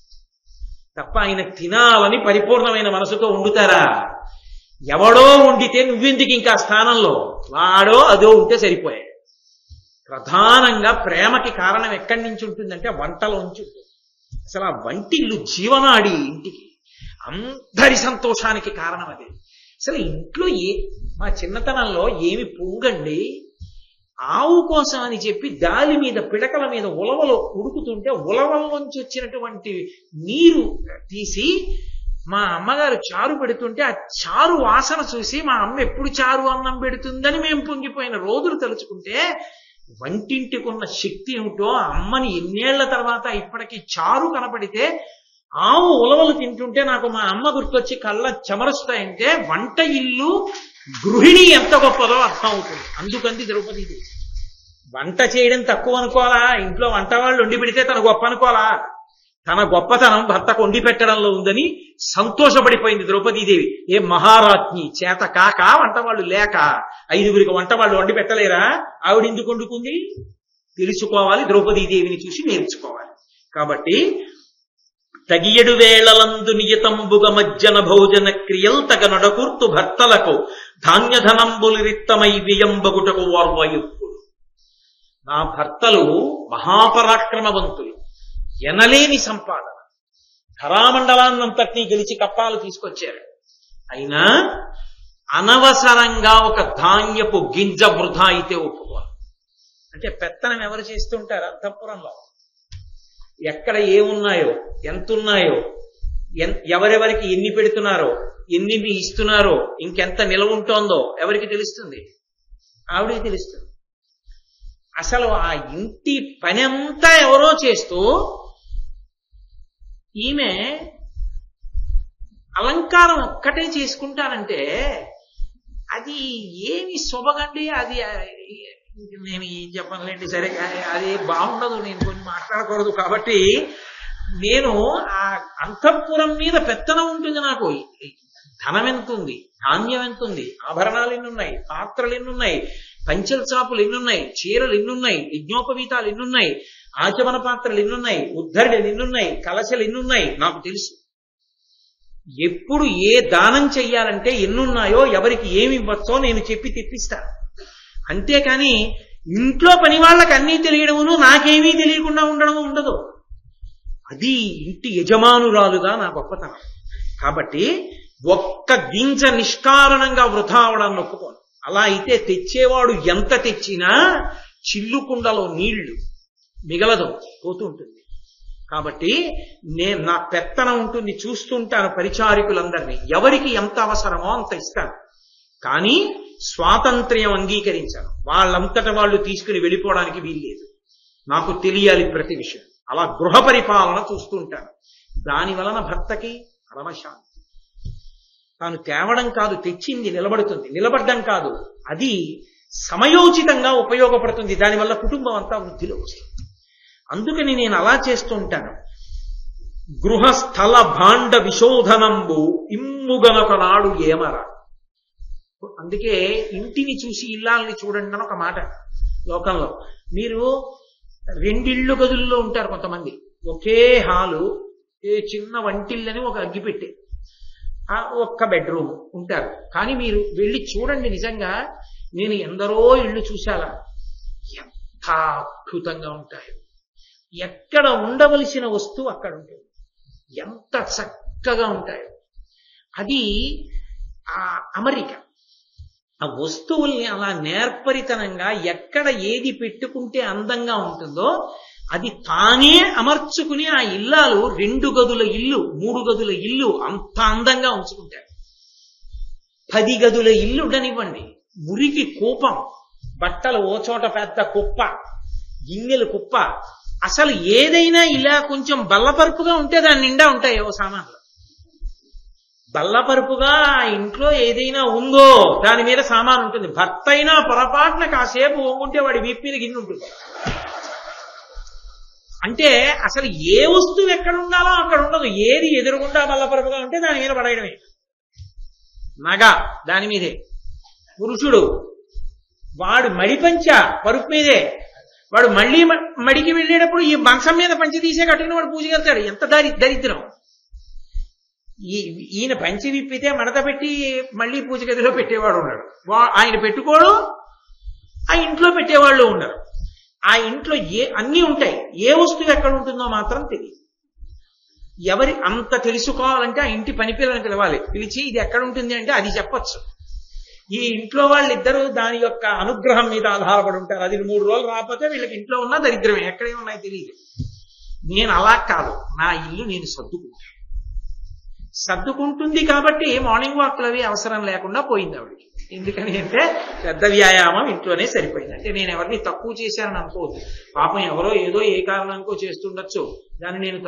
తప్ప ఆయన తినాలని పరిపూర్ణమైన మనసుతో వండుతారా? ఎవడో వండితే నువ్వెందుకు ఇంకా స్థానంలో? వాడో అదో ఉంటే సరిపోయాయి. ప్రధానంగా ప్రేమకి కారణం ఎక్కడి నుంచి ఉంటుందంటే వంటలోంచి ఉంటుంది. అసలు ఆ వంటిల్లు జీవనాడి ఇంటికి, అందరి సంతోషానికి కారణం అది. అసలు ఇంట్లో మా చిన్నతనంలో ఏమి పొంగండి, ఆవు కోసం అని చెప్పి దాలి మీద పిడకల మీద ఉలవలు ఉడుకుతుంటే ఉలవల్లోంచి వచ్చినటువంటి నీరు తీసి మా అమ్మగారు చారు పెడుతుంటే ఆ చారు వాసన చూసి మా అమ్మ ఎప్పుడు చారు అన్నం పెడుతుందని మేము పొంగిపోయిన రోజులు తలుచుకుంటే వంటింటికున్న శక్తి ఏమిటో. అమ్మని ఎన్నేళ్ల తర్వాత ఇప్పటికీ చారు కనపడితే ఆవు ఉలవలు తింటుంటే నాకు మా అమ్మ గుర్తొచ్చి కళ్ళ చెమరుస్తాయంటే వంట ఇల్లు గృహిణి ఎంత గొప్పదో అర్థం అవుతుంది. అందుకంది ద్రౌపదీదేవి. వంట చేయడం తక్కువ అనుకోవాలా? ఇంట్లో వంట వాళ్ళు వండి పెడితే తన గొప్ప అనుకోవాలా? తన గొప్పతనం భర్తకు వండి పెట్టడంలో ఉందని సంతోషపడిపోయింది ద్రౌపదీదేవి. ఏ మహారాజ్ఞి చేత కాక వంటవాళ్ళు లేక 5గురికి వంటవాళ్ళు వండి పెట్టలేరా? ఆవిడ ఎందుకు వండుకుంది? తెలుసుకోవాలి, ద్రౌపదీదేవిని చూసి నేర్చుకోవాలి. కాబట్టి తగియడు వేళలందు నియతంబుగ మజ్జన భోజన క్రియల్ తగ నడకూర్తు భర్తలకు ధాన్యధనంబులు రిక్తమై వ్యయంబగుటకు వార్వయుక్కుడు. నా భర్తలు మహాపరాక్రమవంతులు, ఎనలేని సంపాదన, ధరామండలాన్నంతటినీ గెలిచి కప్పాలు తీసుకొచ్చారు. అయినా అనవసరంగా ఒక ధాన్యపు గింజ వృధా అయితే ఒప్పుకోరు. అంటే పెత్తనం ఎవరు చేస్తుంటారు? అంతఃపురంలో ఎక్కడ ఏమున్నాయో, ఎంతున్నాయో, ఎవరెవరికి ఎన్ని పెడుతున్నారో, ఎన్ని ఇస్తున్నారో, ఇంకెంత నిలవ ఉంటోందో ఎవరికి తెలుస్తుంది? ఆవిడికి తెలుస్తుంది. అసలు ఆ ఇంటి పని అంతా ఎవరో చేస్తూ ఈమె అలంకారం ఒక్కటే చేసుకుంటానంటే అది ఏమి శుభగండి. అది నేను ఏం చెప్పనులేండి, సరే అది బాగుండదు, నేను కొన్ని మాట్లాడకూడదు. కాబట్టి నేను ఆ అంతఃపురం మీద పెత్తనం ఉంటుంది. నాకు ధనం ఎంతుంది, ధాన్యం ఎంతుంది, ఆభరణాలు ఎన్నున్నాయి, పాత్రలు ఎన్నున్నాయి, పంచెల చాపులు ఎన్నున్నాయి, చీరలు ఎన్నున్నాయి, యజ్ఞోపవీతాలు ఎన్నున్నాయి, ఆచమన పాత్రలు ఎన్నున్నాయి, ఉద్ధరణలు ఎన్నున్నాయి, కలశలు ఎన్నున్నాయి నాకు తెలుసు. ఎప్పుడు ఏ దానం చెయ్యాలంటే ఎన్నున్నాయో, ఎవరికి ఏమి ఇవ్వచ్చో నేను చెప్పి తెప్పిస్తాను. అంతేకాని ఇంట్లో పని వాళ్ళకి అన్నీ తెలియడమును నాకేమీ తెలియకుండా ఉండడము ఉండదు. అది ఇంటి యజమానురాలుగా నా గొప్పతనం. కాబట్టి ఒక్క గింజ నిష్కారణంగా వృధా అవడాన్ని ఒప్పుకోను. అలా అయితే తెచ్చేవాడు ఎంత తెచ్చినా చిల్లుకుండలో నీళ్లు మిగలదు, పోతూ ఉంటుంది. కాబట్టి నేను నా పెత్తనం ఉంటుంది, చూస్తుంటాను పరిచారికులందరినీ, ఎవరికి ఎంత అవసరమో అంత ఇస్తాను. కానీ స్వాతంత్ర్యం అంగీకరించాను. వాళ్ళంతట వాళ్ళు తీసుకుని వెళ్ళిపోవడానికి వీల్లేదు. నాకు తెలియాలి ప్రతి విషయం. అలా గృహ పరిపాలన చూస్తుంటాను. దాని వలన భర్తకి పరమశాంతి. తాను తేవడం కాదు, తెచ్చింది నిలబడుతుంది. నిలబడ్డం కాదు, అది సమయోచితంగా ఉపయోగపడుతుంది. దానివల్ల కుటుంబం అంతా వృద్ధిలో వస్తుంది. అందుకని నేను అలా చేస్తూ ఉంటాను. గృహస్థల భాండ విశోధనంబు ఇమ్ముగనొక నాడు ఏమరా. అందుకే ఇంటిని చూసి ఇల్లాలని చూడండి అని ఒక మాట లోకంలో. మీరు 2 ఇళ్ళు గదుల్లో ఉంటారు కొంతమంది, ఒకే హాలు, ఏ చిన్న వంటిల్లని ఒక అగ్గిపెట్టె. ఒక్క బెడ్రూమ్ ఉంటారు. కానీ మీరు వెళ్ళి చూడండి, నిజంగా నేను ఎందరో ఇళ్ళు చూశాలా, ఎంత అద్భుతంగా ఉంటాయి. ఎక్కడ ఉండవలసిన వస్తువు అక్కడ ఉంటుంది, ఎంత చక్కగా ఉంటాయో. అది ఆ అమరిక. ఆ వస్తువుల్ని అలా నేర్పరితనంగా ఎక్కడ ఏది పెట్టుకుంటే అందంగా ఉంటుందో అది తానే అమర్చుకుని ఆ ఇల్లాలు 2 గదుల ఇల్లు 3 గదుల ఇల్లు అంత అందంగా ఉంచుకుంటారు. 10 గదుల ఇల్లు ఉండనివ్వండి, మురికి కూపం, బట్టలు ఓ చోట పెద్ద కుప్ప, గిన్నెలు కుప్ప, అసలు ఏదైనా ఇలా కొంచెం బల్లపరుపుగా ఉంటే దాని నిండా ఉంటాయి ఓ సామాన్లు. బల్లపరుపుగా ఇంట్లో ఏదైనా ఉందో దాని మీద సామాన్ ఉంటుంది. భర్త అయినా పొరపాటున కాసేపు వంగుంటే వాడి వీపు మీద గిన్నె ఉంటుంది. అంటే అసలు ఏ వస్తువు ఎక్కడ ఉండాలో అక్కడ ఉండదు. ఏది ఎదురుగుండా బల్లపరుపుగా ఉంటే దాని మీద పడేయడమే. నగ దాని మీదే, పురుషుడు వాడు మడిపంచ పరుపు మీదే, వాడు మళ్ళీ మడికి వెళ్ళేటప్పుడు ఈ మంచం మీద పంచి తీసే కట్టుకుని వాడు పూజ కడతాడు. ఎంత దరిద్రం. ఈయన పంచి విప్పితే మడత పెట్టి మళ్ళీ పూజ గదిలో పెట్టేవాడు ఉన్నాడు, ఆయన పెట్టుకోడు, ఆ ఇంట్లో పెట్టేవాళ్ళు ఉండరు. ఆ ఇంట్లో అన్నీ ఉంటాయి, ఏ వస్తువు ఎక్కడ ఉంటుందో మాత్రం తెలియదు. ఎవరి అంత తెలుసుకోవాలంటే ఆ ఇంటి పని పిల్లని పిలవాలి, పిలిచి ఇది ఎక్కడ ఉంటుంది అంటే అది చెప్పచ్చు. ఈ ఇంట్లో వాళ్ళిద్దరూ దాని యొక్క అనుగ్రహం మీద ఆధారపడి ఉంటారు. అది 3 రోజులు రాకపోతే వీళ్ళకి ఇంట్లో ఉన్నా దరిద్రమే, ఎక్కడే ఉన్నాయో తెలియదు. నేను అలా కాదు, నా ఇల్లు నేను సర్దుకుంటుంది కాబట్టి మార్నింగ్ వాక్లు అవి అవసరం లేకుండా పోయింది ఆవిడకి. ఎందుకని అంటే పెద్ద వ్యాయామం ఇంట్లోనే సరిపోయింది. అంటే నేను ఎవరిని తక్కువ చేశానని అనుకోవద్దు. పాపం ఎవరో ఏదో ఏ కారణానికో చేస్తుండొచ్చు, దాన్ని నేను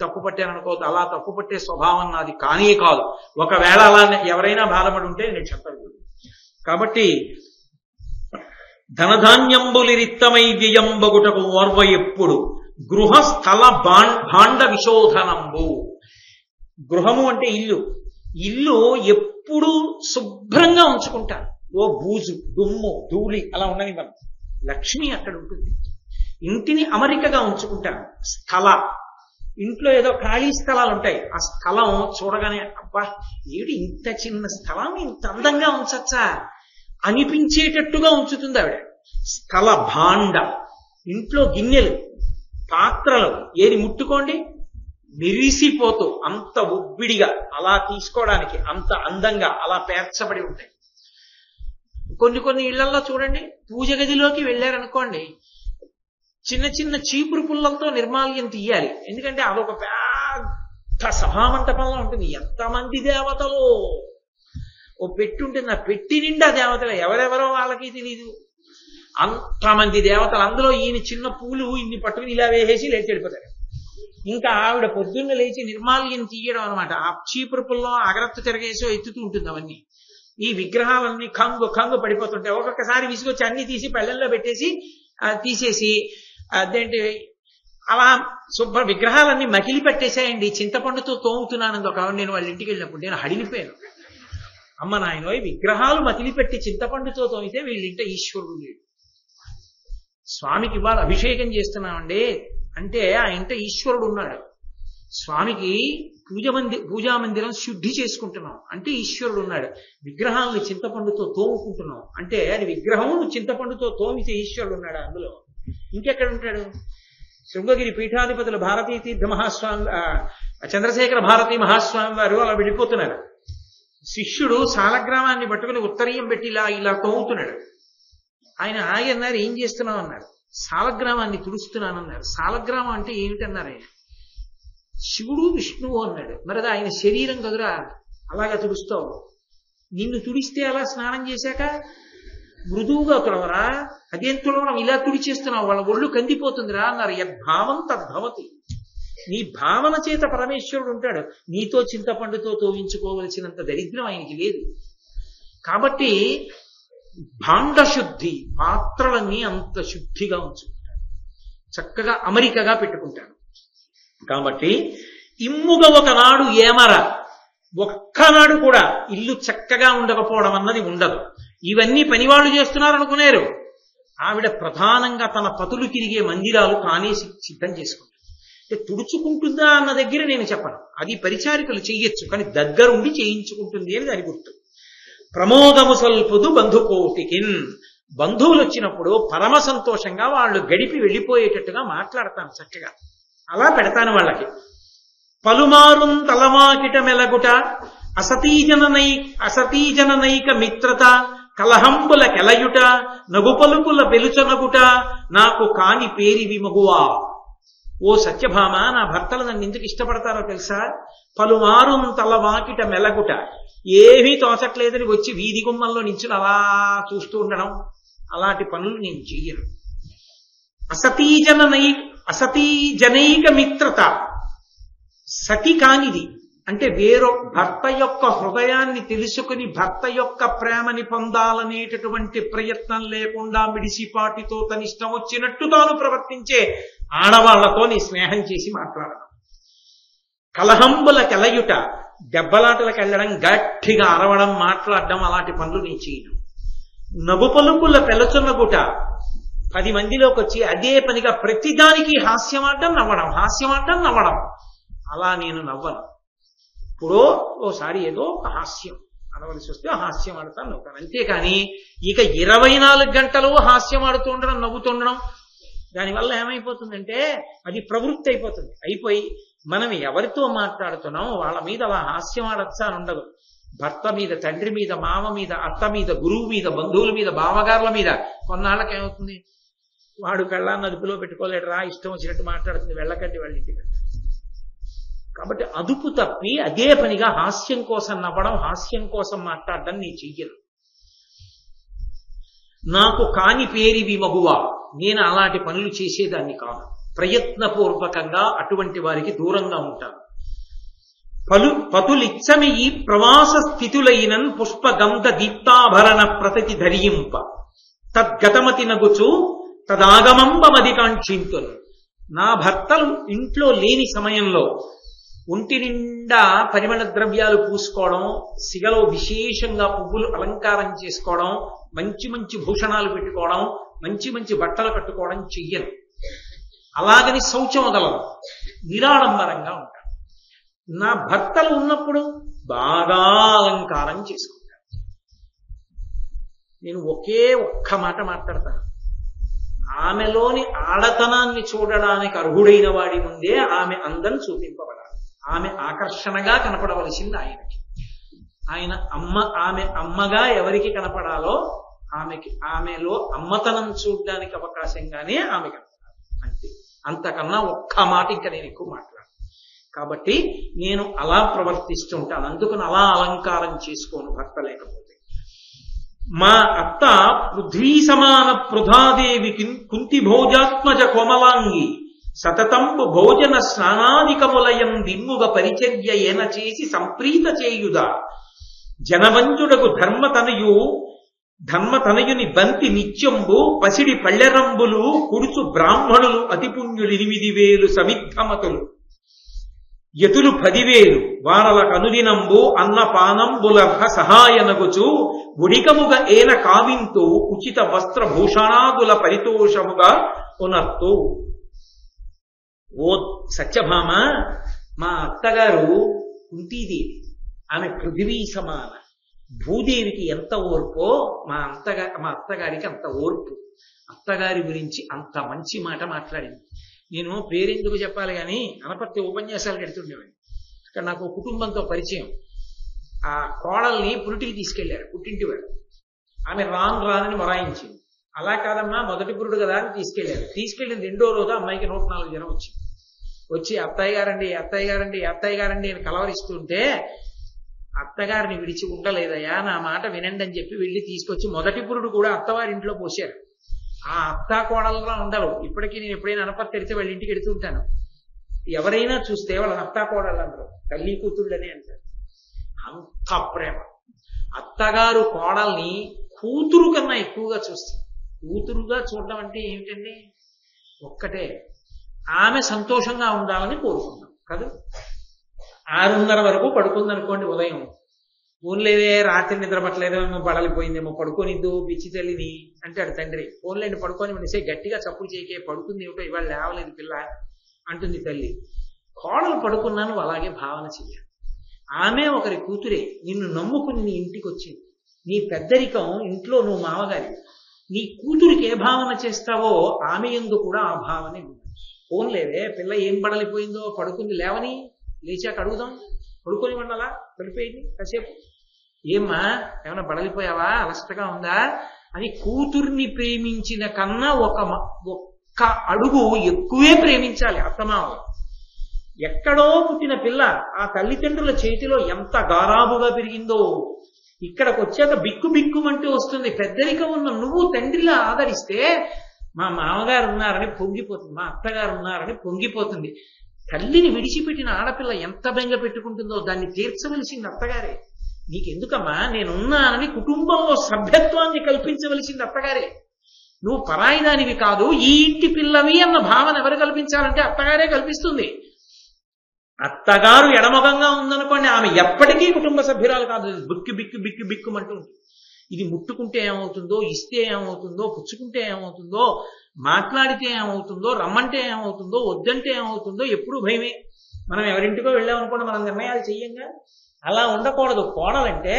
తప్పు పట్టాను అనుకోవద్దు. అలా తప్పు పట్టే స్వభావం నాది కానీ కాదు. ఒకవేళ అలా ఎవరైనా బాధపడి ఉంటే నేను చెప్పకూడదు. కాబట్టి ధనధాన్యంబులిరిత్తమై వ్యయంబగుటకు ఓర్వ ఎప్పుడు గృహస్థల భాండ విశోధనంబు. గృహము అంటే ఇల్లు. ఇల్లు ఎప్పుడు శుభ్రంగా ఉంచుకుంటారు. ఓ బూజు దుమ్ము ధూళి అలా ఉండని మనం. లక్ష్మి అక్కడ ఉంటుంది. ఇంటిని అమరికగా ఉంచుకుంటారు. స్థల, ఇంట్లో ఏదో ఖాళీ స్థలాలు ఉంటాయి, ఆ స్థలం చూడగానే అబ్బా ఏడు ఇంత చిన్న స్థలం ఇంత అందంగా ఉంచచ్చా అనిపించేటట్టుగా ఉంచుతుంది ఆవిడ. స్థల భాండ, ఇంట్లో గిన్నెలు పాత్రలు ఏది ముట్టుకోండి మెరిసిపోతూ అంత ఉబ్బిడిగా అలా తీసుకోవడానికి అంత అందంగా అలా పేర్చబడి ఉంటాయి. కొన్ని ఇళ్లలో చూడండి, పూజ గదిలోకి వెళ్ళారనుకోండి, చిన్న చిన్న చీపురు పుల్లలతో నిర్మాల్యం తీయాలి. ఎందుకంటే అదొక పెద్ద సభామంటపంలో ఉంటుంది. ఎంతమంది దేవతలు ఓ పెట్టి ఉంటుంది, ఆ పెట్టి నిండా దేవతలు, ఎవరెవరో వాళ్ళకి తెలియదు. అంతమంది దేవతలు, అందులో ఈయన చిన్న పూలు ఇన్ని పట్టుకుని ఇలా వేసేసి లేచి వెళ్ళిపోతారు. ఇంకా ఆవిడ పొద్దున్న లేచి నిర్మాల్యం తీయడం అనమాట. ఆ చీపురు పుల్లో అగరత్తు తిరగేసో ఎత్తుతూ ఉంటుంది. అవన్నీ ఈ విగ్రహాలన్నీ కంగు పడిపోతుంటాయి. ఒక్కొక్కసారి విసుగొచ్చి అన్ని తీసి పళ్ళెల్లో పెట్టేసి తీసేసి అదేంటి అలా శుభ్ర విగ్రహాలన్నీ మకిలి పెట్టేసాయండి. చింతపండుతో తోముతున్నాను ఒక నేను వాళ్ళ ఇంటికి వెళ్ళినప్పుడు నేను హడిలిపోయాను. అమ్మ నాయనో, విగ్రహాలు మకిలి పెట్టి చింతపండుతో తోమితే వీళ్ళింట ఈశ్వరుడు లేడు. స్వామికి ఇవాళ అభిషేకం చేస్తున్నామండి అంటే ఆ ఇంట ఈశ్వరుడు ఉన్నాడు. స్వామికి పూజా మందిరం శుద్ధి చేసుకుంటున్నాం అంటే ఈశ్వరుడు ఉన్నాడు. విగ్రహాలను చింతపండుతో తోముకుంటున్నాం అంటే అది విగ్రహం చింతపండుతో తోమితే ఈశ్వరుడు ఉన్నాడు అందులో. ఇంకెక్కడ ఉంటాడు? శృంగగిరి పీఠాధిపతులు భారతీ తీర్థ మహాస్వామి, చంద్రశేఖర భారతీ మహాస్వామి వారు అలా వెళ్ళిపోతున్నారు. శిష్యుడు సాలగ్రామాన్ని పట్టుకుని ఉత్తరీయం పెట్టి ఇలా తోముతున్నాడు. ఆయన ఆగి అన్నారు, ఏం చేస్తున్నావు అన్నారు. సాలగ్రామాన్ని తుడుస్తున్నానన్నారు. సాలగ్రామం అంటే ఏమిటన్నారు ఆయన. శివుడు విష్ణువు అన్నాడు. మరి అది ఆయన శరీరం కదురా, అలాగా తుడుస్తావు. నిన్ను తుడిస్తే అలా స్నానం చేశాక మృదువుగా తుడవరా, అదేం తుడవడం, ఇలా తుడిచేస్తున్నావు, వాళ్ళ ఒళ్ళు కందిపోతుందిరా అన్నారు. యద్భావం తద్భవతి. నీ భావన చేత పరమేశ్వరుడు ఉంటాడు. నీతో చింతపండుతో తోవించుకోవలసినంత దరిద్రం ఆయనకి లేదు. కాబట్టి భాండ శుద్ధి, పాత్రలన్నీ అంత శుద్ధిగా ఉంచుకుంటాడు, చక్కగా అమరికగా పెట్టుకుంటాడు. కాబట్టి ఇమ్ముగా ఒకనాడు ఏమర, ఒక్కనాడు కూడా ఇల్లు చక్కగా ఉండకపోవడం అన్నది ఉండదు. ఇవన్నీ పనివాళ్ళు చేస్తున్నారు అనుకునేరు. ఆవిడ ప్రధానంగా తన పతులు తిరిగే మందిరాలు తానే సిద్ధం చేసుకుంటుంది. అంటే తుడుచుకుంటుందా అన్న దగ్గర నేను చెప్పను, అది పరిచారికలు చెయ్యొచ్చు, కానీ దగ్గరుండి చేయించుకుంటుంది అని దాని గుర్తు. ప్రమోదము సల్పుదు బంధుకోటికిన్, బంధువులు వచ్చినప్పుడు పరమ సంతోషంగా వాళ్ళు గడిపి వెళ్ళిపోయేటట్టుగా మాట్లాడతాను చక్కగా, అలా పెడతాను వాళ్ళకి. పలుమారుం తలమాకిట మెలగుట అసతీజననైక మిత్రత కలహంబుల కెలయుట నగుపలుకుల పెలుచనగుట నాకు కాని పేరి విమగువా. ఓ సత్యభామ, నా భర్తలు నన్ను ఎందుకు ఇష్టపడతారో తెలుసా? పలుమారుం తలవాకిట మెలగుట, ఏమీ తోచట్లేదని వచ్చి వీధి గుమ్మంలో నించుని అలా చూస్తూ ఉండడం, అలాంటి పనులు నేను చెయ్యను. అసతీజనైక మిత్రత, సతి కానిది అంటే వేరో భర్త యొక్క హృదయాన్ని తెలుసుకుని భర్త యొక్క ప్రేమని పొందాలనేటటువంటి ప్రయత్నం లేకుండా మిడిసిపాటితో తన ఇష్టం వచ్చినట్టు తాను ప్రవర్తించే ఆడవాళ్లతో నీ స్నేహం చేసి మాట్లాడడం. కలహంబుల కెలయుట, దెబ్బలాటలకు వెళ్ళడం, గట్టిగా అరవడం, మాట్లాడడం, అలాంటి పనులు నేను చేయను. నవ్వు పలుకుల పెలచున్నగుట, 10 మందిలోకి వచ్చి అదే పనిగా ప్రతిదానికి హాస్యమాడడం నవ్వడం, అలా నేను నవ్వను. ఇప్పుడు ఓసారి ఏదో ఒక హాస్యం అనవలసి వస్తే హాస్యం ఆడతాను, నవ్వుతాను, అంతేకాని ఇక 24 గంటలు హాస్యం ఆడుతూ ఉండడం, నవ్వుతుండడం, దానివల్ల ఏమైపోతుందంటే అది ప్రవృత్తి అయిపోతుంది. అయిపోయి మనం ఎవరితో మాట్లాడుతున్నాం వాళ్ళ మీద అలా హాస్యం ఆడచ్చా అని ఉండదు. భర్త మీద, తండ్రి మీద, మామ మీద, అత్త మీద, గురువు మీద, బంధువుల మీద, బావగారుల మీద కొన్నాళ్ళకేమవుతుంది, వాడు కళ్ళాన్ని అదుపులో పెట్టుకోలేడురా, ఇష్టం వచ్చినట్టు మాట్లాడుతుంది, వెళ్ళకండి వాళ్ళ ఇంటికి. కాబట్టి అదుపు తప్పి అదే పనిగా హాస్యం కోసం నవ్వడం, హాస్యం కోసం మాట్లాడడం నీ చెయ్యను. నాకు కాని పేరి విమగువా, నేను అలాంటి పనులు చేసేదాన్ని కాదు. ప్రయత్నపూర్వకంగా అటువంటి వారికి దూరంగా ఉంటాను. పతులిచ్చమి ఈ ప్రవాస స్థితులైనన్ పుష్పగంధ దీప్తాభరణ ప్రతతి ధరింప తద్గతమతి నగుచు తదాగమంబమది కాంక్షింతును. నా భర్తలు ఇంట్లో లేని సమయంలో ఒంటి నిండా పరిమళ ద్రవ్యాలు పూసుకోవడం, సిగలో విశేషంగా పువ్వులు అలంకారం చేసుకోవడం, మంచి మంచి భూషణాలు పెట్టుకోవడం, మంచి మంచి బట్టలు కట్టుకోవడం చెయ్యను. అలాగని శౌచం వదలదు, నిరాడంబరంగా ఉంటాను. నా భర్తలు ఉన్నప్పుడు బాగా అలంకారం చేసుకుంటాను. నేను ఒక్క మాట మాట్లాడతాను, ఆమెలోని ఆడతనాన్ని చూడడానికి అర్హుడైన వాడి ముందే ఆమె అందం చూపింపబడాలి. ఆమె ఆకర్షణగా కనపడవలసింది ఆయనకి. ఆమె అమ్మగా ఎవరికి కనపడాలో ఆమెలో అమ్మతనం చూడడానికి అవకాశంగానే ఆమె కనపడాలి, అంతే. అంతకన్నా ఒక్క మాట ఇంకా నేను ఎక్కువ మాట్లాడను. కాబట్టి నేను అలా ప్రవర్తిస్తుంటాను, అందుకని అలా అలంకారం చేసుకోను భర్త లేకపోతే. మా అత్త పృథ్వీ సమాన పృథాదేవి కుంతి భోజాత్మజ కోమలాంగి సతతంబు భోజన స్నానాదికములయం దిమ్ముగ పరిచర్య ఏన చేసి సంప్రీత చేయుదా. జనవంజుడకు ధర్మతనయుని బంతి నిత్యంబు పసిడి పళ్ళెరంబులు కుడుచు బ్రాహ్మణులు అతిపుణ్యులు 8,000 సమిద్ధమతులు యతులు 10,000 వారల కనుదినంబు అన్నపానంబులర్హ సహాయనగుచు గుడికముగ ఏన కావింతు ఉచిత వస్త్రభూషణాదుల పరితోషముగా పునర్తు. ఓ సత్యభామ, మా అత్తగారు కుంతీదేవి, ఆమె పృథివీ సమాన. భూదేవికి ఎంత ఓర్పో మా అత్తగారికి అంత ఓర్పు. అత్తగారి గురించి అంత మంచి మాట మాట్లాడింది. నేను పేరెందుకు చెప్పాలి కానీ అనపర్తి ఉపన్యాసాలు పెడుతుండేవాడిని. అక్కడ నాకు కుటుంబంతో పరిచయం. ఆ కోడల్ని పురిటికి తీసుకెళ్లారు, పుట్టింటి వారు. ఆమె రానని మొరాయించింది. అలా కాదమ్మా, మొదటి పురుడు కదా అని తీసుకెళ్ళిన 2వ రోజు అమ్మాయికి 104 జ్వరం వచ్చి అత్తయ్య గారండి అని కలవరిస్తుంటే, అత్తగారిని విడిచి ఉండలేదయ్యా, నా మాట వినండి అని చెప్పి వెళ్ళి తీసుకొచ్చి మొదటి పురుడు కూడా అత్తవారింట్లో పోశారు. ఆ అత్తా కోడలుగా ఉండరు. ఇప్పటికీ నేను ఎప్పుడైనా అనపర్తి తెరితే వాళ్ళ ఇంటికి వెడుతూ ఉంటాను. ఎవరైనా చూస్తే వాళ్ళని అత్తా కోడళ్ళు అందరూ తల్లి కూతుళ్ళని అంటారు. అంత ప్రేమ. అత్తగారు కోడల్ని కూతురు కన్నా ఎక్కువగా చూస్తారు. కూతురుగా చూడడం అంటే ఏమిటండి? ఒక్కటే, ఆమె సంతోషంగా ఉండాలని కోరుకుంటాం కదా. 6:30 వరకు పడుకుందనుకోండి ఉదయం, ఫోన్లేదే రాత్రి నిద్ర పట్టలేదేమో, బడలిపోయిందేమో, పడుకోనిద్దు పిచ్చి తల్లిని అంటాడు తండ్రి. ఫోన్లేండి పడుకొని మనిషే గట్టిగా చప్పుడు చేయకే, పడుకుంది ఏమిటో ఇవాళ లేవలేదు పిల్ల అంటుంది తల్లి. కోడలు పడుకున్నా నువ్వు అలాగే భావన చెయ్యాలి. ఆమె ఒకరి కూతురే, నిన్ను నమ్ముకుని నీ ఇంటికి వచ్చింది. నీ పెద్దరికం ఇంట్లో నువ్వు మామగారి, నీ కూతురికి ఏ భావన చేస్తావో ఆమె యందు కూడా ఆ భావనే ఉంది. ఫోన్లేవే పిల్ల ఏం బడలిపోయిందో, పడుకుంది, లేవని లేచాక అడుగుదాం. పడుకొని వండాలా, పడిపోయింది కాసేపు, ఏమ్మా ఏమైనా బడలిపోయావా, అలసటగా ఉందా అని కూతుర్ని ప్రేమించిన కన్నా ఒక్క అడుగు ఎక్కువే ప్రేమించాలి అత్తమామలు. ఎక్కడో పుట్టిన పిల్ల ఆ తల్లిదండ్రుల చేతిలో ఎంత గారాబుగా పెరిగిందో ఇక్కడికి వచ్చాక బిక్కు బిక్కుమంటూ వస్తుంది. పెద్దరికం ఉన్న నువ్వు తండ్రిలా ఆదరిస్తే మా మామగారు ఉన్నారని పొంగిపోతుంది, మా అత్తగారు ఉన్నారని పొంగిపోతుంది. తల్లిని విడిచిపెట్టిన ఆడపిల్ల ఎంత బెంగ పెట్టుకుంటుందో దాన్ని తీర్చవలసింది అత్తగారే. నీకెందుకమ్మా నేనున్నానని కుటుంబంలో సభ్యత్వాన్ని కల్పించవలసింది అత్తగారే. నువ్వు పరాయిదానివి కాదు, ఈ ఇంటి పిల్లవి అన్న భావన ఎవరు కల్పించాలంటే అత్తగారే కల్పిస్తుంది. అత్తగారు ఎడమొగంగా ఉందనుకోండి, ఆమె ఎప్పటికీ కుటుంబ సభ్యురాలు కాదు. బిక్కు బిక్కు బిక్కు బిక్కుమంటూ ఉంటుంది. ఇది ముట్టుకుంటే ఏమవుతుందో, ఇస్తే ఏమవుతుందో, పుచ్చుకుంటే ఏమవుతుందో, మాట్లాడితే ఏమవుతుందో, రమ్మంటే ఏమవుతుందో, వద్దంటే ఏమవుతుందో ఎప్పుడూ భయమే. మనం ఎవరింటికో వెళ్ళామనుకోండి, మనం నిర్ణయాలు చెయ్యంగా. అలా ఉండకూడదు. కోడలంటే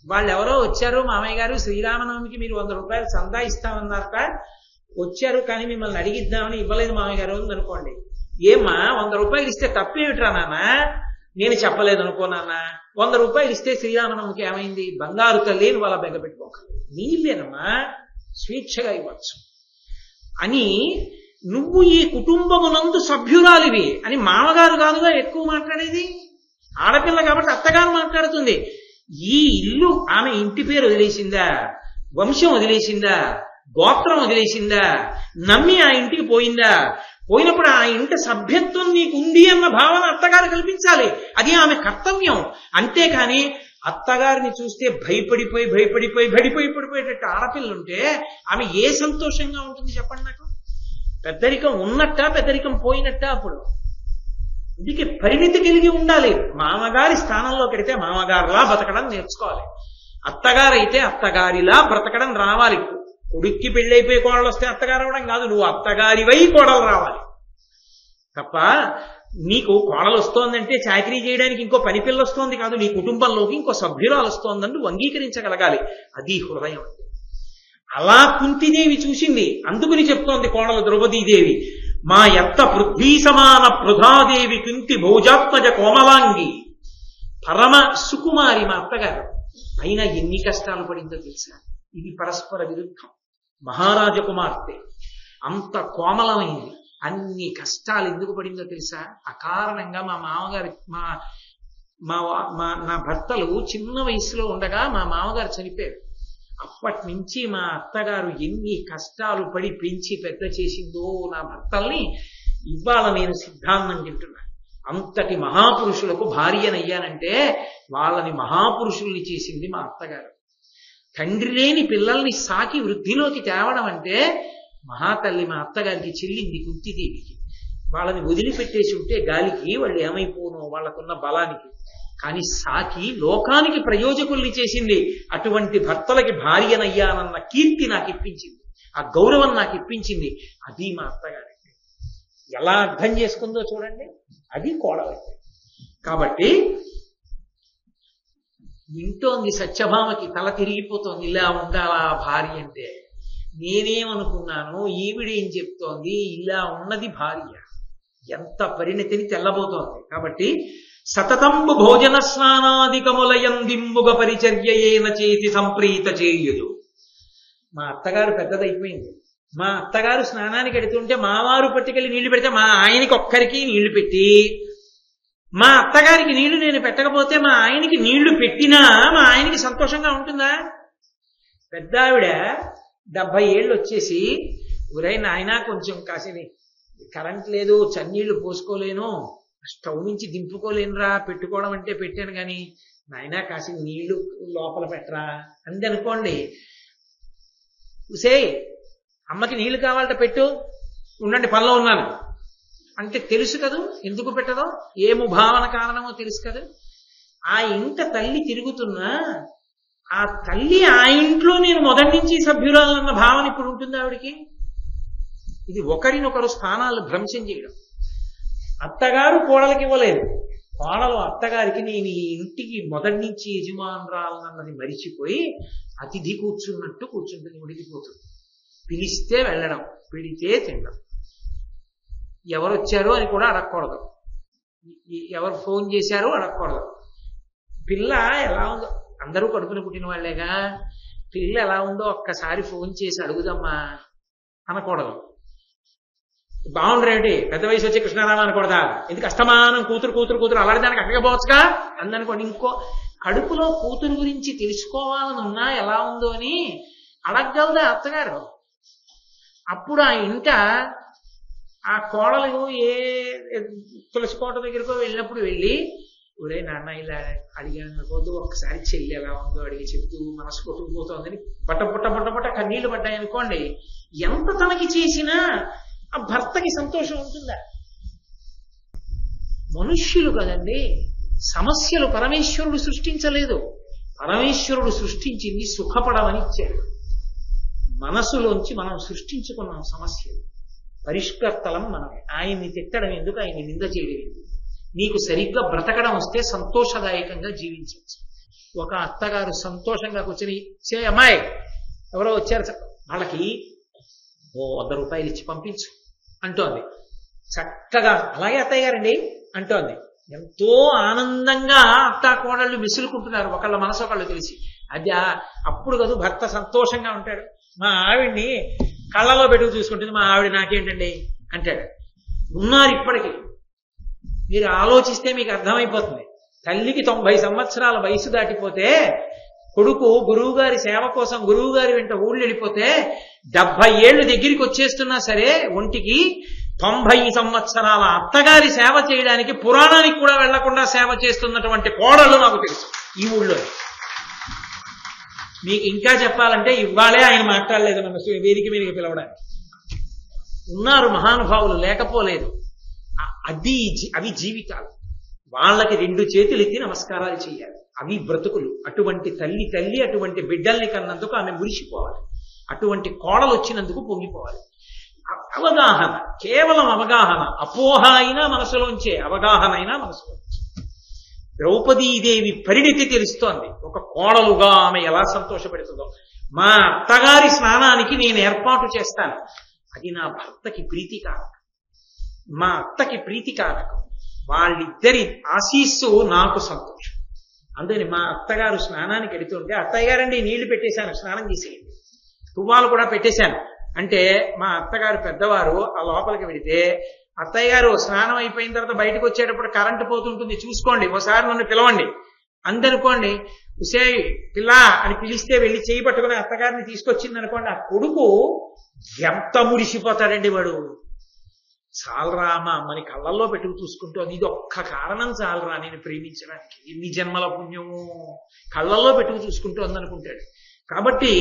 వాళ్ళు ఎవరో వచ్చారు, మామయ్య గారు శ్రీరామనవమికి మీరు 100 రూపాయలు సందా ఇస్తామన్నారట, వచ్చారు కానీ మిమ్మల్ని అడిగిద్దామని ఇవ్వలేదు మామయ్య గారు ఉందనుకోండి. ఏమ్మా 100 రూపాయలు ఇస్తే తప్పేమిట్రా నాన్న, నేను చెప్పలేదు అనుకో నాన్న, 100 రూపాయలు ఇస్తే శ్రీరామనవమికి ఏమైంది, బంగారు తల్లి వాళ్ళ బెంగ పెట్టుకోకండి, నీళ్ళేనమ్మా స్వేచ్ఛగా ఇవ్వచ్చు అని. నువ్వు ఈ కుటుంబమునందు సభ్యురాలివి అని మామగారు కాదుగా ఎక్కువ మాట్లాడేది, ఆడపిల్ల కాబట్టి అత్తగారు మాట్లాడుతుంది. ఈ ఇల్లు ఆమె ఇంటి పేరు వదిలేసిందా, వంశం వదిలేసిందా, గోత్రం వదిలేసిందా, నమ్మి ఆ ఇంటికి పోయిందా, పోయినప్పుడు ఆ ఇంటి సభ్యత్వం నీకు ఉంది అన్న భావన అత్తగారు కల్పించాలి. అది ఆమె కర్తవ్యం. అంతేకాని అత్తగారిని చూస్తే భయపడిపోయేటట్టు ఆడపిల్లుంటే ఆమె ఏ సంతోషంగా ఉంటుంది చెప్పండి నాకు. పెద్దరికం ఉన్నట్ట, పెద్దరికం పోయినట్ట. అప్పుడు అందుకే పరిణితి కలిగి ఉండాలి. మామగారి స్థానంలో పెడితే మామగారిలా బతకడం నేర్చుకోవాలి, అత్తగారైతే అత్తగారిలా బ్రతకడం రావాలి. కొడుక్కి పెళ్ళైపోయి కోడలు వస్తే అత్తగారు అవడం కాదు, నువ్వు అత్తగారివై కోడలు రావాలి తప్ప. నీకు కోడలు వస్తోందంటే చాకరీ చేయడానికి ఇంకో పని పిల్ల వస్తోంది కాదు, నీ కుటుంబంలోకి ఇంకో సభ్యురాలు వస్తోందని నువ్వు అంగీకరించగలగాలి. అది హృదయం. అలా కుంతిదేవి చూసింది. అందుకుని చెప్తోంది కోడలు ద్రౌపదీదేవి, మా యత్త పృథ్వీ సమాన పృథాదేవి కుంతి భోజాత్మజ కోమలాంగి. పరమ సుకుమారి మా అత్తగారు, అయినా ఎన్ని కష్టాలు పడిందో తెలుసా. ఇది పరస్పర విరుద్ధం. మహారాజ కుమార్తె అంత కోమలమైంది, అన్ని కష్టాలు ఎందుకు పడిందో తెలుసా. అకారణంగా మా మామగారు నా భర్తలు చిన్న వయసులో ఉండగా మా మామగారు చనిపోయారు. అప్పటి నుంచి మా అత్తగారు ఎన్ని కష్టాలు పడి పెంచి పెద్ద చేసిందో నా భర్తల్ని. ఇవాళ నేను సిద్ధాంతం తింటున్నా. అంతటి మహాపురుషులకు భార్యనయ్యానంటే వాళ్ళని మహాపురుషుల్ని చేసింది మా అత్తగారు. తండ్రి లేని పిల్లల్ని సాకి వృద్ధిలోకి తేవడం అంటే మహాతల్లి మా అత్తగారికి చెల్లింది కుంతిదేవికి. వాళ్ళని వదిలిపెట్టేసి ఉంటే గాలికి వాళ్ళు ఏమైపోనో వాళ్ళకున్న బలానికి. కానీ సాకి లోకానికి ప్రయోజకుల్ని చేసింది. అటువంటి భర్తలకి భార్యనయ్యానన్న కీర్తి నాకు ఇప్పించింది, ఆ గౌరవం నాకు ఇప్పించింది. అది మా అత్తగారికి. ఎలా అర్థం చేసుకుందో చూడండి, అది కోడలంటే. కాబట్టి వింటోంది సత్యభామకి, తల తిరిగిపోతోంది. ఇలా ఉండాలా భార్య అంటే. నేనేమనుకున్నాను, ఈవిడేం చెప్తోంది, ఇలా ఉన్నది భార్య. ఎంత పరిణతిని తెల్లబోతోంది. కాబట్టి సతతంబు భోజన స్నానాదికములయందింబుగ పరిచర్యయేన చేతి సంప్రీత చేయుదు. మా అత్తగారు పెద్దదైపోయింది. మా అత్తగారు స్నానానికి ఎడుతుంటే మావారు పట్టుకెళ్ళి నీళ్లు పెడితే మా ఆయనకి ఒక్కరికి నీళ్లు పెట్టి, మా అత్తగారికి నీళ్లు నేను పెట్టకపోతే మా ఆయనకి నీళ్లు పెట్టినా మా ఆయనకి సంతోషంగా ఉంటుందా? పెద్ద ఆవిడ 70 ఏళ్ళు వచ్చేసి, ఒరేయ్ నాయనా కొంచెం కాసేది కరెంట్ లేదు, చన్నీళ్లు పోసుకోలేను, స్టవ్ నుంచి దింపుకోలేనురా, పెట్టుకోవడం అంటే పెట్టాను కానీ నాయనా కాసి నీళ్లు లోపల పెట్టరా అంది అనుకోండి. ఉసే అమ్మకి నీళ్లు కావాలంటే పెట్టు, ఉండండి పనిలో ఉన్నాను అంటే తెలుసు కదూ ఎందుకు పెట్టదో, ఏ ముభావన కారణమో తెలుసు కదా. ఆ ఇంట తల్లి తిరుగుతున్నా ఆ తల్లి ఆ ఇంట్లో నేను మొదటి నుంచి సభ్యురాలన్న భావన ఇప్పుడు ఉంటుంది ఆవిడికి. ఇది ఒకరినొకరు స్థానాలు భ్రంశం చేయడం. అత్తగారు కోడలికి ఇవ్వలేదు. కోడలు అత్తగారికి నేను ఈ ఇంటికి మొదటి నుంచి యజమానురాలన్నది మరిచిపోయి అతిథి కూర్చున్నట్టు కూర్చుంటుంది, ఉడికిపోతుంది. పిలిస్తే వెళ్ళడం, పిడితే తినడం, ఎవరు వచ్చారు అని కూడా అడగకూడదు, ఎవరు ఫోన్ చేశారు అడగకూడదు. పిల్ల ఎలా ఉందో, అందరూ కడుపున పుట్టిన వాళ్ళేగా, పిల్ల ఎలా ఉందో ఒక్కసారి ఫోన్ చేసి అడుగుదమ్మా అనకూడదు. బాగుండరేంటి, పెద్ద వయసు వచ్చి కృష్ణారామ అనకూడదా, ఎందుకు అస్తమానం కూతురు కూతురు కూతురు అలాంటి దానికి అక్కడికి పోవచ్చుగా అందనుకోండి. ఇంకో కడుపులో కూతురు గురించి తెలుసుకోవాలని ఉన్నా ఎలా ఉందో అని అడగగలదా అత్తగారు. అప్పుడు ఆ ఇంట ఆ కోడలు ఏ తులసి కోట దగ్గరకో వెళ్ళినప్పుడు వెళ్ళి, ఒరే నాన్న ఇలా అడిగాను అనుకోవద్దు, ఒక్కసారి చెల్లి ఎలా ఉందో అడిగి చెప్తూ మనసు కొట్టుకుపోతుందని బట్ట కన్నీళ్లు పడ్డాయి అనుకోండి, ఎంత తనకి చేసినా ఆ భర్తకి సంతోషం ఉంటుందా? మనుష్యులు కదండి, సమస్యలు పరమేశ్వరుడు సృష్టించలేదు. పరమేశ్వరుడు సృష్టించింది సుఖపడమని ఇచ్చాడు. మనసులోంచి మనం సృష్టించుకున్నాం సమస్యలు. పరిష్కర్తలం మనమే. ఆయన్ని తిట్టడం ఎందుకు, ఆయన్ని నింద చేయడం ఎందుకు? నీకు సరిగ్గా బ్రతకడం వస్తే సంతోషదాయకంగా జీవించవచ్చు. ఒక అత్తగారు సంతోషంగా కూర్చొని, అమ్మాయి ఎవరో వచ్చారు వాళ్ళకి 100 రూపాయలు ఇచ్చి పంపించు అంటోంది. చక్కగా అలాగే అత్తయ్య గారండి అంటోంది. ఎంతో ఆనందంగా అత్త కోడళ్ళు విసులుకుంటున్నారు ఒకళ్ళ మనసు ఒకళ్ళు తెలిసి. అది అప్పుడు కదా భర్త సంతోషంగా ఉంటాడు. మా ఆవిడ్ని కళ్ళలో పెట్టుకు చూసుకుంటుంది, మా ఆవిడ నాకేంటండి అంటాడు. ఉన్నారు ఇప్పటికీ. మీరు ఆలోచిస్తే మీకు అర్థమైపోతుంది. తల్లికి 90 సంవత్సరాల వయసు దాటిపోతే, కొడుకు గురువు గారి సేవ కోసం గురువు గారి వెంట ఊళ్ళు వెళ్ళిపోతే 70 ఏళ్ళు దగ్గరికి వచ్చేస్తున్నా సరే ఒంటికి 90 సంవత్సరాల అత్తగారి సేవ చేయడానికి పురాణానికి కూడా వెళ్లకుండా సేవ చేస్తున్నటువంటి కోడలు నాకు తెలుసు ఈ ఊళ్ళో. మీకు ఇంకా చెప్పాలంటే ఇవాళే ఆయన మాట్లాడలేదు నన్ను వేదిక మీదకి పిలవడానికి. ఉన్నారు మహానుభావులు, లేకపోలేదు. అవి జీవితాలు. వాళ్ళకి 2 చేతులు ఎత్తి నమస్కారాలు చేయాలి. అవి బ్రతుకులు. అటువంటి తల్లి అటువంటి బిడ్డల్ని కన్నందుకు ఆమె మురిసిపోవాలి. అటువంటి కోడలు వచ్చినందుకు పొంగిపోవాలి. అవగాహన, కేవలం అవగాహన. అపోహ అయినా మనసులోంచే, అవగాహన అయినా మనసులోంచే. ద్రౌపదీదేవి పరిణితి తెలుస్తోంది. ఒక కోడలుగా ఆమె ఎలా సంతోషపెడుతుందో. మా అత్తగారి స్నానానికి నేను ఏర్పాటు చేస్తాను, అది నా భర్తకి ప్రీతికారకం, మా అత్తకి ప్రీతికారకం. వాళ్ళిద్దరి ఆశీస్సు నాకు సంతోషం. అందుకని మా అత్తగారు స్నానానికి వెళుతుంటే, అత్తయ్య గారండి నీళ్లు పెట్టేశాను స్నానం చేసేయండి, తువ్వాలు కూడా పెట్టేశాను అంటే, మా అత్తగారు పెద్దవారు ఆ లోపలికి వెళితే, అత్తయ్య గారు స్నానం అయిపోయిన తర్వాత బయటకు వచ్చేటప్పుడు కరెంటు పోతుంటుంది చూసుకోండి, ఒకసారి నన్ను పిలవండి అందనుకోండి. ఉసే పిల్ల అని పిలిస్తే వెళ్ళి చేయి పట్టుకుని అత్తగారిని తీసుకొచ్చింది అనుకోండి, ఆ కొడుకు ఎంత మురిసిపోతాడండి వాడు. చాలరా మా అమ్మని కళ్ళల్లో పెట్టుకు చూసుకుంటోంది, ఇది ఒక్క కారణం చాలరా నేను ప్రేమించడానికి, ఎన్ని జన్మల పుణ్యము, కళ్ళల్లో పెట్టుకు చూసుకుంటోంది అనుకుంటాడు. కాబట్టి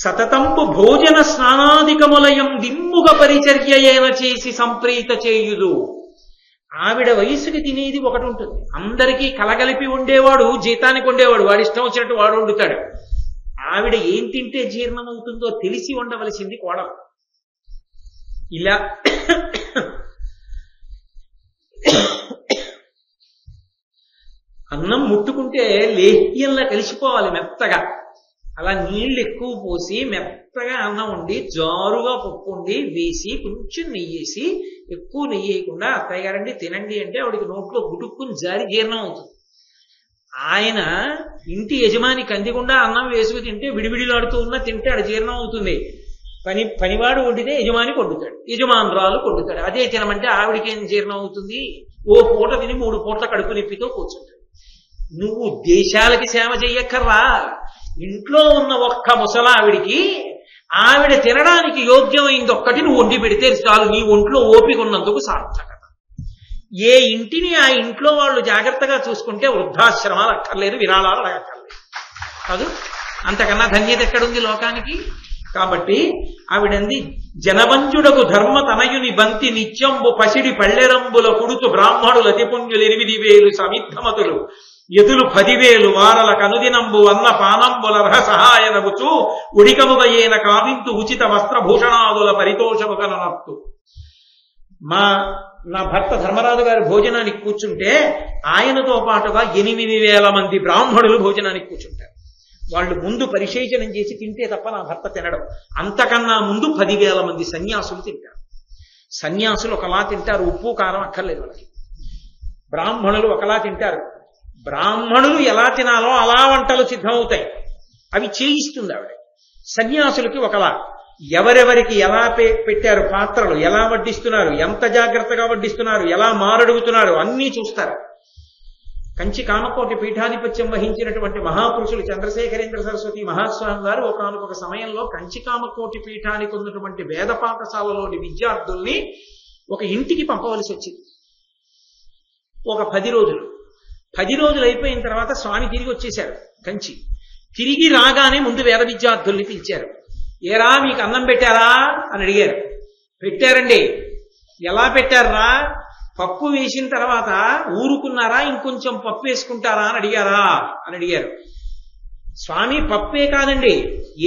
సతతంపు భోజన స్నానాధికములయం దిమ్ముగ పరిచర్యయేన చేసి సంప్రీత చేయుదు. ఆవిడ వయసుకి తినేది ఒకటి ఉంటుంది. అందరికీ కలగలిపి ఉండేవాడు జీతానికి ఉండేవాడు, వాడి ఇష్టం వచ్చినట్టు వాడు వండుతాడు. ఆవిడ ఏం తింటే జీర్ణమవుతుందో తెలిసి ఉండవలసింది కోడలు. ఇలా అన్నం ముట్టుకుంటే లేహ్యంలా కలిసిపోవాలి మెత్తగా. అలా నీళ్లు ఎక్కువ పోసి మెత్తగా అన్నం వండి జారుగా పప్పు వండి వేసి కొంచెం నెయ్యి వేసి, ఎక్కువ నెయ్యి వేయకుండా అత్తయ్య గారండి తినండి అంటే ఆవిడికి నోట్లో గుటుక్కుని జారి జీర్ణం అవుతుంది. ఆయన ఇంటి యజమాని కందికుండా అన్నం వేసుకు తింటే విడివిడిలాడుతూ ఉన్నా తింటాడు, జీర్ణం అవుతుంది. పనివాడు వండితే యజమాని కొడుతాడు, యజమానురాలు కొడుతాడు. అదే తినమంటే ఆవిడికి ఏం జీర్ణం అవుతుంది? ఓ పూట తిని 3 పూట్ల కడుపు నొప్పితో కూర్చుంటాడు. నువ్వు దేశాలకి సేవ చెయ్యక్కర్రా, ఇంట్లో ఉన్న ఒక్క ముసలావిడికి ఆవిడ తినడానికి యోగ్యమైంది ఒక్కటి నువ్వు వండి పెడితే చాలు, నీ ఒంట్లో ఓపిక ఉన్నందుకు సార్థకత. ఏ ఇంటిని ఆ ఇంట్లో వాళ్ళు జాగ్రత్తగా చూసుకుంటే వృద్ధాశ్రమాలు అక్కర్లేదు, విరాళాలు అడగక్కర్లేదు కాదు. అంతకన్నా ధన్యత ఎక్కడుంది లోకానికి? కాబట్టి ఆవిడంది, జనవంజుడకు ధర్మ తనయుని బంతి నిత్యంబు పసిడి పళ్ళెరంబుల కుడుతు బ్రాహ్మణులు అతిపుణ్యులు 8,000 సమిద్ధమతులు ఎదులు 10,000 వారల కనుదినంబు అన్న పానంబుల రహ సహాయనగుచు ఉడికముగయేన కావింతు ఉచిత వస్త్రభూషణాదుల పరితోషముగననత్తు. నా భర్త ధర్మరాజు గారి భోజనానికి కూర్చుంటే ఆయనతో పాటుగా 8,000 మంది బ్రాహ్మణులు భోజనానికి కూర్చుంటారు. వాళ్ళు ముందు పరిశేచనం చేసి తింటే తప్ప నా భర్త తినడం. అంతకన్నా ముందు 10,000 మంది సన్యాసులు తింటారు. సన్యాసులు ఒకలా తింటారు, ఉప్పు కారం అక్కర్లేదు వాళ్ళకి. బ్రాహ్మణులు ఒకలా తింటారు. బ్రాహ్మణులు ఎలా తినాలో అలా వంటలు సిద్ధమవుతాయి, అవి చేయిస్తుంది ఆవిడ. సన్యాసులకి ఒకలా, ఎవరెవరికి ఎలా పెట్టారు, పాత్రలు ఎలా వడ్డిస్తున్నారు, ఎంత జాగ్రత్తగా వడ్డిస్తున్నారు, ఎలా మారడుగుతున్నారు అన్నీ చూస్తారు. కంచి కామకోటి పీఠాధిపత్యం వహించినటువంటి మహాపురుషులు చంద్రశేఖరేంద్ర సరస్వతి మహాస్వామి గారు ఒకనొక సమయంలో కంచి కామకోటి పీఠానికి ఉన్నటువంటి వేద పాఠశాలలోని విద్యార్థుల్ని ఒక ఇంటికి పంపవలసి వచ్చింది. ఒక 10 రోజులు. 10 రోజులు అయిపోయిన తర్వాత స్వామి తిరిగి వచ్చేశారు కంచి. తిరిగి రాగానే ముందు వేద విద్యార్థుల్ని పిలిచారు. ఏరా మీకు అన్నం పెట్టారా అని అడిగారు. పెట్టారండి. ఎలా పెట్టారా? పప్పు వేసిన తర్వాత ఊరుకున్నారా, ఇంకొంచెం పప్పు వేసుకుంటారా అని అడిగారు. స్వామి పప్పే కాదండి,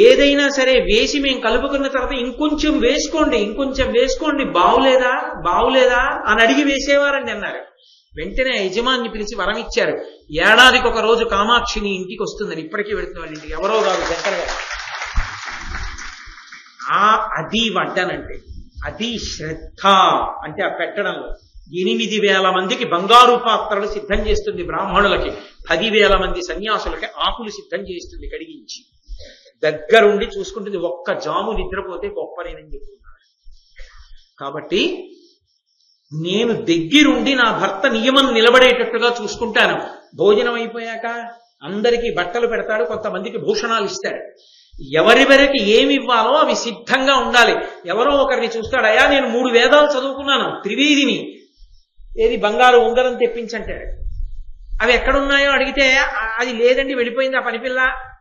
ఏదైనా సరే వేసి మేము కలుపుకున్న తర్వాత ఇంకొంచెం వేసుకోండి, బావులేదా అని అడిగి వేసేవారండి అన్నారు. వెంటనే యజమాన్ని పిలిచి వరం ఇచ్చారు. ఏడాదికి ఒక రోజు కామాక్షిని ఇంటికి వస్తుందని. ఇప్పటికీ వెళుతున్న వాళ్ళ ఇంటికి, ఎవరో కాదు, శంకర్ గారు. అది వడ్డనంటే, అది శ్రద్ధ అంటే ఆ పెట్టడంలో. 8,000 మందికి బంగారు పాత్రలు సిద్ధం చేస్తుంది బ్రాహ్మణులకి, 10,000 మంది సన్యాసులకి ఆకులు సిద్ధం చేస్తుంది కడిగించి. దగ్గరుండి చూసుకుంటుంది. ఒక్క జాము నిద్రపోతే గొప్పనేనని చెప్పుకున్నాడు. కాబట్టి నేను దగ్గరుండి నా భర్త నియమం నిలబడేటట్టుగా చూసుకుంటాను. భోజనం అయిపోయాక అందరికీ బట్టలు పెడతాడు, కొంతమందికి భూషణాలు ఇస్తాడు. ఎవరెవరికి ఏమి ఇవ్వాలో అవి సిద్ధంగా ఉండాలి. ఎవరో ఒకరిని చూస్తాడు, అయ్యా నేను 3 వేదాలు చదువుకున్నాను, త్రివేదిని, ఏది బంగారు ఉంగరం తెప్పించంటాడు. అవి ఎక్కడున్నాయో అడిగితే అది లేదండి వెళ్ళిపోయింది ఆ పనిపిల్ల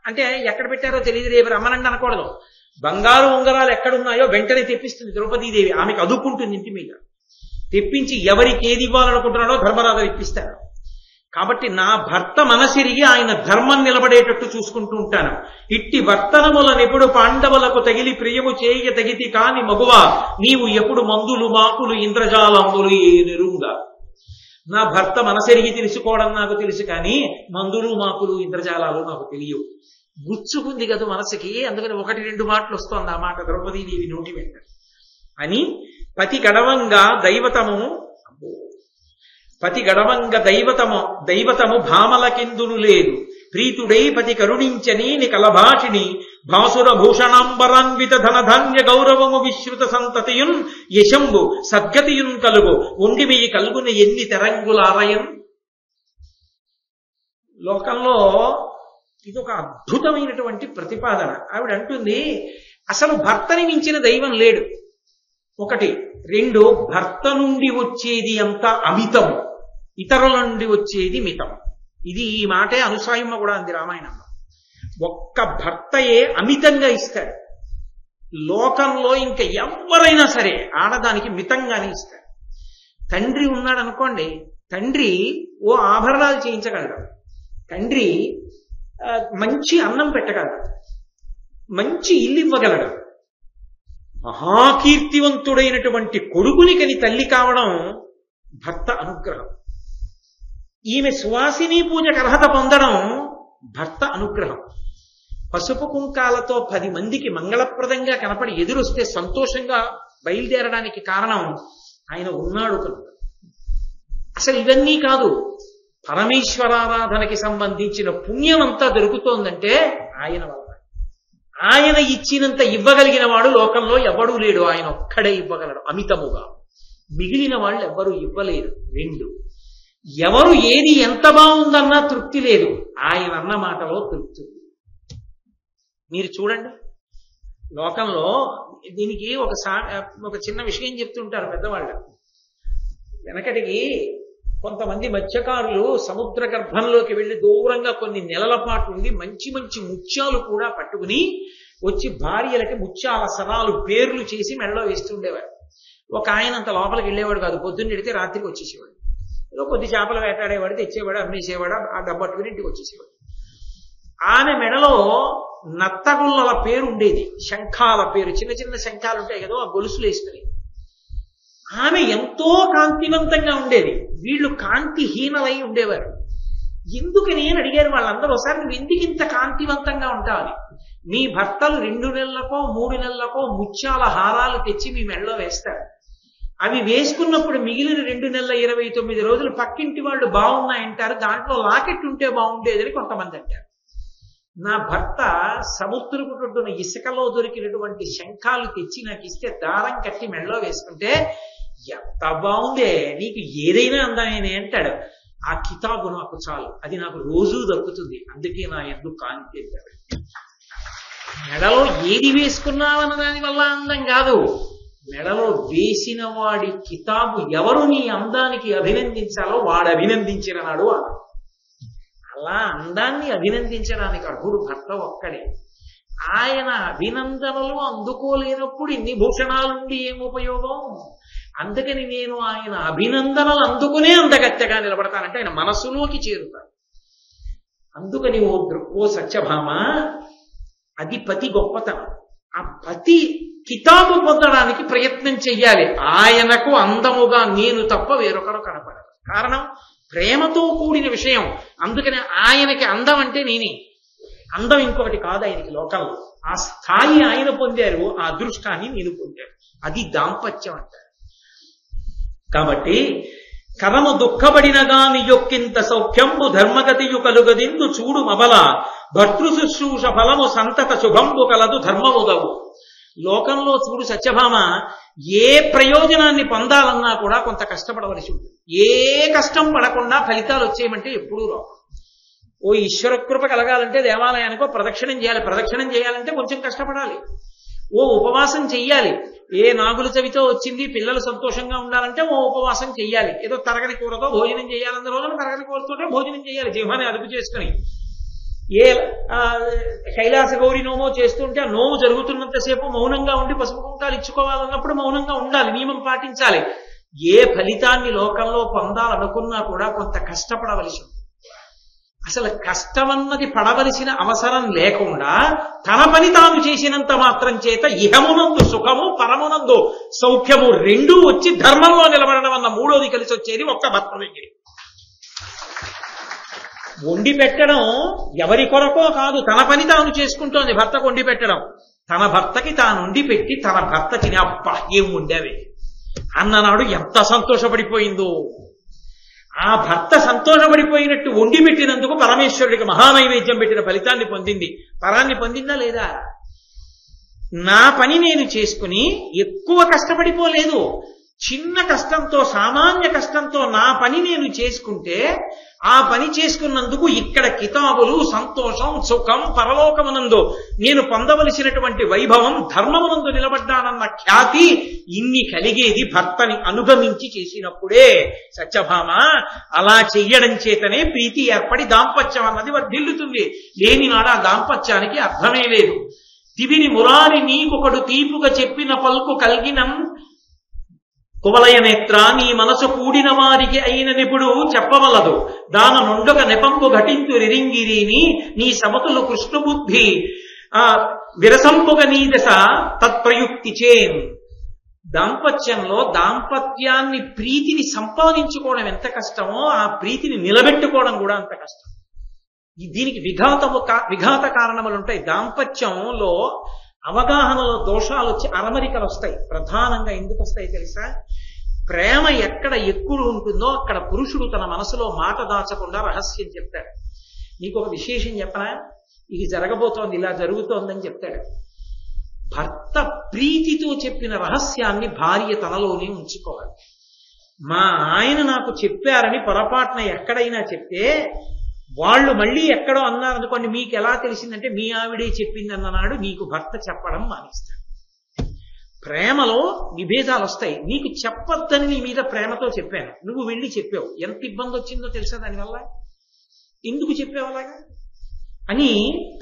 అంటే, ఎక్కడ పెట్టారో తెలియదు, రేపు రమ్మనండి అనకూడదు. బంగారు ఉంగరాలు ఎక్కడున్నాయో వెంటనే తెప్పిస్తుంది ద్రౌపదీదేవి. ఆమెకు అదుపుంటుంది ఇంటి మీద. తెప్పించి ఎవరికి ఏది ఇవ్వాలనుకుంటున్నాడో ధర్మరాజు ఇప్పిస్తాడు. కాబట్టి నా భర్త మనసిరిగి ఆయన ధర్మం నిలబడేటట్టు చూసుకుంటూ ఉంటాను. ఇట్టి వర్తనములనెప్పుడు పాండవులకు తగిలి ప్రియము చేయ తగితి కాని మగువ, నీవు ఎప్పుడు మందులు మాకులు ఇంద్రజాలములు ఏనురుంగా. నా భర్త మనసిరిగి తెలుసుకోవడం నాకు తెలుసు, కానీ మందులు మాకులు ఇంద్రజాలాలు నాకు తెలియవు. గుచ్చుకుంది కదా మనసుకి, అందుకని 1-2 మాటలు వస్తోంది ఆ మాట ద్రౌపదీదేవి నోటి వెంట. అని పతి గడవంగా దైవతము భామలకెందును లేదు, ప్రీతుడై పతి కరుణించని నికలభాషిణి, భాసుర భూషణాంబరాన్విత ధనధాన్య గౌరవము విశ్రుత సంతతియున్ యశంబు సద్గతియున్ కలుగు, ఉండిమియి కలుగున ఎన్ని తెరంగులారయం. లోకంలో ఇదొక అద్భుతమైనటువంటి ప్రతిపాదన. ఆవిడ అంటుంది, అసలు భర్తని మించిన దైవం లేడు. 1. 2, భర్త నుండి వచ్చేది అంత అమితము, ఇతరుల నుండి వచ్చేది మితము. ఇది ఈ మాటే అనుసాయమ్మ కూడా అంది రామాయణంలో. ఒక్క భర్తయే అమితంగా ఇస్తాడు. లోకంలో ఇంకా ఎవరైనా సరే ఆడదానికి మితంగానే ఇస్తాడు. తండ్రి ఉన్నాడు అనుకోండి, తండ్రి ఓ ఆభరణాలు చేయించగలడు, తండ్రి మంచి అన్నం పెట్టగలడు, మంచి ఇల్లు ఇవ్వగలడు. మహాకీర్తివంతుడైనటువంటి కొడుకుని కని తల్లి కావడం భర్త అనుగ్రహం. ఈమె సువాసిని పూజకు అర్హత పొందడం భర్త అనుగ్రహం. పసుపు కుంకాలతో 10 మందికి మంగళప్రదంగా కనపడి ఎదురొస్తే సంతోషంగా బయలుదేరడానికి కారణం ఆయన ఉన్నాడు కనుక. అసలు ఇవన్నీ కాదు, పరమేశ్వరారాధనకి సంబంధించిన పుణ్యం అంతా దొరుకుతోందంటే ఆయన వల్ల. ఆయన ఇచ్చినంత ఇవ్వగలిగిన వాడు లోకంలో ఎవడూ లేడు, ఆయన ఒక్కడే ఇవ్వగలడు అమితముగా. మిగిలిన వాళ్ళు ఎవ్వరూ ఇవ్వలేరు. 2, ఎవరు ఏది ఎంత బాగుందన్నా తృప్తి లేదు, ఆయన అన్న మాటలో తృప్తి. మీరు చూడండి లోకంలో, దీనికి ఒక చిన్న విషయం చెప్తుంటారు పెద్దవాళ్ళు. వెనకటికి కొంతమంది మత్స్యకారులు సముద్ర గర్భంలోకి వెళ్లి దూరంగా కొన్ని నెలల పాటు ఉండి మంచి మంచి ముత్యాలు కూడా పట్టుకుని వచ్చి భార్యలకి ముత్యాల సరాలు పేర్లు చేసి మెడలో వేస్తుండేవారు. ఒక ఆయన అంత లోపలికి వెళ్ళేవాడు కాదు, పొద్దున్న వెడితే రాత్రికి వచ్చేసేవాడు. ఏదో కొద్ది చేపలు వేటాడేవాడు, తెచ్చేవాడు, అమ్మేసేవాడు, ఆ డబ్బట్టుకుని ఇంటికి వచ్చేసేవాడు. ఆమె మెడలో నత్తగుల్లల పేరు ఉండేది, శంఖాల పేరు, చిన్న చిన్న శంఖాలు ఉంటాయి కదా, ఆ గొలుసులు వేసుకుని. ఆమె ఎంతో కాంతివంతంగా ఉండేది, వీళ్ళు కాంతిహీనమై ఉండేవారు. ఎందుకని అని అడిగారు వాళ్ళందరూ. ఒకసారి నువ్వు ఎందుకు ఇంత కాంతివంతంగా ఉంటావని. మీ భర్తలు 2 నెలలకో 3 నెలలకో ముత్యాల హారాలు తెచ్చి మీ మెడలో వేస్తారు. అవి వేసుకున్నప్పుడు మిగిలిన 2 నెలల 29 రోజులు పక్కింటి వాళ్ళు బాగున్నాయంటారు, దాంట్లో లాకెట్ ఉంటే బాగుండేదని కొంతమంది అంటారు. నా భర్త సముద్రపు ఒడ్డున ఇసుకలో దొరికినటువంటి శంఖాలు తెచ్చి నాకు ఇస్తే దారం కట్టి మెడలో వేసుకుంటే ఎంత బాగుందే, నీకు ఏదైనా అందమేనే అంటాడు. ఆ కితాబు నాకు చాలు, అది నాకు రోజూ దక్కుతుంది, అందుకే నా ఎందుకు కాంతి. మెడలో ఏది వేసుకున్నావన్న దాని వల్ల అందం కాదు, మెడలో వేసిన వాడి కితాబు ఎవరు నీ అందానికి అభినందించాలో వాడు అభినందించిన నాడు అందం. అలా అందాన్ని అభినందించడానికి అర్హుడు భర్త ఒక్కడే. ఆయన అభినందనలు అందుకోలేనప్పుడు ఇన్ని భూషణాలుండి ఏం ఉపయోగం? అందుకని నేను ఆయన అభినందనలు అందుకునే అందగత్తెగా నిలబడతానంటే ఆయన మనసులోకి చేరుతాను. అందుకని ఓ సత్యభామ, అది పతి గొప్పతనం. ఆ పతి కితాబు పొందడానికి ప్రయత్నం చెయ్యాలి. ఆయనకు అందముగా నేను తప్ప వేరొకరు కనపడరు. కారణం ప్రేమతో కూడిన విషయం. అందుకని ఆయనకి అందం అంటే నేనే, అందం ఇంకొకటి కాదు ఆయనకి లోకంలో. ఆ స్థాయి ఆయన పొందారు, ఆ అదృష్టాన్ని నేను పొందాను. అది దాంపత్యం అంటారు. కాబట్టి కరము దుఃఖపడినగాని యొక్కింత సౌఖ్యంబు ధర్మగతియు కలుగదిందు చూడు మబల భర్తృ శుశ్రూష ఫలము సంతత శుభంబు కలదు ధర్మముదవు. లోకంలో చూడు సత్యభామ, ఏ ప్రయోజనాన్ని పొందాలన్నా కూడా కొంత కష్టపడవలసి ఉంటుంది. ఏ కష్టం పడకుండా ఫలితాలు వచ్చేయమంటే ఎప్పుడూ రావు. ఓ ఈశ్వర కృప కలగాలంటే దేవాలయానికో ప్రదక్షిణం చేయాలి, ప్రదక్షిణం చేయాలంటే కొంచెం కష్టపడాలి. ఓ ఉపవాసం చెయ్యాలి, ఏ నాగుల చవితో వచ్చింది పిల్లలు సంతోషంగా ఉండాలంటే ఓ ఉపవాసం చెయ్యాలి. ఏదో తరగని కూరతో భోజనం చేయాలన్న రోజున తరగని కూరతోటే భోజనం చేయాలి, జీవాన్ని అదుపు చేసుకుని. ఏ కైలాస గౌరి నోమో చేస్తుంటే ఆ నోము జరుగుతున్నంతసేపు మౌనంగా ఉండి పసుపు కుంకాలు ఇచ్చుకోవాలన్నప్పుడు మౌనంగా ఉండాలి, నియమం పాటించాలి. ఏ ఫలితాన్ని లోకంలో పొందాలనుకున్నా కూడా కొంత కష్టపడవలసి ఉంది. అసలు కష్టమన్నది పడవలసిన అవసరం లేకుండా తన పని తాను చేసినంత మాత్రం చేత ఇహమునందు సుఖము పరమునందు సౌఖ్యము రెండూ వచ్చి ధర్మంలో నిలబడడం అన్న మూడోది కలిసి వచ్చేది ఒక్క భర్త దగ్గర. వండి పెట్టడం ఎవరి కొరకో కాదు, తన పని తాను చేసుకుంటోంది భర్తకు వండి పెట్టడం. తన భర్తకి తాను వండి పెట్టి తన భర్త తిని అబ్బా ఏం వండావే అన్ననాడు ఎంత సంతోషపడిపోయిందో. ఆ భర్త సంతోషపడిపోయినట్టు వండి పెట్టినందుకు పరమేశ్వరుడికి మహానైవేద్యం పెట్టిన ఫలితాన్ని పొందింది. పరాన్ని పొందిందా లేదా? నా పని నేను చేసుకుని ఎక్కువ కష్టపడిపోలేదు. చిన్న కష్టంతో సామాన్య కష్టంతో నా పని నేను చేసుకుంటే ఆ పని చేసుకున్నందుకు ఇక్కడ కితాబులు సంతోషం సుఖం పరలోకమునందు నేను పొందవలసినటువంటి వైభవం ధర్మమునందు నిలబడ్డానన్న ఖ్యాతి ఇన్ని కలిగేది భర్తని అనుగమించి చేసినప్పుడే. సత్యభామ, అలా చెయ్యడం చేతనే ప్రీతి ఏర్పడి దాంపత్యం అన్నది వర్ధిల్లుతుంది. లేని నాడు ఆ దాంపత్యానికి అర్థమే లేదు. దివిని మురారి నీకొకడు తీపుగా చెప్పిన పలుకు కలిగినం కువలయ నేత్ర నీ మనసు కూడిన వారికి అయిన నిపుడు చెప్పవలదు దాన నుండొక నెపంపు ఘటించు రిరింగిరిని నీ సమతులు కృష్ణబుద్ధి విరసంపుగ నీ దశ తత్ప్రయుక్తి చేన్. దాంపత్యంలో దాంపత్యాన్ని ప్రీతిని సంపాదించుకోవడం ఎంత కష్టమో ఆ ప్రీతిని నిలబెట్టుకోవడం కూడా అంత కష్టం. దీనికి విఘాత కారణములు ఉంటాయి. దాంపత్యంలో అవగాహనలో దోషాలు వచ్చి అరమరికలు వస్తాయి. ప్రధానంగా ఎందుకు వస్తాయి తెలుసా? ప్రేమ ఎక్కడ ఎక్కువ ఉంటుందో అక్కడ పురుషుడు తన మనసులో మాట దాచకుండా రహస్యం చెప్తాడు. నీకు ఒక విశేషం చెప్పనా, ఇది జరగబోతోంది, ఇలా జరుగుతోందని చెప్తాడు. భర్త ప్రీతితో చెప్పిన రహస్యాన్ని భార్య తనలోనే ఉంచుకోవాలి. మా ఆయన నాకు చెప్పారని పొరపాటున ఎక్కడైనా చెప్తే వాళ్ళు మళ్ళీ ఎక్కడో అన్నారనుకోండి, మీకు ఎలా తెలిసిందంటే మీ ఆవిడే చెప్పింది అన్ననాడు నీకు భర్త చెప్పడం మానేస్తాడు. ప్రేమలో విభేదాలు వస్తాయి. నీకు చెప్పొద్దని నీ మీద ప్రేమతో చెప్పాను, నువ్వు వెళ్ళి చెప్పావు, ఎంత ఇబ్బంది వచ్చిందో తెలుసా దానివల్ల? ఎందుకు చెప్పావు అలాగా అని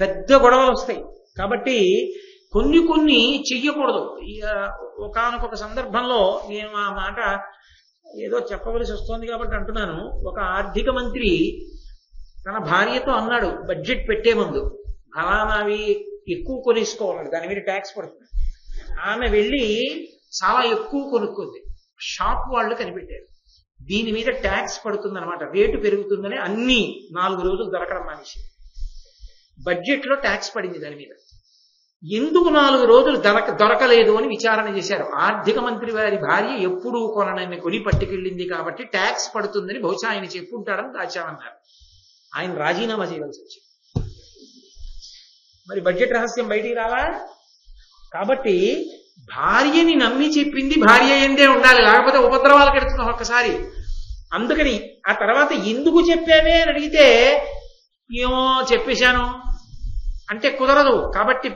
పెద్ద గొడవలు వస్తాయి. కాబట్టి కొన్ని చెయ్యకూడదు. ఒకానొక సందర్భంలో నేను ఆ మాట ఏదో చెప్పవలసి వస్తోంది కాబట్టి అంటున్నాను. ఒక ఆర్థిక మంత్రి తన భార్యతో అన్నాడు, బడ్జెట్ పెట్టే ముందు ఫలానావి ఎక్కువ కొనేసుకోవాలి, దాని మీద ట్యాక్స్ పడుతుంది. ఆమె వెళ్ళి చాలా ఎక్కువ కొనుక్కుంది. షాప్ వాళ్ళు కనిపెట్టారు. దీని మీద ట్యాక్స్ పడుతుందన్నమాట, రేటు పెరుగుతుందని అన్ని 4 రోజులు దొరకడం మానేసి బడ్జెట్లో ట్యాక్స్ పడింది దాని మీద. ఎందుకు 4 రోజులు దొరకలేదు అని విచారణ చేశారు. ఆర్థిక మంత్రి వారి భార్య ఎప్పుడూ కొననని కొని పట్టుకెళ్ళింది కాబట్టి ట్యాక్స్ పడుతుందని బహుశా ఆయన చెప్పుంటాడని దాచామన్నారు. ఆయన రాజీనామా చేయవలసి వచ్చింది. మరి బడ్జెట్ రహస్యం బయటికి రావా? కాబట్టి భార్యని నమ్మి చెప్పింది భార్య ఎందే ఉండాలి, లేకపోతే ఉపద్రవాలకు ఎడుతున్నాం ఒక్కసారి. అందుకని ఆ తర్వాత ఎందుకు చెప్పావే అని అడిగితే ఏమో చెప్పేశాను అంటే కుదరదు. కాబట్టి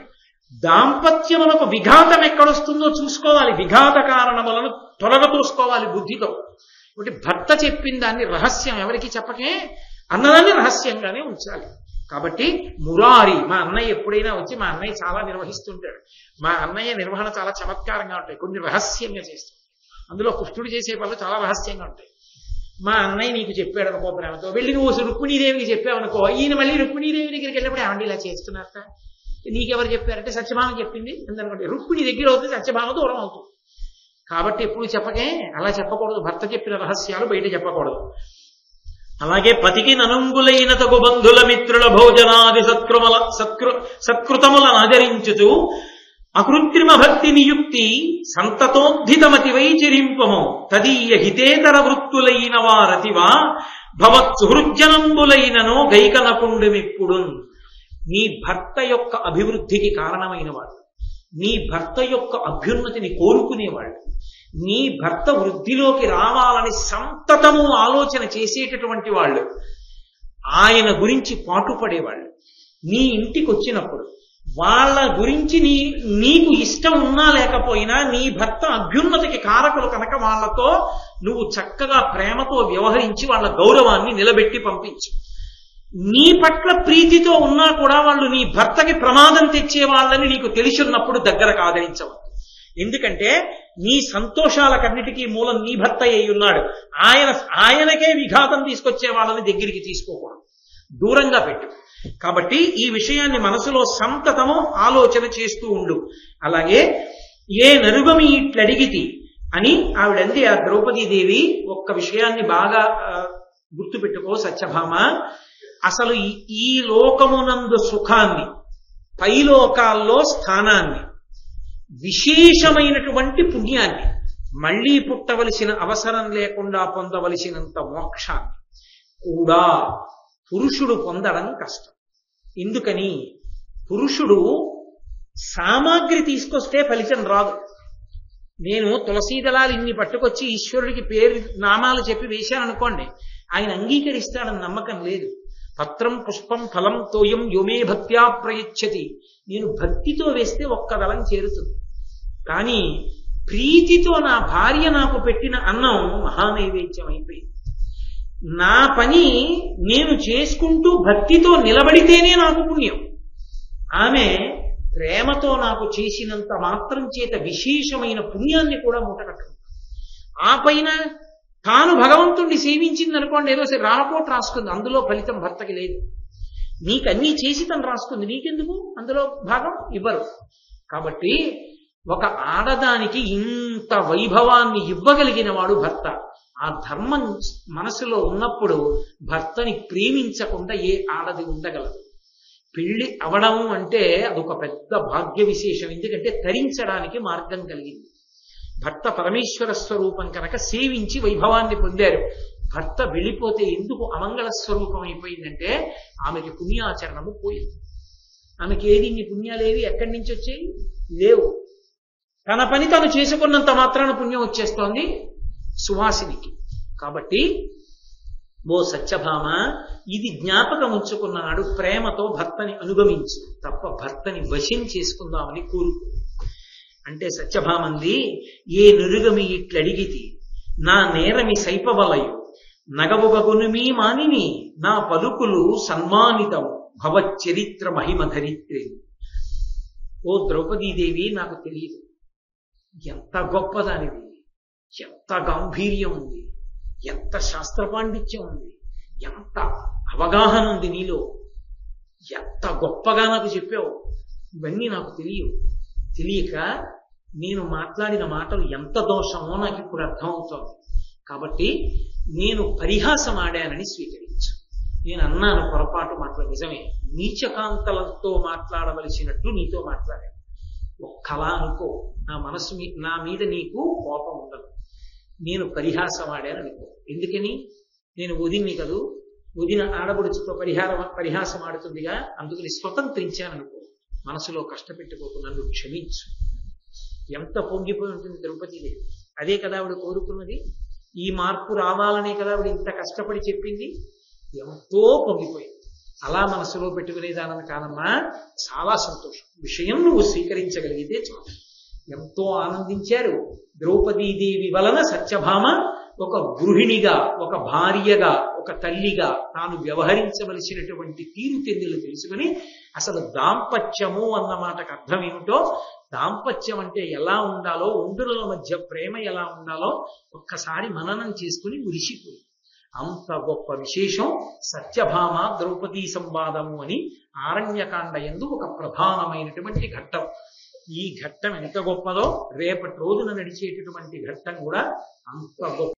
దాంపత్యములకు విఘాతం ఎక్కడొస్తుందో చూసుకోవాలి, విఘాత కారణములను తొలగతోసుకోవాలి బుద్ధితో. కాబట్టి భర్త చెప్పిన దాన్ని రహస్యం ఎవరికి చెప్పకే, అన్నదాన్ని రహస్యంగానే ఉంచాలి. కాబట్టి మురారి, మా అన్నయ్య ఎప్పుడైనా వచ్చి, మా అన్నయ్య చాలా నిర్వహిస్తుంటాడు, మా అన్నయ్య నిర్వహణ చాలా చమత్కారంగా ఉంటాయి, కొన్ని రహస్యంగా చేస్తాడు. అందులో కృష్ణుడు చేసే పనులు చాలా రహస్యంగా ఉంటాయి. మా అన్నయ్య నీకు చెప్పాడు అనుకో ప్రేమతో, వెళ్ళి నువ్వు రుక్మిణీదేవికి చెప్పావనుకో, ఈయన మళ్ళీ రుక్మిణీదేవి దగ్గరికి వెళ్ళినప్పుడు ఏమండి ఇలా చేస్తున్నారట, నీకెవరు చెప్పారంటే సత్యభామ చెప్పింది అందనుకోండి, రుక్మిణి దగ్గర అవుతుంది, సత్యభామ దూరం అవుతుంది. కాబట్టి ఎప్పుడు చెప్పకే, అలా చెప్పకూడదు. భర్త చెప్పిన రహస్యాలు బయట చెప్పకూడదు. అలాగే పతికి ననుంగులైన తగు బంధుల మిత్రుల భోజనాది సత్కృతములను ఆచరించుతూ అకృత్రిమ భక్తి నియుక్తి సంతతోద్ధితమతి వైచరింపము తదీయ హితేతర వృత్తులైన వారతివా భవత్ సుహృజ్జనంబులైనను గైకనకుండుమిప్పుడు. నీ భర్త యొక్క అభివృద్ధికి కారణమైన వాడు, నీ భర్త యొక్క అభ్యున్నతిని కోరుకునేవాళ్ళు, నీ భర్త వృద్ధిలోకి రావాలని సంతతము ఆలోచన చేసేటటువంటి వాళ్ళు, ఆయన గురించి పాటుపడేవాళ్ళు నీ ఇంటికి వచ్చినప్పుడు వాళ్ళ గురించి నీకు ఇష్టం ఉన్నా లేకపోయినా నీ భర్త అభ్యున్నతికి కారకులు కనుక వాళ్ళతో నువ్వు చక్కగా ప్రేమతో వ్యవహరించి వాళ్ళ గౌరవాన్ని నిలబెట్టి పంపించు. నీ పట్ల ప్రీతితో ఉన్నా కూడా వాళ్ళు నీ భర్తకి ప్రమాదం తెచ్చే వాళ్ళని నీకు తెలిసిన్నప్పుడు దగ్గరకు ఆదరించవద్దు. ఎందుకంటే నీ సంతోషాలకన్నిటికీ మూలం నీ భర్త అయి ఉన్నాడు. ఆయనకే విఘాతం తీసుకొచ్చే వాళ్ళని దగ్గరికి తీసుకోకూడదు, దూరంగా పెట్టు. కాబట్టి ఈ విషయాన్ని మనసులో సంతతము ఆలోచన చేస్తూ ఉండు. అలాగే ఏ నరుగమి ఇట్లడిగితి అని ఆవిడంది ఆ ద్రౌపదీదేవి. ఒక్క విషయాన్ని బాగా గుర్తుపెట్టుకో సత్యభామ, అసలు ఈ లోకమునందు సుఖాన్ని, పైలోకాల్లో స్థానాన్ని, విశేషమైనటువంటి పుణ్యాన్ని, మళ్లీ పుట్టవలసిన అవసరం లేకుండా పొందవలసినంత మోక్షాన్ని కూడా పురుషుడు పొందడం కష్టం. ఎందుకని? పురుషుడు సామాగ్రి తీసుకొస్తే ఫలితం రాదు. నేను తులసీదళాలు ఇన్ని పట్టుకొచ్చి ఈశ్వరుడికి పేరు నామాలు చెప్పి వేశాను అనుకోండి, ఆయన అంగీకరిస్తాడని నమ్మకం లేదు. పత్రం పుష్పం ఫలం తోయం యోమే భక్త్యా ప్రయచ్చతి, నేను భక్తితో వేస్తే ఒక్క దళం చేరుతుంది. కానీ ప్రీతితో నా భార్య నాకు పెట్టిన అన్నం మహానైవేద్యం అయిపోయింది. నా పని నేను చేసుకుంటూ భక్తితో నిలబడితేనే నాకు పుణ్యం. ఆమె ప్రేమతో నాకు చేసినంత మాత్రం చేత విశేషమైన పుణ్యాన్ని కూడా మూటగట్టుకుంది. ఆ పైన తాను భగవంతుణ్ణి సేవించింది అనుకోండి, ఏదో రామకోట రాసుకుంది, అందులో ఫలితం భర్తకి లేదు. నీకన్నీ చేసి తను రాసుకుంది, నీకెందుకు అందులో భాగం ఇవ్వరు. కాబట్టి ఒక ఆడదానికి ఇంత వైభవాన్ని ఇవ్వగలిగిన వాడు భర్త. ఆ ధర్మం మనసులో ఉన్నప్పుడు భర్తని ప్రేమించకుండా ఏ ఆడది ఉండగలదు. పెళ్లి అవడం అంటే అదొక పెద్ద భాగ్య విశేషం. ఎందుకంటే తరించడానికి మార్గం కలిగింది. భర్త పరమేశ్వర స్వరూపం కనుక సేవించి వైభవాన్ని పొందారు. భర్త వెళ్ళిపోతే ఎందుకు అమంగళ స్వరూపం అయిపోయిందంటే ఆమెకి పుణ్యాచరణము పోయింది. ఆమెకి ఏది ఇన్ని పుణ్యాలేవి ఎక్కడి నుంచి వచ్చాయి? లేవు. తన పని తను చేసుకున్నంత మాత్రాన పుణ్యం వచ్చేస్తోంది సువాసినికి. కాబట్టి ఓ సత్యభామ, ఇది జ్ఞాపకం ఉంచుకున్నాడు. ప్రేమతో భర్తని అనుగమించు, తప్ప భర్తని వశం చేసుకుందామని కోరుకు. అంటే సత్యభామంది, ఏ నురుగమి ఇట్లడిగితి నా నేరమి సైపవలయు నగవుగగును మీ మానిని నా పలుకులు సన్మానితం భవచ్చరిత్ర మహిమ ధరిత్రి. ఓ ద్రౌపదీదేవి, నాకు తెలియదు ఎంత గొప్పదానివి, ఎంత గాంభీర్యం ఉంది, ఎంత శాస్త్ర పాండిత్యం ఉంది, ఎంత అవగాహన ఉంది నీలో, ఎంత గొప్పగా నాకు చెప్పావు. ఇవన్నీ నాకు తెలియక నేను మాట్లాడిన మాటలు ఎంత దోషమో నాకు ఇప్పుడు అర్థమవుతోంది. కాబట్టి నేను పరిహాసం ఆడానని స్వీకరించు. నేను అన్నాను పొరపాటు మాటలు నిజమే, నీచకాంతలతో మాట్లాడవలసినట్లు నీతో మాట్లాడాను. ఒక్కలా అనుకో, నా మనసు నా మీద నీకు కోపం ఉండదు. నేను పరిహాసం ఆడాను అనుకో. ఎందుకని? నేను వదిన్ని కదూ, వదిన ఆడబడుచుతో పరిహాసం ఆడుతుందిగా, అందుకని స్వతంత్రించాననుకో. మనసులో కష్టపెట్టుకోకు, నన్ను క్షమించు. ఎంత పొంగిపోయి ఉంటుంది ద్రౌపదీదేవి. అదే కదా ఆవిడ కోరుకున్నది. ఈ మార్పు రావాలనే కదా ఆవిడ ఇంత కష్టపడి చెప్పింది. ఎంతో పొంగిపోయింది. అలా మనసులో పెట్టుకునేదానని కాదమ్మా, చాలా సంతోషం. విషయం నువ్వు స్వీకరించగలిగితే చాలు. ఎంతో ఆనందించారు. ద్రౌపదీదేవి వలన సత్యభామ ఒక గృహిణిగా, ఒక భార్యగా, ఒక తల్లిగా తాను వ్యవహరించవలసినటువంటి తీరుతెన్నులు తెలుసుకుని అసలు దాంపత్యము అన్న మాటకు అర్థం ఏమిటో, దాంపత్యం అంటే ఎలా ఉండాలో, ఒండుల మధ్య ప్రేమ ఎలా ఉండాలో ఒక్కసారి మననం చేసుకుని మురిసిపోయి. అంత గొప్ప విశేషం సత్యభామ ద్రౌపదీ సంవాదము అని ఆరణ్యకాండ యందు ఒక ప్రధానమైనటువంటి ఘట్టం. ఈ ఘట్టం ఎంత గొప్పదో రేపటి రోజున నడిచేటటువంటి ఘట్టం కూడా అంత గొప్ప.